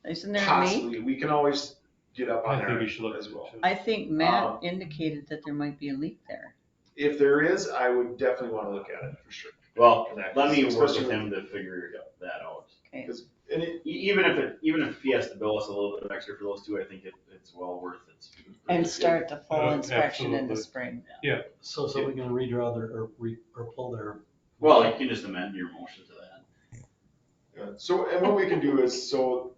Isn't there a leak? possibly, we can always get up on I think you there should look as at it well. too. I think Um, Matt indicated that there might be a leak there. If there is, I would definitely want to look at it for sure. Well, Connect, let me work especially with him to figure that out. Okay. And it, Even if he has to bill us a little bit extra for those two, I think it's well worth it. And start the full Uh, inspection in the absolutely. spring. So we can redraw their, or pull their. Well, you can just amend your motion to that. so, and what we can do is, so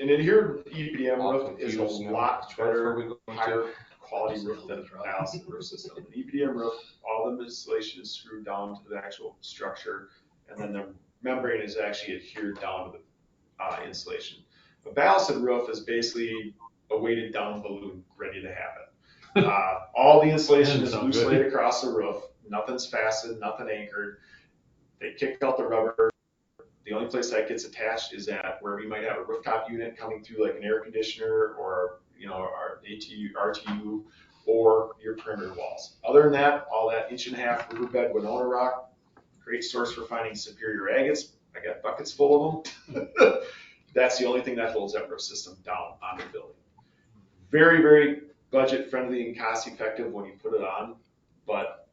an adhered EPDM All roof is a confused now. lot Before better, we go into- higher quality roof than a ballast roof system. An EPDM roof, all the insulation is screwed down to the actual structure, and then the membrane is actually adhered down to the insulation. A ballasted roof is basically a weighted down balloon ready to happen. All the insulation is Sounds loose good. laid across the roof, nothing's fastened, nothing anchored. They kicked out the rubber. The only place that gets attached is at where we might have a rooftop unit coming through like an air conditioner or, our RTU or your perimeter walls. Other than that, all that 1.5-inch riverbed Winona rock, great source for finding superior agates. I got buckets full of them. That's the only thing that holds that roof system down on the building. Very, very budget friendly and cost effective when you put it on, but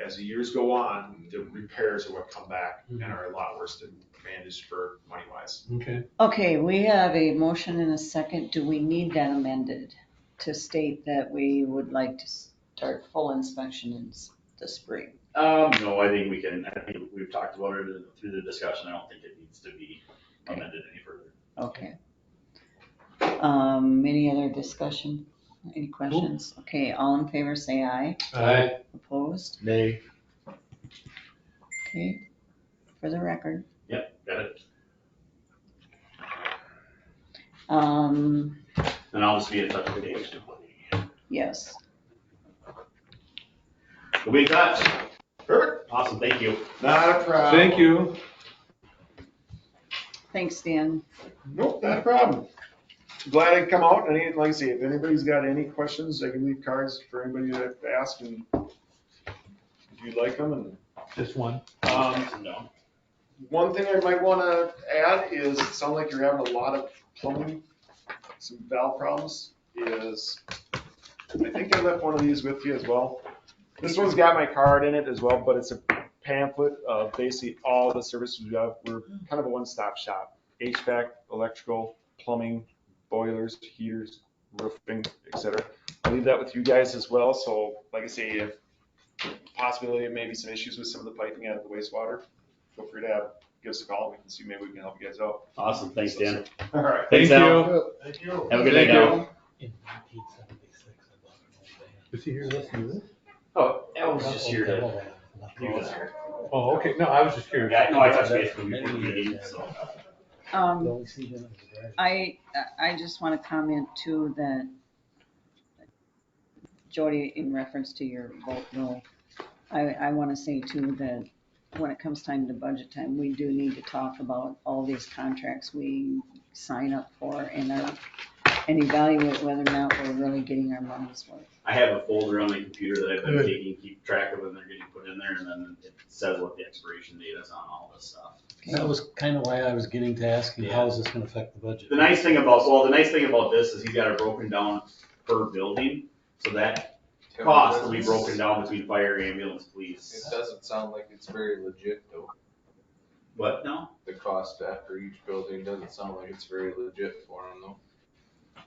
as the years go on, the repairs are what come back and are a lot worse than managed for money wise. Okay. Okay, we have a motion and a second. Do we need that amended to state that we would like to start full inspection in the spring? No, I think we've talked about it through the discussion. I don't think it needs to be amended any further. Okay. Any other discussion? Any questions? Okay, all in favor, say aye. Aye. Opposed? Nay. Okay, for the record. Yep, got it. And And I'll just be in touch with Dave. yes. We'll be in touch. Perfect. Awesome, thank you. Not a problem. Thank you. Thanks, Dan. Nope, not a problem. Glad I could come out. Like I say, if anybody's got any questions, I can leave cards for anybody to ask and if you'd like them. And Just one. No. one thing I might want to add is, it sounds like you're having a lot of plumbing, some valve problems, is, I think I left one of these with you as well. This one's got my card in it as well, but it's a pamphlet of basically all the services we have. We're kind of a one-stop shop. HVAC, electrical, plumbing, boilers, heaters, roofing, etc. I'll leave that with you guys as well. So like I say, if possibility of maybe some issues with some of the piping out of the wastewater, feel free to give us a call. We can see maybe we can help you guys out. Awesome, thanks, Dan. All right. Thanks, Thank Al. you. Thank you. Have a good night, Thank you. Al. In 1976, I bought an old van. Was he here listening to this? Oh, Al was just here to, Old van. he was here. Oh, okay. No, I was just curious. Yeah, no, I touched base with him before the meeting, so. The Um, only seat in it was the garage. I just want to comment too that Jody, in reference to your vote no, I want to say too that when it comes time to budget time, we do need to talk about all these contracts we sign up for and evaluate whether or not we're really getting our money's worth. I have a folder on my computer that I've been keep track of, and they're getting put in there, and then it says what the expiration date is on all this stuff. That was kind of why I was getting to ask you, how is this gonna affect the budget? The nice thing about this is he's got it broken down per building, so that cost will be broken down between fire, ambulance, It police. doesn't sound like it's very legit though. What now? The cost after each building doesn't sound like it's very legit for them though.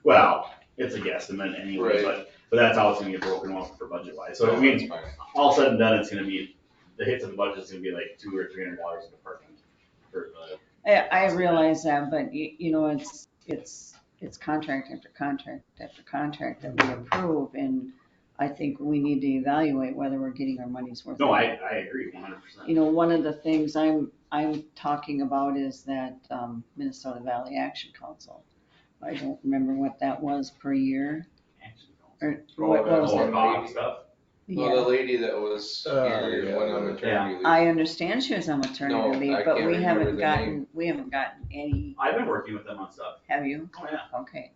Well, it's a guesstimate anyway, Right. but that's how it's gonna get broken off for budget wise. So I mean, That's fine. all said and done, it's gonna be, the hit to the budget is gonna be like $200 or $300 a department for the. I realize that, but you know, it's contract after contract after contract that we approve, and I think we need to evaluate whether we're getting our money's worth. No, I agree 100%. You know, one of the things I'm talking about is that Minnesota Valley Action Council. I don't remember what that was per year. Or what was that it? lady? Stuff. Well, the Yeah, lady that was here and went on maternity leave. I understand she was on maternity No, leave, I but can't we remember haven't the gotten any, I've been working with them on stuff. have you? Oh, yeah. Okay.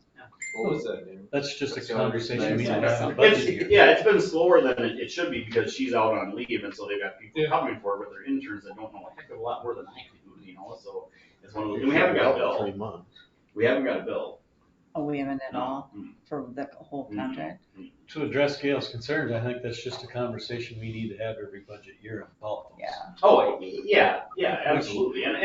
What was that name? That's just a That's the only conversation reason we I need to have in said budget It's, year. yeah, it's been slower than it should be because she's out on leave and so they've got people Yeah. coming for it with their interns that don't know a heck of a lot more than I do, you know, so it's one of those, and we haven't got a bill. We haven't got a bill. Oh, we haven't at all Mm. for the whole contract? To address Gail's concerns, I think that's just a conversation we need to have every budget year in politics. Yeah. Oh, yeah, absolutely. And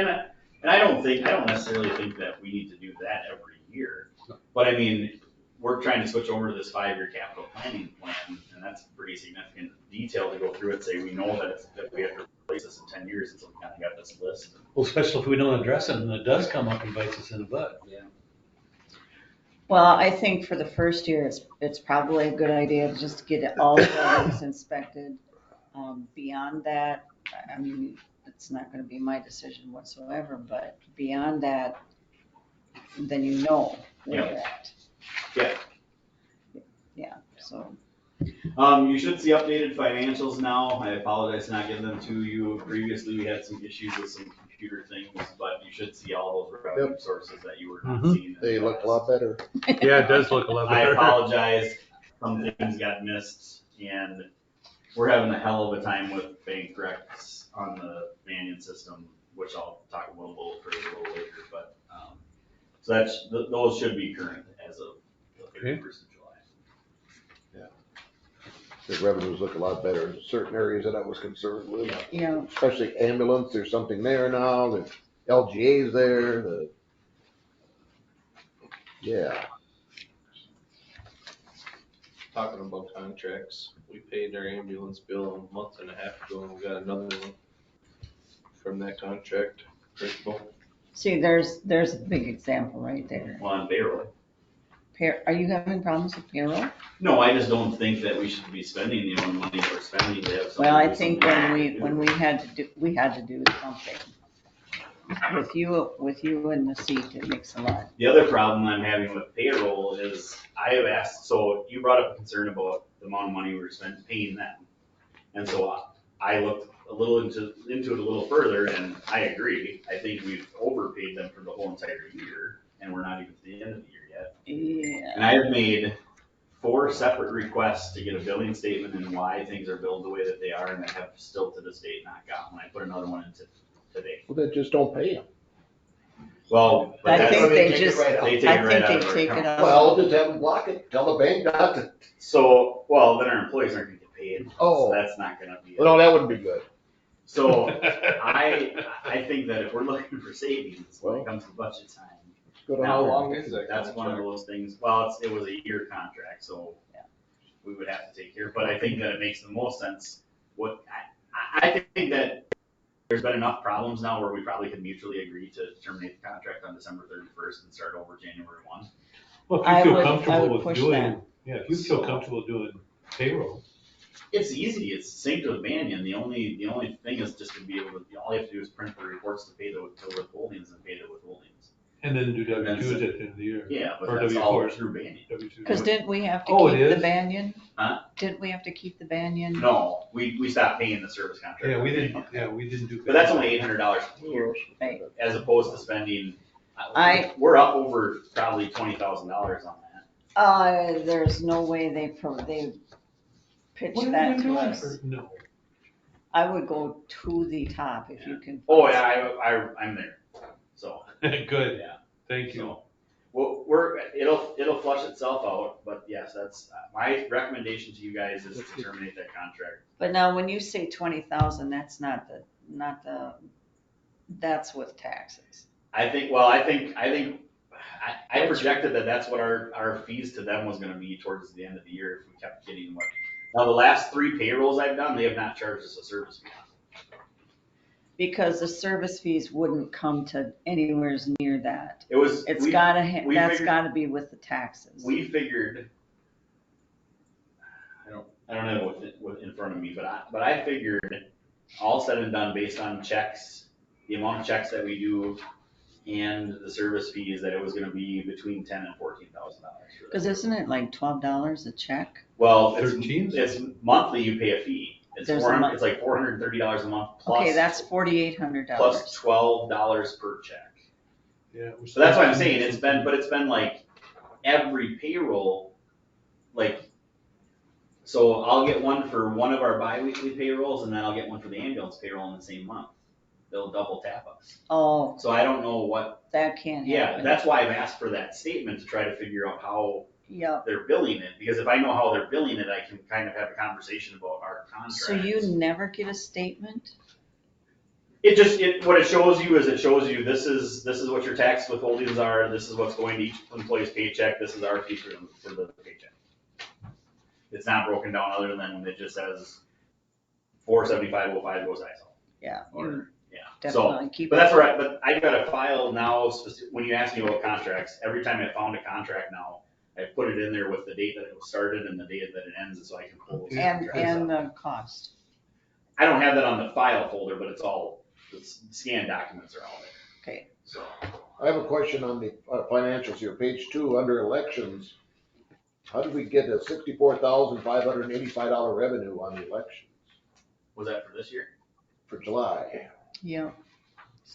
I don't necessarily think that we need to do that every year. But I mean, we're trying to switch over to this 5-year capital planning plan, and that's pretty significant detail to go through and say, we know that we have to replace this in 10 years, and so we kind of got this list. Well, especially if we don't address it and it does come up and bites us in the butt. Yeah. Well, I think for the first year, it's probably a good idea to just get all the buildings inspected. Beyond that, I mean, it's not gonna be my decision whatsoever, but beyond that, then you know where you're at. Yeah. Yeah, so, You should see updated financials now. I apologize for not getting them to you. Previously, we had some issues with some computer things, but you should see all those revenue sources that you were not Mhm. seeing. in They the look a past. lot better. Yeah, it does look a lot I better. apologize. Some things got missed and we're having a hell of a time with bank recs on the Banyan system, which I'll talk a little later, but, so those should be current as of the 31st of July. The revenues look a lot better in certain areas that I was concerned with, yeah, especially ambulance, there's something there now, the LGA's there, yeah. Talking about contracts, we paid our ambulance bill a month and a half ago and we got another one from that contract. Principal. see, there's a big example right there. On payroll. Are you having problems with payroll? No, I just don't think that we should be spending the amount of money we're spending to have something. Well, I do think something. when we had to do something. With you in the seat, it makes a lot. The other problem I'm having with payroll is I have asked, so you brought up a concern about the amount of money we were spending paying them. And so I looked a little into it a little further and I agree. I think we've overpaid them for the whole entire year and we're not even at the end of the year yet. Yeah. And I have made 4 separate requests to get a billing statement and why things are billed the way that they are and I have still to this date not gotten one. I put another one in today. Well, then just don't pay them. Well, but I that's. think they take it just, right out. They I take it right think out they of our take it account. out. Well, just have them block it, tell the bank not to, So, well, then our employees aren't gonna get paid. Oh. So that's not gonna be. well, no, that wouldn't be good. So I think that if we're looking for savings when it comes to budget time, Good How on long is that that's one of those things. Well, it was a year contract, so we would have to take care. But I think that it makes the most sense. I think that there's been enough problems now where we probably could mutually agree to terminate the contract on December 31st and start over January 1. Well, I if you would- feel I comfortable would with push doing, that. yeah, if you feel comfortable doing payroll. It's easy. It's synced with Banyan. The only thing is just to be able to, all you have to do is print the reports to pay the withholdings and pay the withholdings. And then do W-2s at the end of the year. Yeah, but Or that's all W-4s. through Banyan. W-2s. Cause didn't we have to Oh, it keep the is? Banyan? Huh? Didn't we have to keep the Banyan? No, we stopped paying the service contract. Yeah, we didn't do. But that's only $800 a year, Right. as opposed to spending, we're up over probably $20,000 on that. There's no way they pitched that to us. No. I would go to the top if you can. Oh, yeah, I'm there, so. Good, Yeah. thank you. So, well, it'll flush itself out, but yes, that's, my recommendation to you guys is to terminate that contract. But now, when you say 20,000, that's not the, that's with taxes. I projected that that's what our fees to them was gonna be towards the end of the year if we kept getting what. Now, the last 3 payrolls I've done, they have not charged us a service fee. Because the service fees wouldn't come to anywhere near that. It's That's figured- gotta be with the taxes. We figured, I don't have what in front of me, but I figured all said and done based on checks, the amount of checks that we do and the service fees, that it was gonna be between $10,000 and $14,000. Because isn't it like $12 a check? Well, 13? it's monthly, you pay a fee. It's There's a month. it's like $430 a month plus. Okay, that's $4,800. Plus $12 per check. Yeah. So that's what I'm saying, it's been like every payroll, like, so I'll get one for one of our bi-weekly payrolls and then I'll get one for the ambulance payroll in the same month. They'll double tap us. Oh, So I don't know what, that can't yeah, happen. that's why I've asked for that statement to try to figure out how Yep. they're billing it, because if I know how they're billing it, I can kind of have a conversation about our contract. So you never get a statement? What it shows you is this is what your tax withholdings are, this is what's going to each employee's paycheck, this is our fee for the paycheck. It's not broken down other than it just says 475.05 goes ISO. Yeah. Or, yeah. Definitely keep. But that's right, but I've got a file now, when you ask me about contracts, every time I found a contract now, I put it in there with the date that it was started and the date that it ends, so I can pull those contracts And up. the cost. I don't have that on the file folder, but the scanned documents are all there. Okay. So, I have a question on the financials here, page 2, under elections. How did we get a $64,585 revenue on the elections was that for this year? for July? Yeah.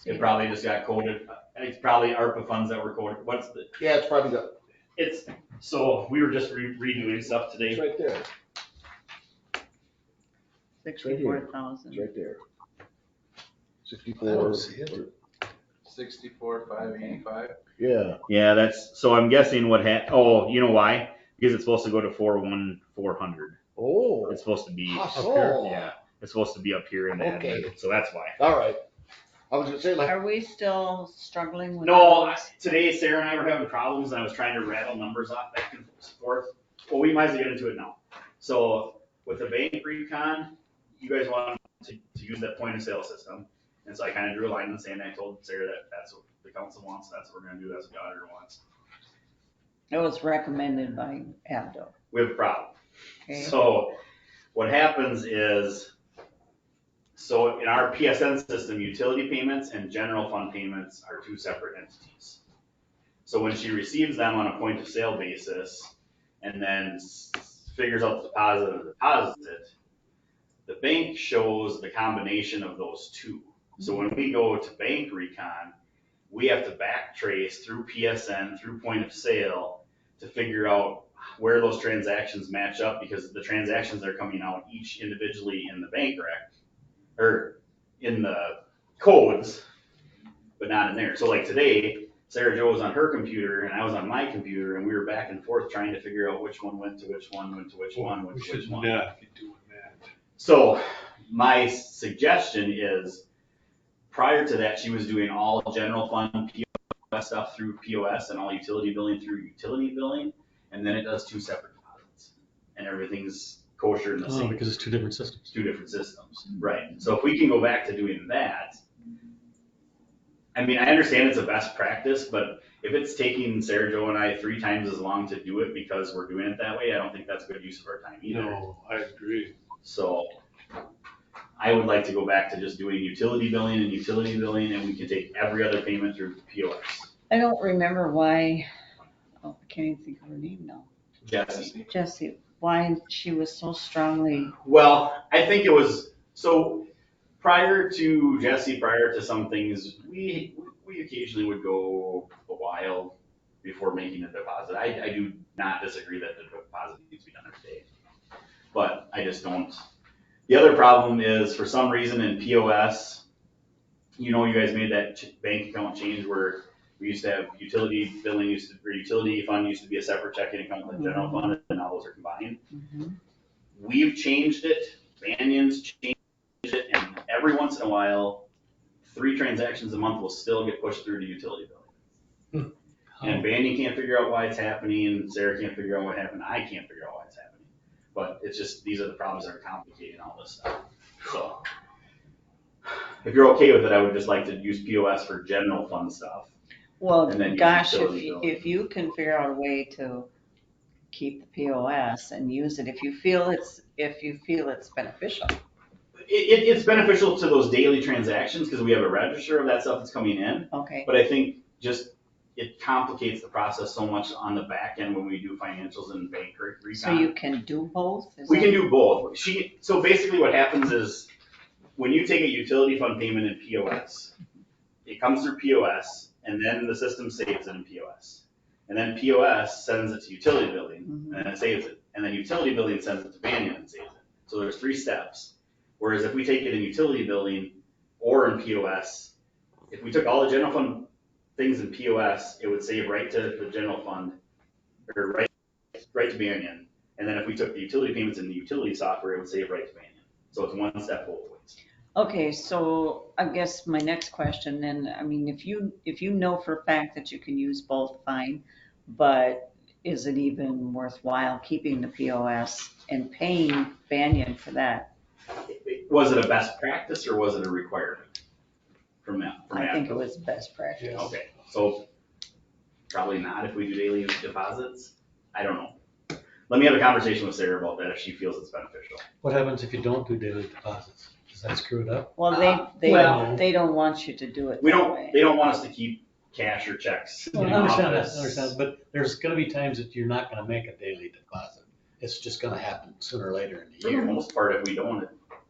It probably just got coded, it's probably ARPA funds that were coded, Yeah, it's probably so we were just redoing stuff today. it's right there, 64,000. it's right there. I 64. don't see it. 64,585. Yeah. Yeah, so I'm guessing you know why? Because it's supposed to go to 41400. Oh. It's supposed to be Up here? Yeah, it's supposed to be up here in the Okay. admin, so that's why. All right. I was gonna say like. Are we still struggling with? No, those? today Sarah and I were having problems and I was trying to rattle numbers off back and forth. Well, we might as well get into it now. So with the bank recon, you guys want to use that point of sale system. And so I kind of drew a line in the sand. I told Sarah that that's what the council wants, that's what we're gonna do, that's what the auditor wants. It was recommended by Abdo. We have a problem. Okay. So what happens is, so in our PSN system, utility payments and general fund payments are 2 separate entities. So when she receives them on a point of sale basis and then figures out the deposit and deposits it, the bank shows the combination of those 2. So when we go to bank recon, we have to backtrace through PSN, through point of sale to figure out where those transactions match up, because the transactions are coming out each individually in the bank rec, or in the codes, but not in there. So like today, Sarah Jo was on her computer and I was on my computer and we were back and forth trying to figure out which one went to which one, went to which one, went to which one. We should not be doing that. So my suggestion is, prior to that, she was doing all general fund POS stuff through POS and all utility billing through utility billing, and then it does 2 separate deposits, and everything's kosher in the same. Because it's 2 different systems. 2 different systems, right? So if we can go back to doing that, I mean, I understand it's a best practice, but if it's taking Sarah Jo and I 3 times as long to do it because we're doing it that way, I don't think that's a good use of our time either. No, I agree. So I would like to go back to just doing utility billing, and we can take every other payment through POS. I don't remember why, I can't even think of her name now. Jesse. Why she was so strongly. Well, I think it was, so prior to Jesse, prior to some things, we occasionally would go a while before making a deposit. I do not disagree that the deposit needs to be done every day, but I just don't. The other problem is, for some reason in POS, you guys made that bank account change where We used to have utility billing or utility fund used to be a separate checking account with the general fund, and now those are combined. We've changed it, Banyan's changed it, and every once in a while, 3 transactions a month will still get pushed through to utility billing. And Banyan can't figure out why it's happening, Sarah can't figure out what happened, I can't figure out why it's happening. But it's just, these are the problems that are complicating all this stuff. So, if you're okay with it, I would just like to use POS for general fund stuff. Well, And then use gosh, utility billing. if you can figure out a way to keep the POS and use it, if you feel it's beneficial. It's beneficial to those daily transactions because we have a register of that stuff that's coming in. Okay. But I think just it complicates the process so much on the back end when we do financials and bank recon. So you can do both? We can do both. So basically what happens is when you take a utility fund payment in POS, it comes through POS and then the system saves it in POS. And then POS sends it to utility billing and it saves it. And then utility billing sends it to Banyan and saves it. So there's 3 steps. Whereas if we take it in utility billing or in POS, if we took all the general fund things in POS, it would save right to the general fund, or right to Banyan. And then if we took the utility payments in the utility software, it would save right to Banyan. So it's one step both ways. Okay, so I guess my next question then, I mean, if you know for a fact that you can use both, fine, but is it even worthwhile keeping the POS and paying Banyan for that? Was it a best practice or was it a requirement from that? I think it was best practice. Okay, so probably not if we do daily deposits. I don't know. Let me have a conversation with Sarah about that if she feels it's beneficial. What happens if you don't do daily deposits? Does that screw it up? Well, they don't want you to do it that way. They don't want us to keep cash or checks. Well, I understand that, but there's gonna be times that you're not gonna make a daily deposit. It's just gonna happen sooner or later in the For year. the most part, if we don't,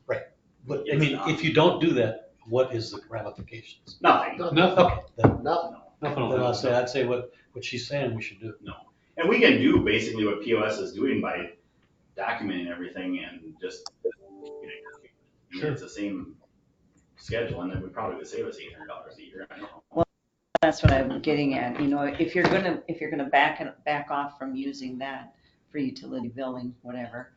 Right, but I mean, if you don't do that, what is the ramifications? nothing. Nothing. Okay, then Nothing. I'd say what she's saying we should do. No. And we can do basically what POS is doing by documenting everything and just, Sure. It's the same schedule and then we probably would save us $800 a year. I don't know. Well, that's what I'm getting at. You know, if you're gonna back off from using that for utility billing, whatever,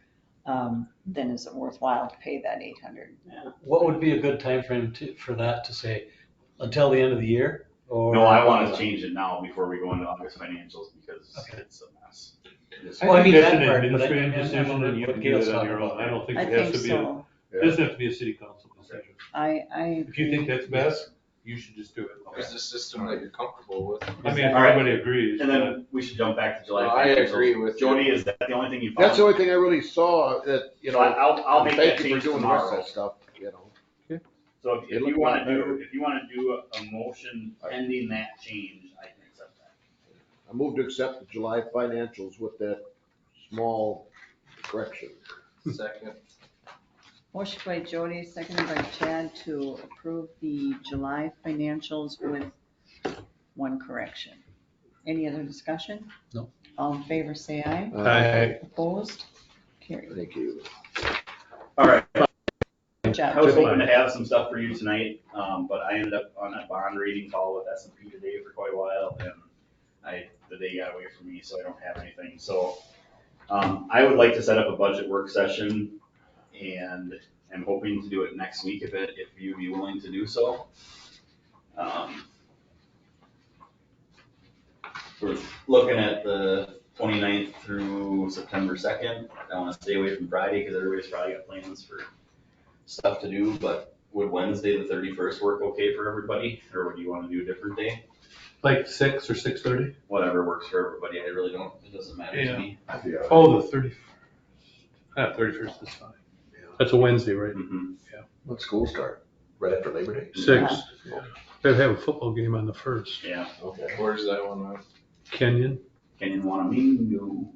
then is it worthwhile to pay that $800? What would be a good time frame for that to say, until the end of the year? Or No, I want to change it now before we go into August financials because it's a mess. Well, I mean, That's that an part, but administrative I- decision and you what can do Gail's it on your talking own. about. I don't think I it has think to be, so. it doesn't have to be a city council decision. I If you think that's best, you should just do it. It's a system that you're comfortable with. I mean, All right. everybody agrees. And then we should jump back to July. I financials. agree with you. Jody, is that the only thing you found? That's the only thing I really saw that, you know. I'll make that Thank you for change doing the rest of tomorrow. that stuff, you know. So if It you looked wanna a lot better. do, a motion pending that change, I can accept that. I move to accept the July financials with that small correction. Second. Motion by Jody, seconded by Chad to approve the July financials with one correction. Any other discussion? No. All in favor, say aye. Aye. Opposed? Carried. Thank you. All right. Good job. I was hoping to have some stuff for you tonight, but I ended up on a bond rating call with S&P today for quite a while, and the day got away from me, so I don't have anything. So I would like to set up a budget work session, and I'm hoping to do it next week if you'd be willing to do so. We're looking at the 29th through September 2nd. I want to stay away from Friday because everybody's probably got plans for stuff to do, but would Wednesday the 31st work okay for everybody, or would you want to do a different day? Like 6 or 6:30? Whatever works for everybody, I really don't, it doesn't matter to me. Oh, the 31st. 31st is fine. That's a Wednesday, right? Mhm. When school start? Right after Labor Day? 6. They have a football game on the 1st. Yeah. Okay. Where's that one at? Kenyon. Kenyon Wanamingo.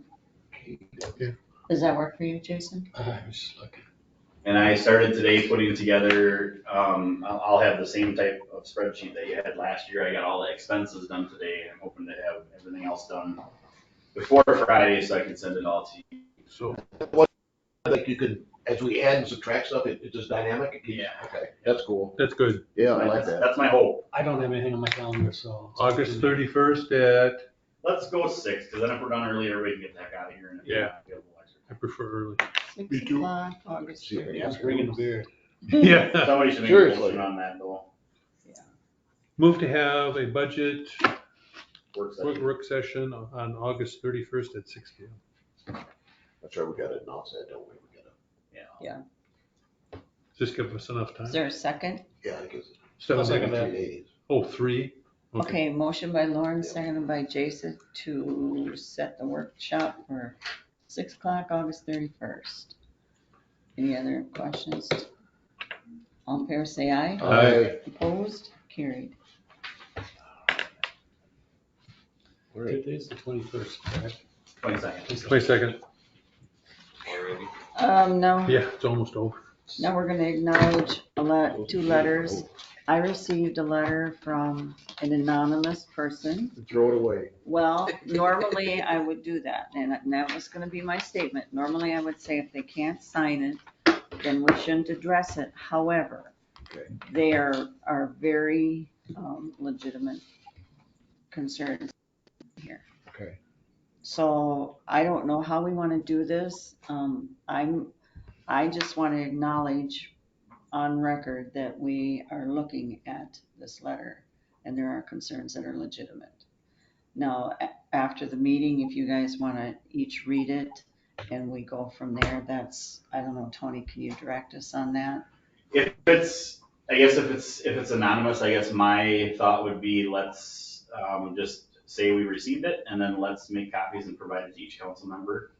Does that work for you, Jason? I was just looking. And I started today putting together, I'll have the same type of spreadsheet that you had last year. I got all the expenses done today. I'm hoping to have everything else done before Friday so I can send it all to you. So What, like you could as we add and subtract stuff, it's just dynamic? It keeps- Yeah. Okay, that's cool. That's good. Yeah, I like that. That's my hope. I don't have anything on my calendar, so. August 31st at, Let's go 6, because then if we're done early, everybody can get the heck out of here. And if we're Yeah. not available, I prefer early. 6 o'clock, August See, 30th. Yeah, bring in the beer. Yeah. Somebody should make a Seriously. motion on that though. Move to have a budget Work session. work session on August 31st at 6 p.m. That's right, we got it now, said, don't we? We got it. Just give us enough Is time. there a second? Yeah, I guess. Seven- I'll second that. 3 days. Oh, 3? Okay, motion by Lauren, seconded by Jason to set the workshop for 6 o'clock, August 31st. Any other questions? All in favor, say aye. Aye. Opposed? Carried. All right. Today's the 21st, correct? 22nd. 22nd. Now, Yeah, it's almost over. now we're gonna acknowledge two letters. I received a letter from an anonymous person. Throw it away. Well, normally I would do that, and that was gonna be my statement. Normally I would say if they can't sign it, then we shouldn't address it. However, Okay. they are very legitimate concerns here. Okay. So I don't know how we wanna do this. I just wanna acknowledge on record that we are looking at this letter and there are concerns that are legitimate. Now, after the meeting, if you guys want to each read it and we go from there, that's, I don't know, Tony, can you direct us on that? If it's anonymous, I guess my thought would be let's just say we received it and then let's make copies and provide it to each council member.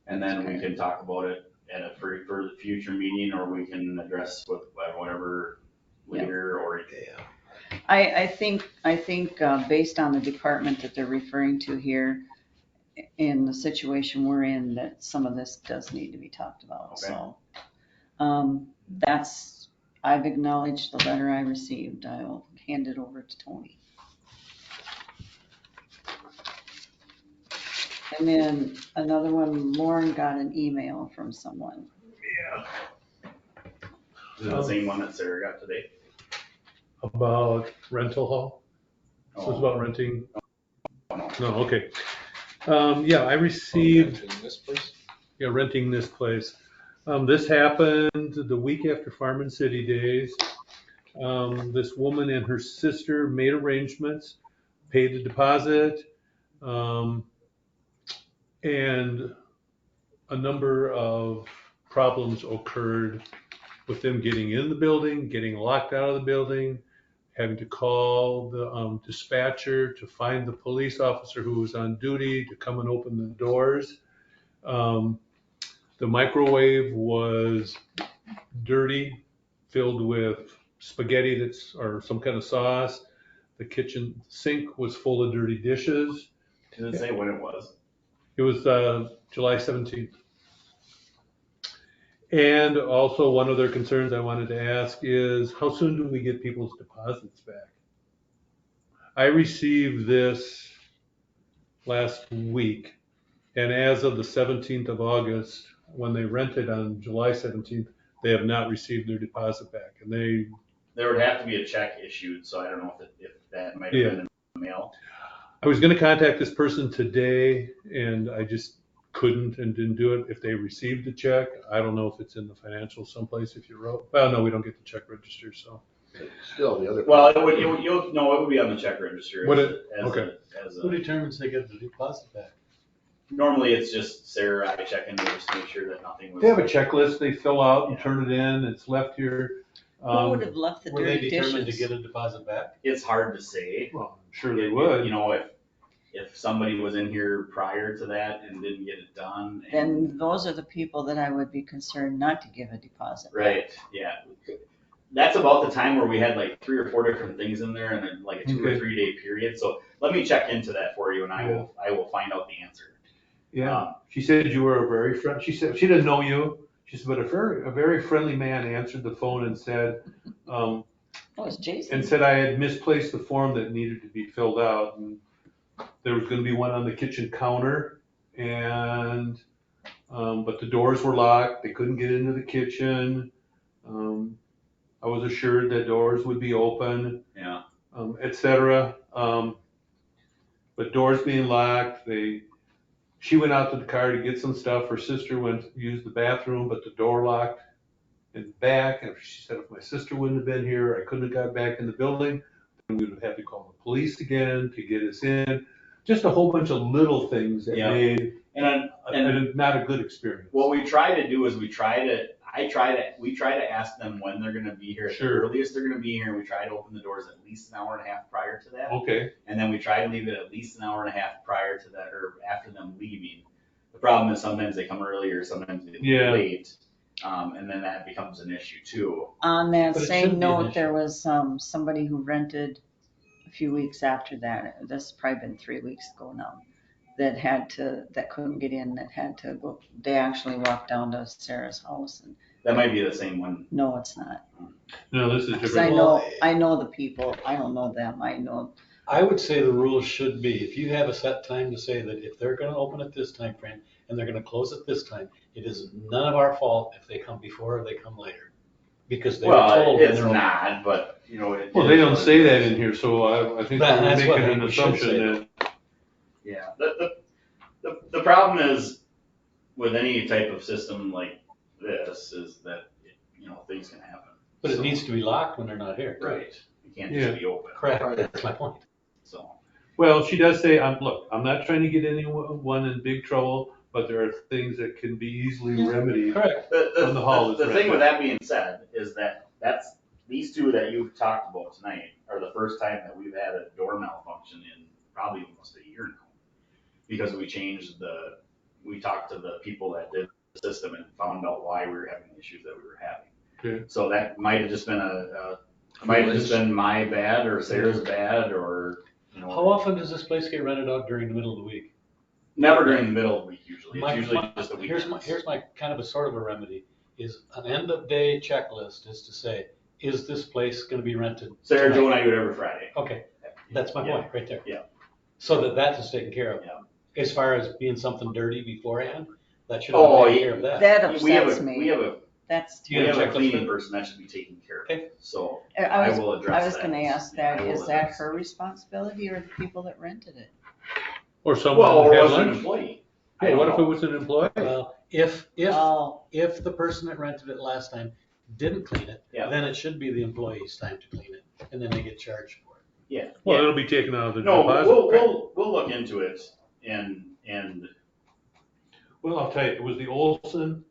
And then we can talk about it at a for the future meeting, or we can address with whatever later or. I think based on the department that they're referring to here, in the situation we're in, that some of this does need to be talked about, Okay. so. I've acknowledged the letter I received. I'll hand it over to Tony. And then another one, Lauren got an email from someone. Is it the same one that Sarah got today? About rental hall? This was about renting? No, okay. Yeah, I received, renting this place. This happened the week after Farm and City Days. This woman and her sister made arrangements, paid the deposit, and a number of problems occurred with them getting in the building, getting locked out of the building, having to call the dispatcher to find the police officer who was on duty to come and open the doors. The microwave was dirty, filled with spaghetti or some kind of sauce. The kitchen sink was full of dirty dishes. Did it say when it was? It was July 17th. And also one of their concerns I wanted to ask is how soon do we get people's deposits back? I received this last week, and as of the 17th of August, when they rented on July 17th, they have not received their deposit back. And There would have to be a check issued, so I don't know if that might have been in the mail. I was going to contact this person today, and I just couldn't and didn't do it. If they received the check, I don't know if it's in the financial someplace if you wrote. Well, no, we don't get the check register, so. Still, the other. Well, it would be on the check register. Would as it? a- as Okay. a- as a- Who determines they get the deposit back? Normally, it's just Sarah, I check in there just to make sure that nothing was. They have a checklist they fill out and turn it in. It's left here. Who would have left the Were they dirty determined to dishes? get a deposit back? It's hard to say. Well, I'm sure they would. You know, if somebody was in here prior to that and didn't get it done. Then those are the people that I would be concerned not to give a deposit. Right, yeah. That's about the time where we had like 3 or 4 different things in there and like a 2 or Okay. 3 day period. So let me check into that for you and I will find out the answer. Yeah. She said you were a very friend. She said she didn't know you. She said, but a very friendly man answered the phone and said, Oh, it's Jason. and said I had misplaced the form that needed to be filled out. And there was going to be one on the kitchen counter, and but the doors were locked, they couldn't get into the kitchen. I was assured that doors would be open, Yeah. et cetera. But doors being locked, she went out to the car to get some stuff. Her sister went to use the bathroom, but the door locked in the back. And she said, if my sister wouldn't have been here, I couldn't have got back in the building. Then we would have had to call the police again to get us in. Just a whole bunch of little things that made not a good experience. What we try to do is we try to ask them when they're gonna be here. At the earliest they're gonna be here, and we try to open the doors at least an hour and a half prior to that. Okay. And then we try to leave it at least an hour and a half prior to that, or after them leaving. The problem is sometimes they come earlier, sometimes they leave late, and then that becomes an issue too. On that same note, there was somebody who rented a few weeks after that, this has probably been 3 weeks ago now, that couldn't get in, that had to go, they actually walked down to Sarah's house. And that might be the same one. No, it's not. No, this is different. 'Cause I know the people, I don't know them, I know. I would say the rules should be, if you have a set time to say that if they're gonna open at this time frame and they're gonna close at this time, it is none of our fault if they come before or they come later. Because they were told. It's not, but you know. Well, they don't say that in here, so I think we're That's what making an we should assumption say. that. Yeah, the problem is with any type of system like this is that, you know, things can happen. But it needs to be locked when they're not here. Right. It can't just be open. Correct, that's my point. So. Well, she does say, look, I'm not trying to get anyone in big trouble, but there are things that can be easily remedied. Correct. When the hall is The ready. thing with that being said is that these two that you've talked about tonight are the first time that we've had a door malfunction in probably almost a year now. Because we talked to the people that did the system and found out why we were having the issues that we were having. Okay. So that might have just been my bad or Sarah's bad, or, you know. How often does this place get rented out during the middle of the week? Never during the middle of the week usually. It's usually just the Here's weekends. my kind of a sort of a remedy, is an end of day checklist is to say, is this place gonna be rented? Sarah, tonight? Joe and I do it every Friday. Okay, that's my point, right there. Yeah. So that is taken care of. Yeah. As far as being something dirty beforehand, that should Oh, have taken care of that. That upsets We me. have a That's You We have have a a cleaning checklist? person that should be taken care of. Okay. So I I was, will address that. I was gonna ask that, I will is that address her responsibility or the people that rented it? Or Well, someone or had was it an lunch. employee? Yeah, what if it was an employee? Well, if the person that rented it last time didn't clean it, Yeah. then it should be the employee's time to clean it, and then they get charged for it. Yeah. Well, yeah. it'll be taken out of the No, deposit. we'll look into it and Well, I'll tell you, it was the Olson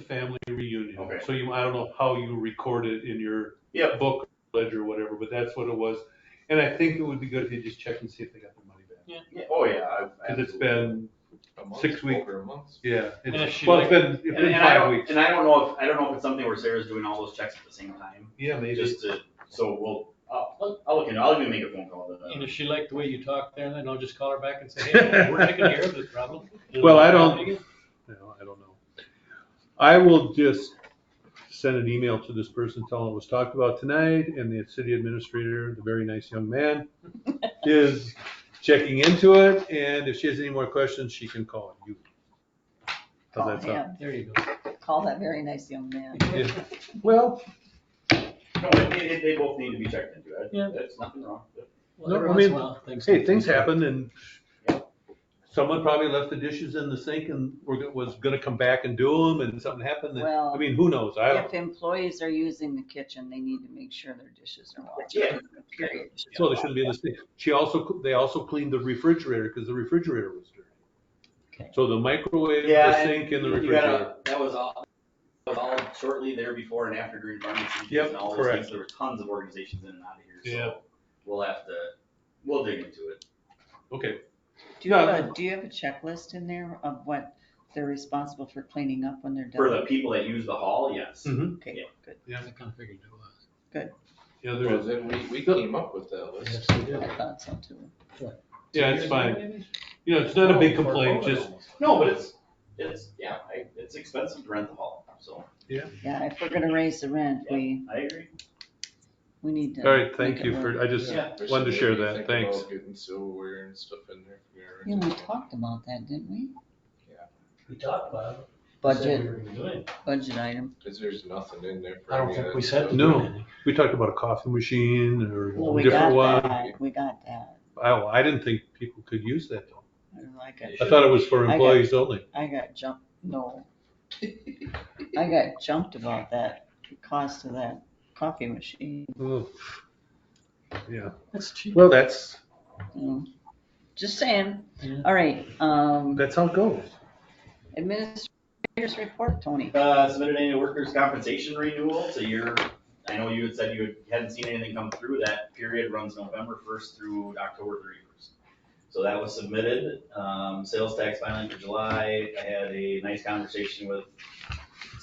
family reunion. Okay. So I don't know how you record it in your Yep. book, ledger, or whatever, but that's what it was. And I think it would be good if you just check and see if they got their money back. yeah, oh yeah. Because it's been A month, 6 weeks. over a month. Yeah, And if she well, it's like- been And I 5 don't, weeks. and I don't know if it's something where Sarah's doing all those checks at the same time. Yeah, maybe. I'll look into it. I'll even make a phone call to And them. if she liked the way you talked there, then I'll just call her back and say, hey, we're taking care of this problem. Well, I don't know. I will just send an email to this person telling it was talked about tonight, and the city administrator, the very nice young man, is checking into it, and if she has any more questions, she can call you. How's Call that sound? him, There you go. call that very nice young man. Yeah. Well, No, they both need to be checked into. Yeah. That's nothing wrong. Well, No, every I once in mean, a while, things hey, things happen, and Yeah. someone probably left the dishes in the sink and was gonna come back and do them, and something happened. Well, I mean, who knows? I don't. If employees are using the kitchen, they need to make sure their dishes are washed. Yeah. Period. So they shouldn't be in the sink. They also cleaned the refrigerator because the refrigerator was dirty. Okay. So the microwave, Yeah, the and sink, and the you refrigerator. gotta, that was all shortly there before and after during farming season. Yep, And all those correct. things. There were tons of organizations in and out of here. Yeah. So we'll dig into it. Okay. Do you have a checklist in there of what they're responsible for cleaning up when they're done? For the people that use the hall, yes. Mhm. Okay, Yeah. good. Yeah. I kind of figured it was. Yeah, Well, there is. then we came up with that list. Yes, they did. I thought so too. Yeah, it's fine. You know, it's not a big complaint, just, No, but it's expensive to rent the hall, so. Yeah, if we're gonna raise the rent, Yeah, I agree. we need to. all right, thank make you it for, work. I just Yeah. wanted to share Maybe that, think thanks. about Getting silverware and stuff in there. Yeah, we talked about that, didn't we? We talked about it. Budget. We said we were gonna do it. Budget item. Cause there's nothing in there for I don't any think of we that said stuff. to do No. anything. We talked about a coffee machine Well, or we a different got one. that. We got that. I didn't think people could use that though. I got, I thought it was for employees only. I got jumped, no. I got jumped about that, the cost of that coffee machine. Oh. Yeah. That's cheap. Well, that's you know. Just saying. Yeah. All right, how it goes. administrator's report, Tony. Submitted any workers' compensation renewal, so I know you had said you hadn't seen anything come through. That period runs November 1st through October 31st. So that was submitted. Sales tax filing for July. I had a nice conversation with,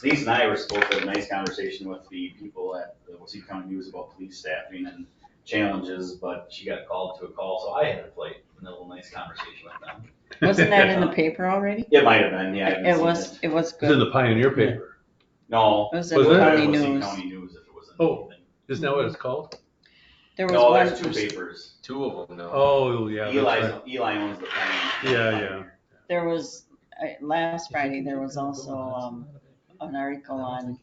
Denise and I were supposed to have a nice conversation with the people at the Wasika County News about police staffing and challenges, but she got called to a call, so I had to play a little nice conversation with them. Wasn't that in the paper already? It might have been, yeah. I haven't It seen was, it was It's in good. the Pioneer paper. No. It was in Was it? County Wasika News. County News, if it was in Oh. anything. Isn't that what it's called? There was No, one, there's two papers. Two of them now. Oh, yeah. that's right. Eli owns the Pioneer. Yeah. there was, last Friday, there was also, an article on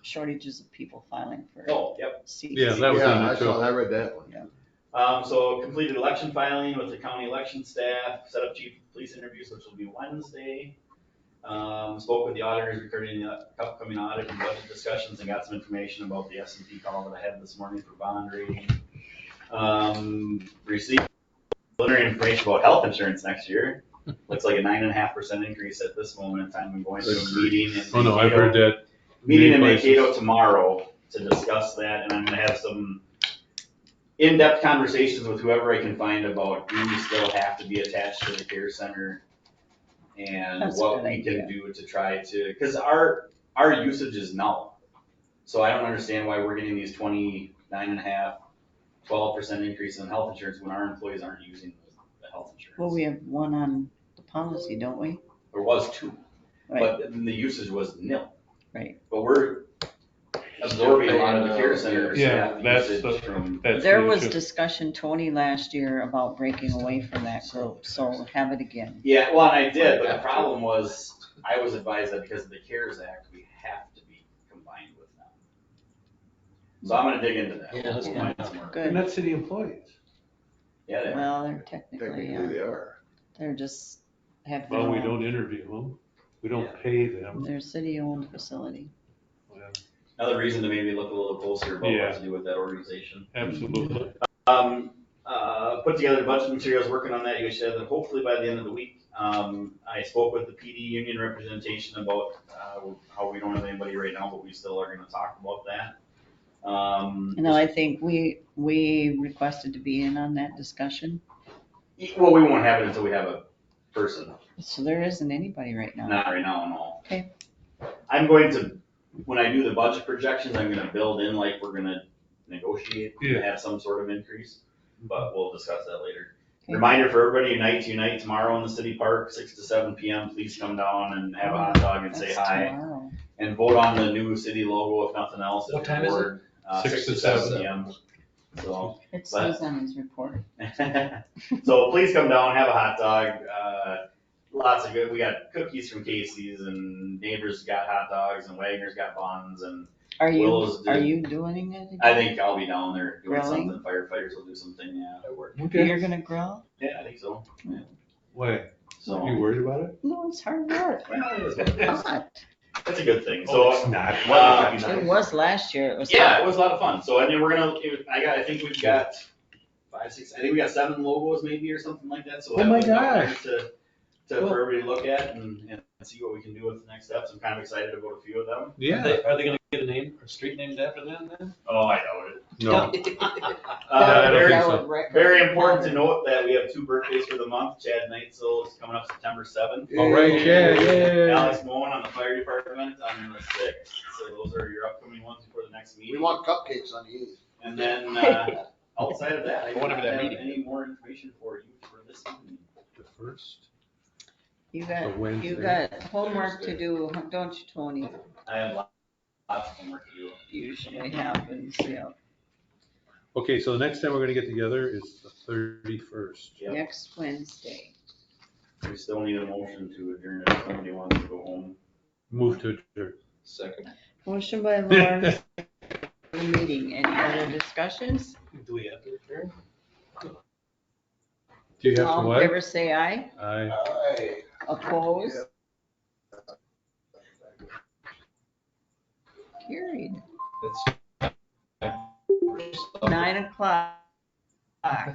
shortages of people filing for Oh, yep. seats. Yeah, that was in Yeah, there I too. saw, I read that one. So completed election filing with the county election staff, set up chief of police interviews, which will be Wednesday. Spoke with the auditors regarding the upcoming audit and budget discussions and got some information about the S&P call that I had this morning for bond rating. Received preliminary information about health insurance next year. Looks like a 9.5% increase at this moment in time. I'm going to a meeting in Oh, no, I've heard that. meeting in Many places. Mankato tomorrow to discuss that, and I'm gonna have some in-depth conversations with whoever I can find about do we still have to be attached to the care center and That's a what good we can idea. do to try to, cause our usage is null. So I don't understand why we're getting these 29.5, 12% increase in health insurance when our employees aren't using the health insurance. Well, we have one on the policy, don't we? There was two, Right, but then the usage was nil. right. But we're absorbing a lot of the care center Yeah, staff that's usage the- from. That's There the was issue. discussion, Tony, last year about breaking away from that group, so have it again. Yeah, well, and I did, but the problem was, I was advised that because of the CARES Act, we have to be combined with them. So I'm gonna dig into that. Yeah, that's We'll good. find some more. They're Good. not city employees. Yeah, they are. Well, they're technically, Technically, they are. they're just have their Well, we own, don't interview them. We don't Yeah. pay them. they're city-owned facility. Well, Another reason to maybe look a little closer about Yeah. what to do with that organization. Absolutely. Put together budget materials, working on that, you should have it hopefully by the end of the week. I spoke with the PD union representation about, how we don't have anybody right now, but we still are gonna talk about that. You know, I think we requested to be in on that discussion, Well, we won't have it until we have a person, so there isn't anybody right now. not right now, no. Okay. I'm going to, when I do the budget projections, I'm gonna build in like we're gonna negotiate, Yeah. have some sort of increase, but we'll discuss that later. Okay. Reminder for everybody, unite tomorrow in the city park, 6 to 7 PM. Please come down and have a hot dog and say That's hi. tomorrow. And vote on the new city logo, if nothing else. What time is it? 6 to 7 PM. So, It says on his report. so please come down, have a hot dog. Lots of good, we got cookies from Casey's and Neighbors got hot dogs and Wagner's got buns and Are you, Willow's are did- you doing it? I think I'll be down there doing Grilling? something. Firefighters will do something, yeah. At work. You're gonna grill? Yeah, I think so. Yeah. Why? So. You worried about it? No, it's hard work. Well, it's Hot. That's a good thing. Oh, So, it's not. It was last year, it was. yeah, hot. it was a lot of fun. So, I mean, I think we've got 5, 6, I think we got 7 logos maybe or something like that. So Oh my we'll have them down gosh. there for everybody to look at and see what we can do with the next steps. I'm kind of excited about a few of them. Yeah. Are they gonna get a name, a street named after them then? Oh, I know it. No. Uh, I don't very, think so. very important to note that we have 2 birthdays for the month. Chad Neitzel is coming up September 7th. All right, Chad, yay. Alex Moen on the fire department on the 6th. So those are your upcoming ones before the next meeting. We want cupcakes on the 8th. And then, outside of that, I don't have any more information for you for this evening. The first. You A got, Wednesday. you got homework to do, don't you, Tony? I have lots of homework to do. Usually happens, yeah. Okay, so the next time we're gonna get together is the 31st. Yep. Next Wednesday. We still need a motion to adjourn if somebody wants to go home. Move to adjourn. Second. Motion by Lauren, the meeting. Any other discussions? Do we have to adjourn? Do you have to All in what? favor, say aye. Aye. Opposed? Carried. That's. 9 o'clock.